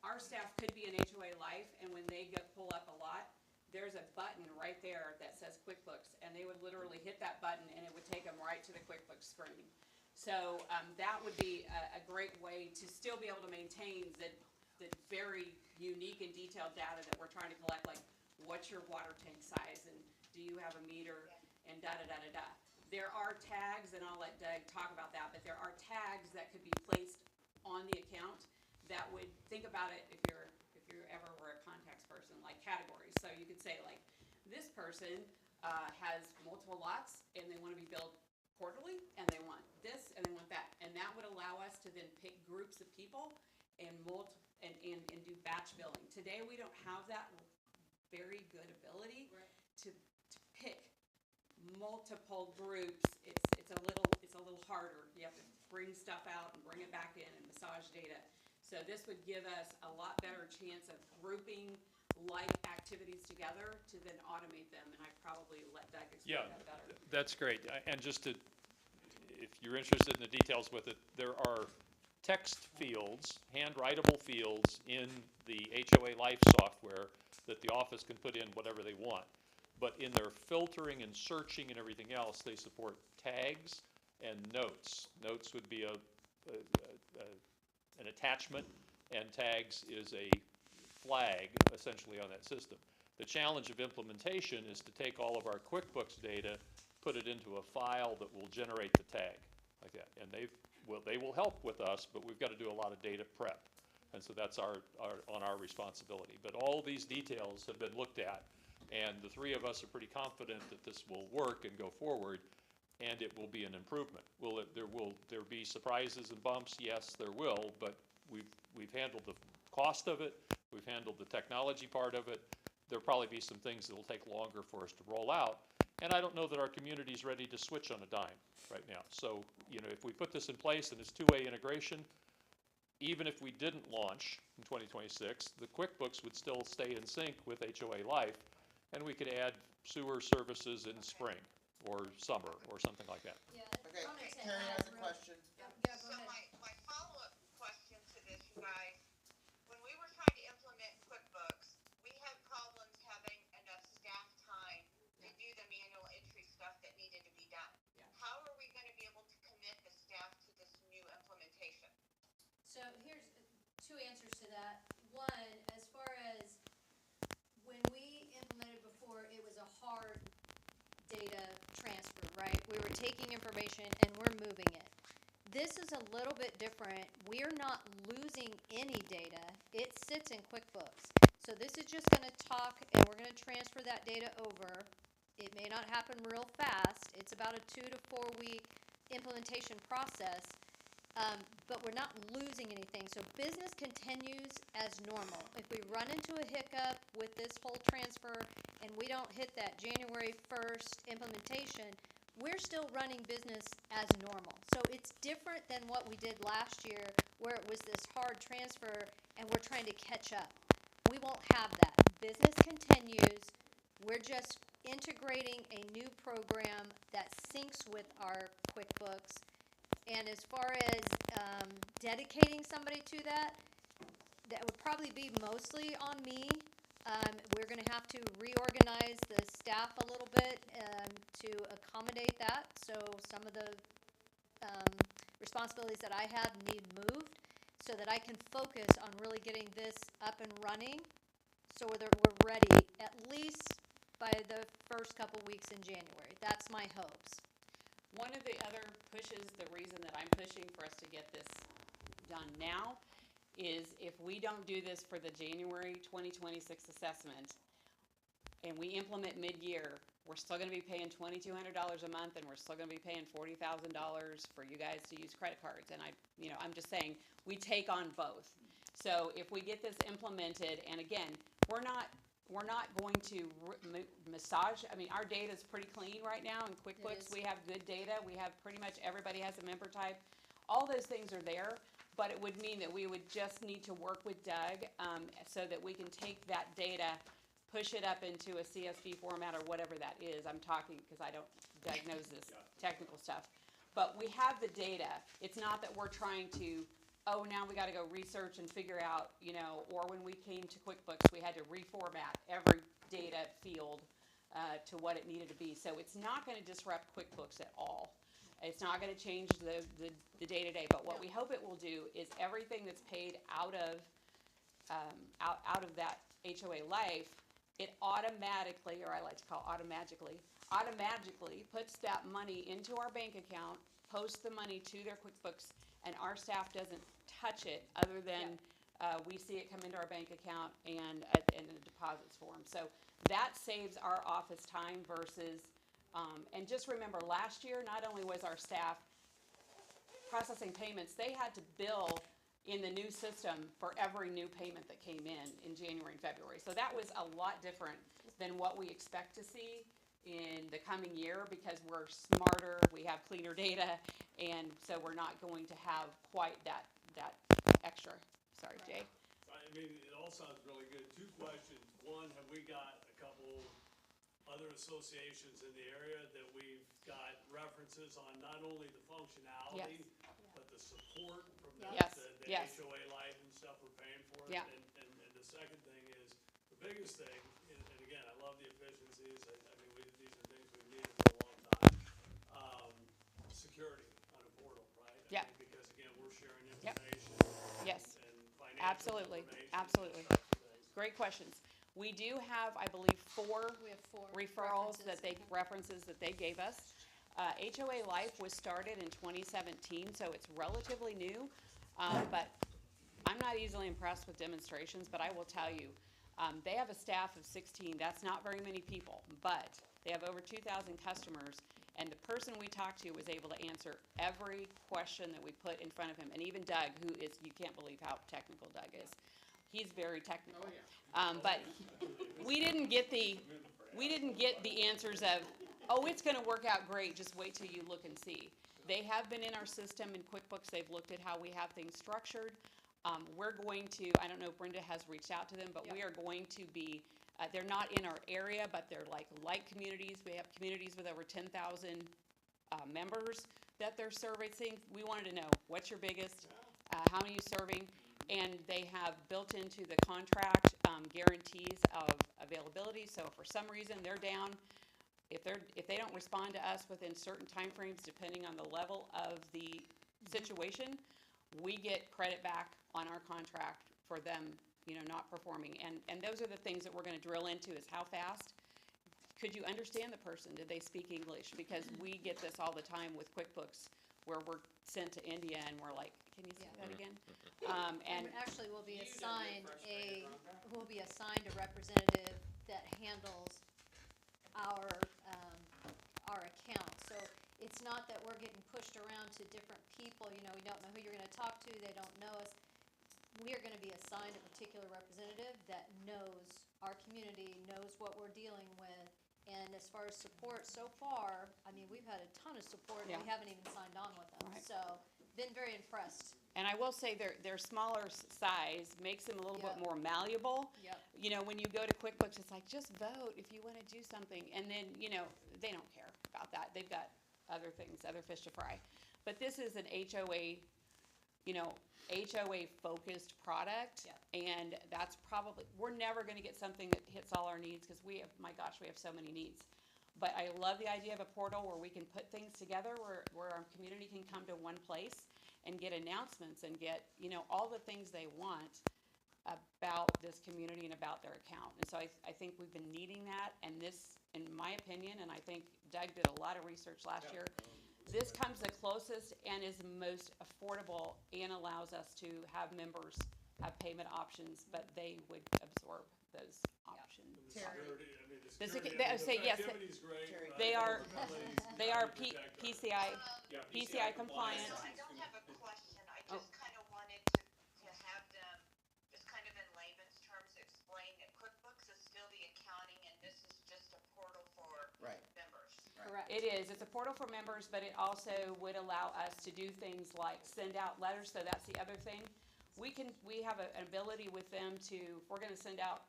Our staff could be in HOA Life, and when they pull up a lot, there's a button right there that says QuickBooks, and they would literally hit that button, and it would take them right to the QuickBooks screen. So that would be a great way to still be able to maintain the very unique and detailed data that we're trying to collect, like what's your water tank size, and do you have a meter, and da-da-da-da-da. There are tags, and I'll let Doug talk about that, but there are tags that could be placed on the account that would, think about it if you ever were a contacts person, like categories. So you could say like, this person has multiple lots and they want to be billed quarterly and they want this and they want that. And that would allow us to then pick groups of people and and do batch billing. Today, we don't have that very good ability to pick multiple groups. It's a little harder. You have to bring stuff out and bring it back in and massage data. So this would give us a lot better chance of grouping like activities together to then automate them, and I'd probably let Doug explain Yeah, that better. that's great. And just to, if you're interested in the details with it, there are text fields, hand-writable fields in the HOA Life software that the office can put in whatever they want. But in their filtering and searching and everything else, they support tags and notes. Notes would be an attachment, and tags is a flag, essentially, on that system. The challenge of implementation is to take all of our QuickBooks data, put it into a file that will generate the tag, like that. And they will help with us, but we've got to do a lot of data prep. And so that's on our responsibility. But all these details have been looked at, and the three of us are pretty confident that this will work and go forward, and it will be an improvement. Will there be surprises and bumps? Yes, there will, but we've handled the cost of it, we've handled the technology part of it. There'll probably be some things that'll take longer for us to roll out, and I don't know that our community's ready to switch on a dime right now. So, if we put this in place and it's two-way integration, even if we didn't launch in 2026, the QuickBooks would still stay in sync with HOA Life, and we could add sewer services in spring or summer or something like that. Yeah, Okay, I'm gonna say Carrie that has a real- question. Yeah, go ahead. My follow-up question to this, you guys, when we were trying to implement QuickBooks, we had problems having enough staff time to do the manual entry stuff that needed to be done. How are we gonna be able to commit the staff to this new implementation? So here's two answers to that. One, as far as when we implemented before, it was a hard data transfer, right? We were taking information and we're moving it. This is a little bit different. We're not losing any data. It sits in QuickBooks. So this is just gonna talk and we're gonna transfer that data over. It may not happen real fast. It's about a 2 to 4 week implementation process. But we're not losing anything. So business continues as normal. If we run into a hiccup with this whole transfer and we don't hit that January 1st implementation, we're still running business as normal. So it's different than what we did last year where it was this hard transfer and we're trying to catch up. We won't have that. Business continues. We're just integrating a new program that syncs with our QuickBooks. And as far as dedicating somebody to that, that would probably be mostly on me. We're gonna have to reorganize the staff a little bit to accommodate that. So some of the responsibilities that I have need moved so that I can focus on really getting this up and running so that we're ready at least by the first couple weeks in January. That's my hopes. One of the other pushes, the reason that I'm pushing for us to get this done now, is if we don't do this for the January 2026 assessment, and we implement mid-year, we're still gonna be paying $2,200 a month, and we're still gonna be paying $40,000 for you guys to use credit cards, and I'm just saying, we take on both. So if we get this implemented, and again, we're not going to massage, our data's pretty clean right now in QuickBooks. We have good data. We have pretty much everybody has a member type. All those things are there, but it would mean that we would just need to work with Doug so that we can take that data, push it up into a CSV format or whatever that is. I'm talking because Doug knows this technical stuff. But we have the data. It's not that we're trying to, now we got to go research and figure out, or when we came to QuickBooks, we had to reformat every data field to what it needed to be. So it's not going to disrupt QuickBooks at all. It's not going to change the day-to-day. But what we hope it will do is everything that's paid out of that HOA Life, it automatically, or I like to call automatically puts that money into our bank account, posts the money to their QuickBooks, and our staff doesn't touch it other than we see it come into our bank account and in the deposits form. So that saves our office time versus, and just remember, last year, not only was our staff processing payments, they had to bill in the new system for every new payment that came in January and February. So that was a lot different than what we expect to see in the coming year, because we're smarter, we have cleaner data, and so we're not going to have quite that extra. Sorry, Jay. I mean, it all sounds really good. Two questions. One, have we got a couple other associations in the area that we've got references on not only the functionality, but the support from the Yes. HOA Life and stuff we're paying for? Yeah. And the second thing is, the biggest thing, and again, I love the efficiencies, I mean, these are things we've needed for a long time. Security on a portal, right? I Yeah. mean, because again, we're sharing Yep. information. Yes. And financial Absolutely, information. absolutely. Great questions. We do have, I believe, four We have 4 referrals that references that they gave us. HOA Life was started in 2017, so it's relatively new. But I'm not easily impressed with demonstrations, but I will tell you, they have a staff of 16. That's not very many people, but they have over 2,000 customers. And the person we talked to was able to answer every question that we put in front of him. And even Doug, who is, you can't believe how technical Doug is. He's very technical. But we didn't get the answers of, oh, it's gonna work out great, just wait till you look and see. They have been in our system in QuickBooks, they've looked at how we have things structured. We're going to, I don't know if Brenda has reached out to them, but we are going to be, they're not in our area, but they're like communities. We have communities with over 10,000 members that they're servicing. We wanted to know, what's your biggest, how many are you serving? And they have built into the contract guarantees of availability. So if for some reason they're down, if they don't respond to us within certain timeframes, depending on the level of the situation, we get credit back on our contract for them, not performing. And those are the things that we're going to drill into, is how fast. Could you understand the person? Did they speak English? Because we get this all the time with QuickBooks, where we're sent to India and we're like, can you say that again? And actually, we'll be assigned a representative that handles our account. So it's not that we're getting pushed around to different people, we don't know who you're gonna talk to, they don't know us. We are gonna be assigned a particular representative that knows our community, knows what we're dealing with. And as far as support, so far, I mean, we've had a ton of support, and we haven't even signed on with them. Right. So, been very impressed. And I will say their smaller size makes them a little bit more malleable. Yep. When you go to QuickBooks, it's like, just vote if you want to do something. And then, they don't care about that. They've got other things, other fish to fry. But this is an HOA, HOA-focused product. Yep. And that's probably, we're never going to get something that hits all our needs, because we have so many needs. But I love the idea of a portal where we can put things together, where our community can come to one place and get announcements and get, all the things they want about this community and about their account. And so I think we've been needing that, and this, in my opinion, and I think Doug did a lot of research last year, this comes the closest and is the most affordable, and allows us to have members have payment options, but they would absorb those options. Security, I mean, the The security, I would say yes, connectivity's great, but they are, ultimately, they are you gotta protect PCI, Yeah, PCI compliant. So I don't have a question, I Oh. just kind of wanted to have them, just kind of in layman's terms, explain that QuickBooks is still the accounting and this is just a portal for Right. members. Correct. It is, it's a portal for members, but it also would allow us to do things like send out letters, so that's the other thing. We have an ability with them to, if we're gonna send out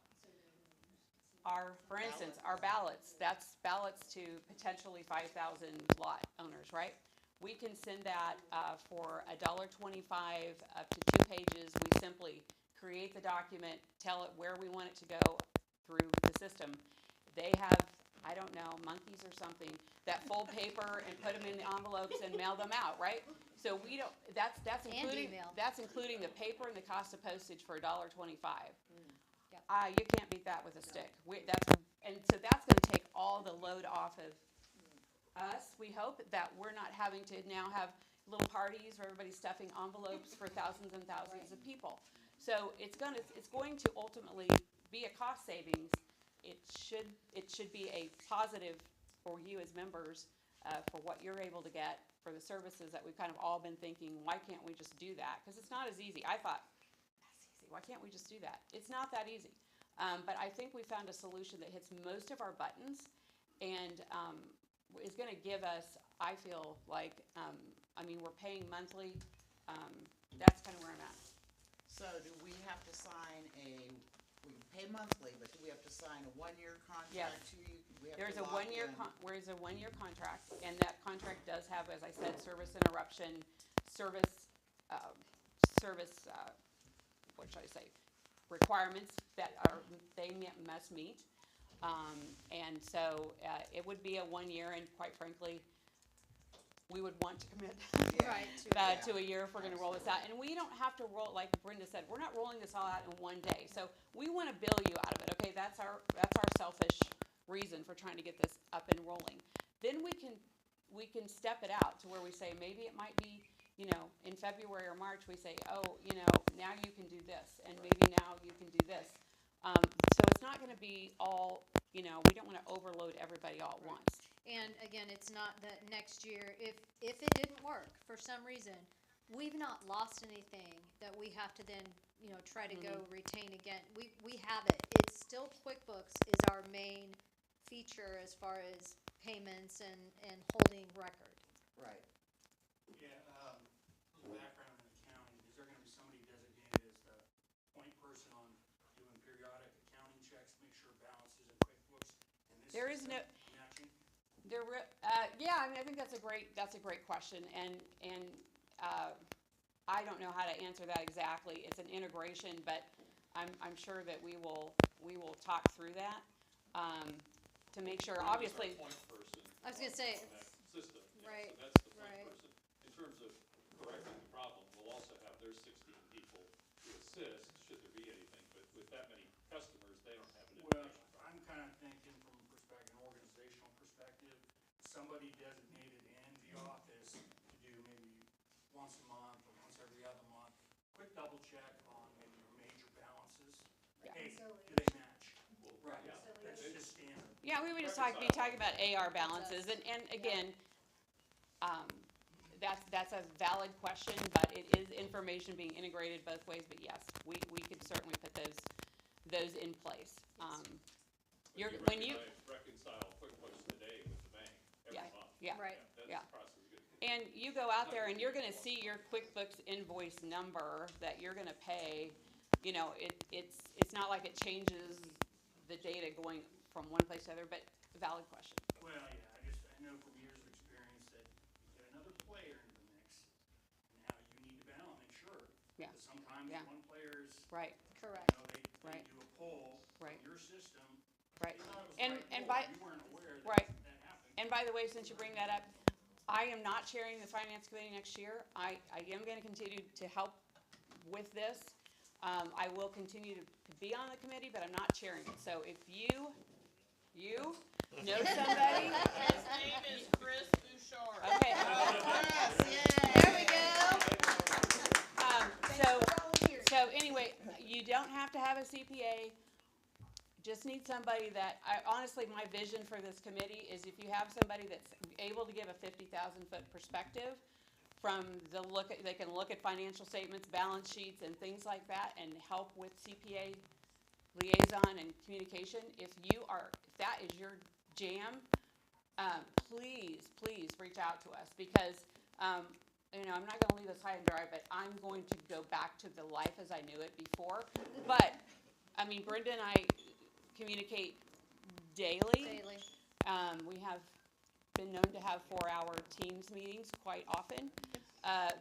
for instance, our ballots, that's ballots to potentially 5,000 lot owners, right? We can send that for $1.25 up to 2 pages. We simply create the document, tell it where we want it to go through the system. They have, I don't know, monkeys or something that fold paper and put them in the envelopes and mail them out, right? So we don't, that's including, email. that's including the paper and the cost of postage for $1.25. Yep. You can't beat that with a stick. And so that's gonna take all the load off of us. We hope that we're not having to now have little parties where everybody's stuffing envelopes for thousands and thousands of people. So it's going to ultimately be a cost savings. It should be a positive for you as members, for what you're able to get for the services that we've kind of all been thinking, why can't we just do that? Because it's not as easy. I thought, that's easy, why can't we just do that? It's not that easy. But I think we found a solution that hits most of our buttons and is going to give us, I feel like, I mean, we're paying monthly. That's kind of where I'm at. So do we have to sign we pay monthly, but do we have to sign a 1-year Yes. contract? We have There's to a lock one-year, in? there's a one-year contract, and that contract does have, as I said, service interruption, what should I say? Requirements that must meet. And so, it would be a 1 year, and quite frankly, we would want to commit Right, to a year if we're gonna roll this out. And we don't have to roll, like Brenda said, we're not rolling this all out in one day. So we wanna bill you out of it, okay? That's our selfish reason for trying to get this up and rolling. Then we can step it out to where we say, maybe it might be, you know, in February or March, we say, oh, you know, now you can do this, and maybe now you can do this. So it's not gonna be all, you know, we don't wanna overload everybody all at once. And again, it's not that next year, if it didn't work for some reason, we've not lost anything that we have to then, you know, try to go retain again. We have it. It's still QuickBooks is our main feature as far as payments and holding record. Right. Yeah, a little background in accounting, is there gonna be somebody designated as the point person on doing periodic accounting checks, make sure balances in QuickBooks and this There is no, matching? yeah, I mean, I think that's a great question, and I don't know how to answer that exactly. It's an integration, but I'm sure that we will talk through that, to make sure, obviously. Point person I was gonna say, on that system. Yeah, right, so that's the point right. person. In terms of correcting the problem, we'll also have their 16 people to assist, should there be anything, but with that many customers, they don't have an Well, information. I'm kinda thinking from an organizational perspective, somebody designated in the office to do maybe once a month or once every other month, quick double check on maybe your major balances. Hey, do they match? Right, that's just standard. Yeah, we would just be talking about AR balances, and again, that's a valid question, but it is information being integrated both ways, but yes, we could certainly put those in place. When you. Reconcile QuickBooks today with the bank every month. Yeah, Right. That's yeah. the process of getting. And you go out there and you're gonna see your QuickBooks invoice number that you're gonna pay, you know, it's not like it changes the data going from one place to the other, but valid question. Well, yeah, I know from years of experience that you get another player into the mix, and now you need to balance, make sure. Yeah. Because sometimes Yeah. one player's, Right, Correct. you know, they Right. do a poll Right. from your system. right. You thought it was And- the right and poll, by- you weren't aware that Right. that happened. And by the way, since you bring that up, I am not chairing the finance committee next year. I am gonna continue to help with this. I will continue to be on the committee, but I'm not chairing it. So if you know somebody. His name is Chris Bouchard. Okay. There we go. So anyway, you don't have to have a CPA. Just need somebody that, honestly, my vision for this committee is if you have somebody that's able to give a 50,000-foot perspective from they can look at financial statements, balance sheets, and things like that, and help with CPA liaison and communication. If that is your jam, please reach out to us, because, you know, I'm not gonna leave this high and dry, but I'm going to go back to the life as I knew it before. But, I mean, Brenda and I communicate daily. We have been known to have 4-hour Teams meetings quite often,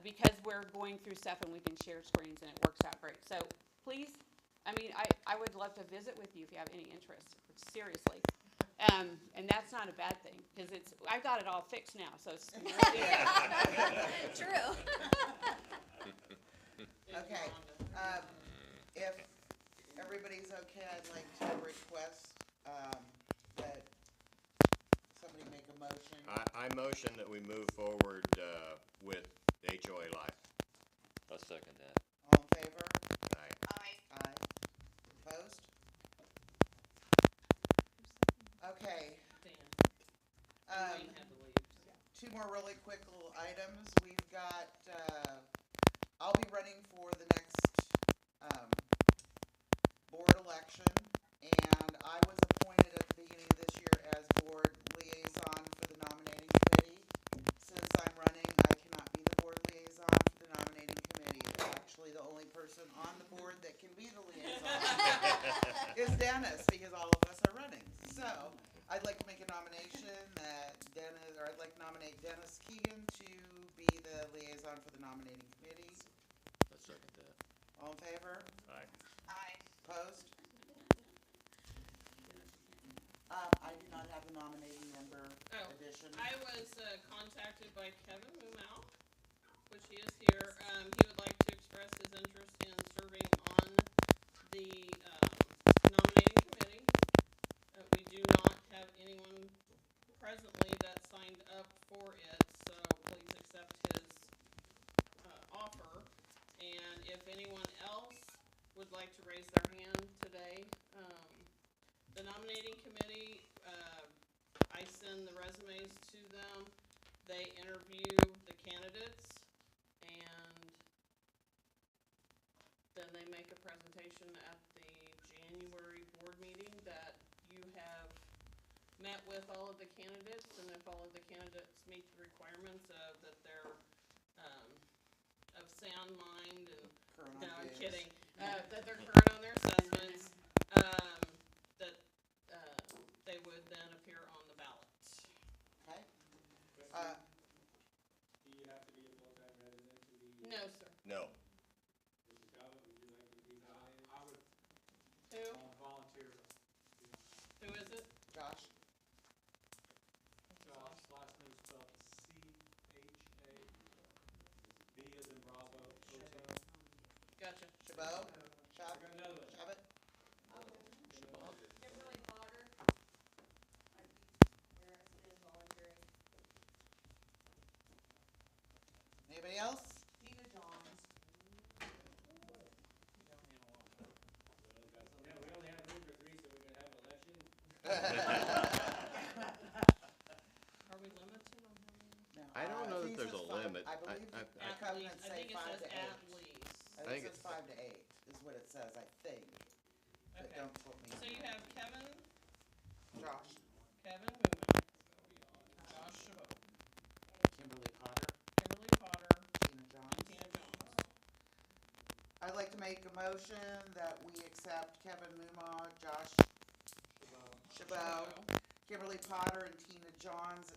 because we're going through stuff and we can share screens and it works out great. So please, I mean, I would love to visit with you if you have any interest, seriously. And that's not a bad thing, because I've got it all fixed now, so it's. True. Okay, if everybody's okay, I'd like to request, that somebody make a motion. I motion that we move forward, with HOA Life. I'll second that. All in favor? Aye. Aye. Opposed? Okay. two more really quick little items. We've got, I'll be running for the next, board election, and I was appointed at the beginning of this year as board liaison for the nominating committee. Since I'm running, I cannot be the board liaison for the nominating committee. Actually, the only person on the board that can be the liaison is Dennis, because all of us are running. So, I'd like to make a nomination that I'd like to nominate Dennis Keegan to be the liaison for the nominating committee. I second that. All in favor? Aye. Aye. Opposed? I do not have the nominating member Oh, addition. I was contacted by Kevin Mumau, which he is here. He would like to express his interest in serving on the nominating committee. We do not have anyone presently that signed up for it, so please accept his offer. And if anyone else would like to raise their hand today, the nominating committee, I send the resumes to them, they interview the candidates, and then they make a presentation at the January board meeting that you have met with all of the candidates, and if all of the candidates meet the requirements of that they're, of sound mind and, Current on no, I'm bids. kidding, that they're current on their assessments, that, they would then appear on the ballot. Okay. Do you have to be a full-time resident to be? No, sir. No. Mrs. Galvin, would you like to be nominated? I would. Who? Volunteer. Who is it? Josh? Josh, last name spelled C-H-A, B as in Bravo, O-T. Gotcha. Chabot? I got another one. Shabbat? Kimberly Potter. Anybody else? Tina Johns. Yeah, we only have room for 3, so we can have an election. Are we limited on how many? No. I don't know that think it there's says a five. limit. I believe I- the At covenants least, I say think it 5 says to 8. at least. I think think it it's- says 5 to 8 is what it says, I think. But Okay. don't quote me. So you have Kevin, Josh? Kevin Mumau, Josh Chabot, Kimberly Potter? Kimberly Potter, Tina Johns? Tina Jones. I'd like to make a motion that we accept Kevin Mumau, Josh Chabot, Kimberly Potter, and Tina Johns,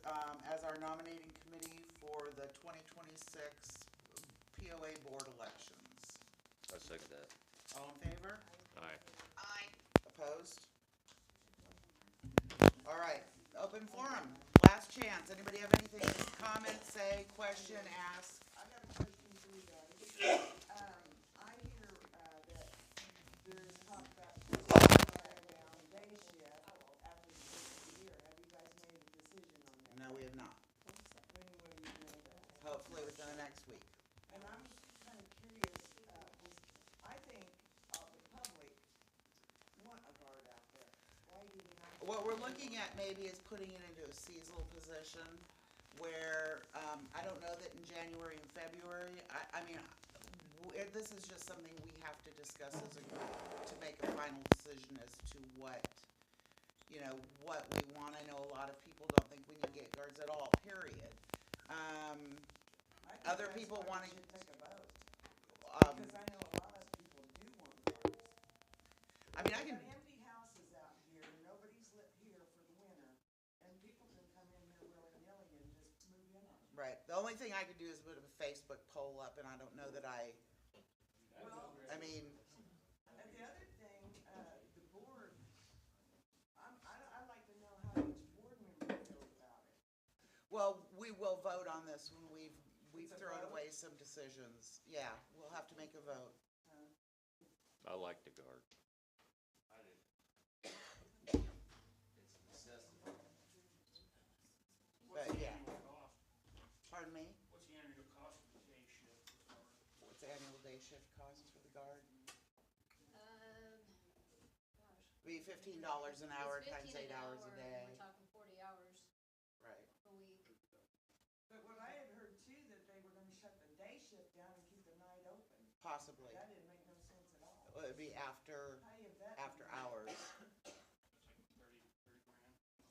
as our nominating committee for the 2026 POA board elections. I second that. All in favor? Aye. Aye. Opposed? All right, open forum, last chance. Anybody have anything to comment, say, question, ask? I got a question for you guys. I hear, that there's talk about going down day shift after the first of the year. Have you guys made a decision on that? No, we have not. When will you know that? Hopefully within the next week. And I'm kind of curious, I think, the public want a guard out there. Why do we not? What we're looking at maybe is putting it into a seasonal position where, I don't know that in January and February, I mean, this is just something we have to discuss as a group to make a final decision as to what, you know, what we want. I know a lot of people don't think we need to get guards at all, period. I think Other that's people why we wanting, should take a vote. um, Because I know a lot of people do want guards. I mean, I can, We got empty houses out here, nobody's lit here for the winter, and people can come in here willy-nilly and just move in on it. right, the only thing I could do is put a Facebook poll up, and I don't know that Well, I mean, and the other thing, the board, I'd like to know how each board member feels about it. well, we will vote on this when we've It's a thrown vote? away some decisions. Yeah, we'll have to make a vote. I like the guard. But, yeah. Pardon me? What's the annual cost of the day shift? What's the annual day shift cost for the guard? Be $15 an hour It's times 15 8 hours a an hour, day. and we're talking 40 hours Right. a week. down and keep the night open. Possibly. That didn't make no sense at all. It would be after hours.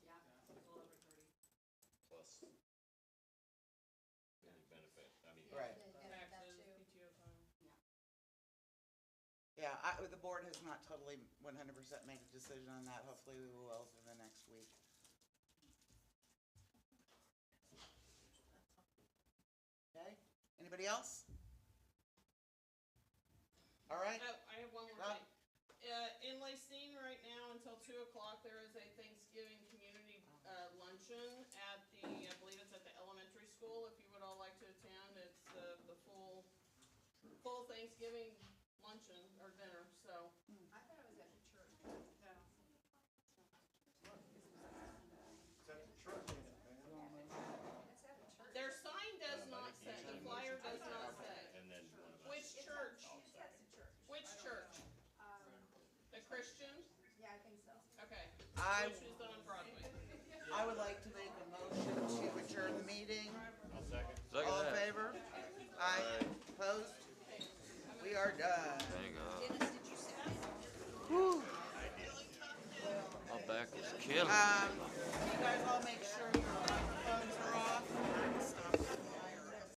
Yeah, a little over 30. Plus any benefit, I mean. Right. Taxes, PTO time. Yeah, the board has not totally 100% made a decision on that. Hopefully we will in the next week. Okay, anybody else? All right. Oh, I have one more Rob? thing. In Lacine right now, until 2 o'clock, there is a Thanksgiving community luncheon at I believe it's at the elementary school. If you would all like to attend, it's the full Thanksgiving luncheon or dinner, so. I thought it was at the church. No. It's at the church, ain't it, man? It's at the church. Their sign does not say, the flyer does not say. And then one of us. Which church? Yes, the church. Which church? The Christian? Yeah, I think so. Okay. I- Which is on Broadway. I would like to make a motion to adjourn the meeting. I'll second. Second All in that. favor? Aye. Opposed? We are done. Thank God. Dennis, did you say? Whew. My back is killing me.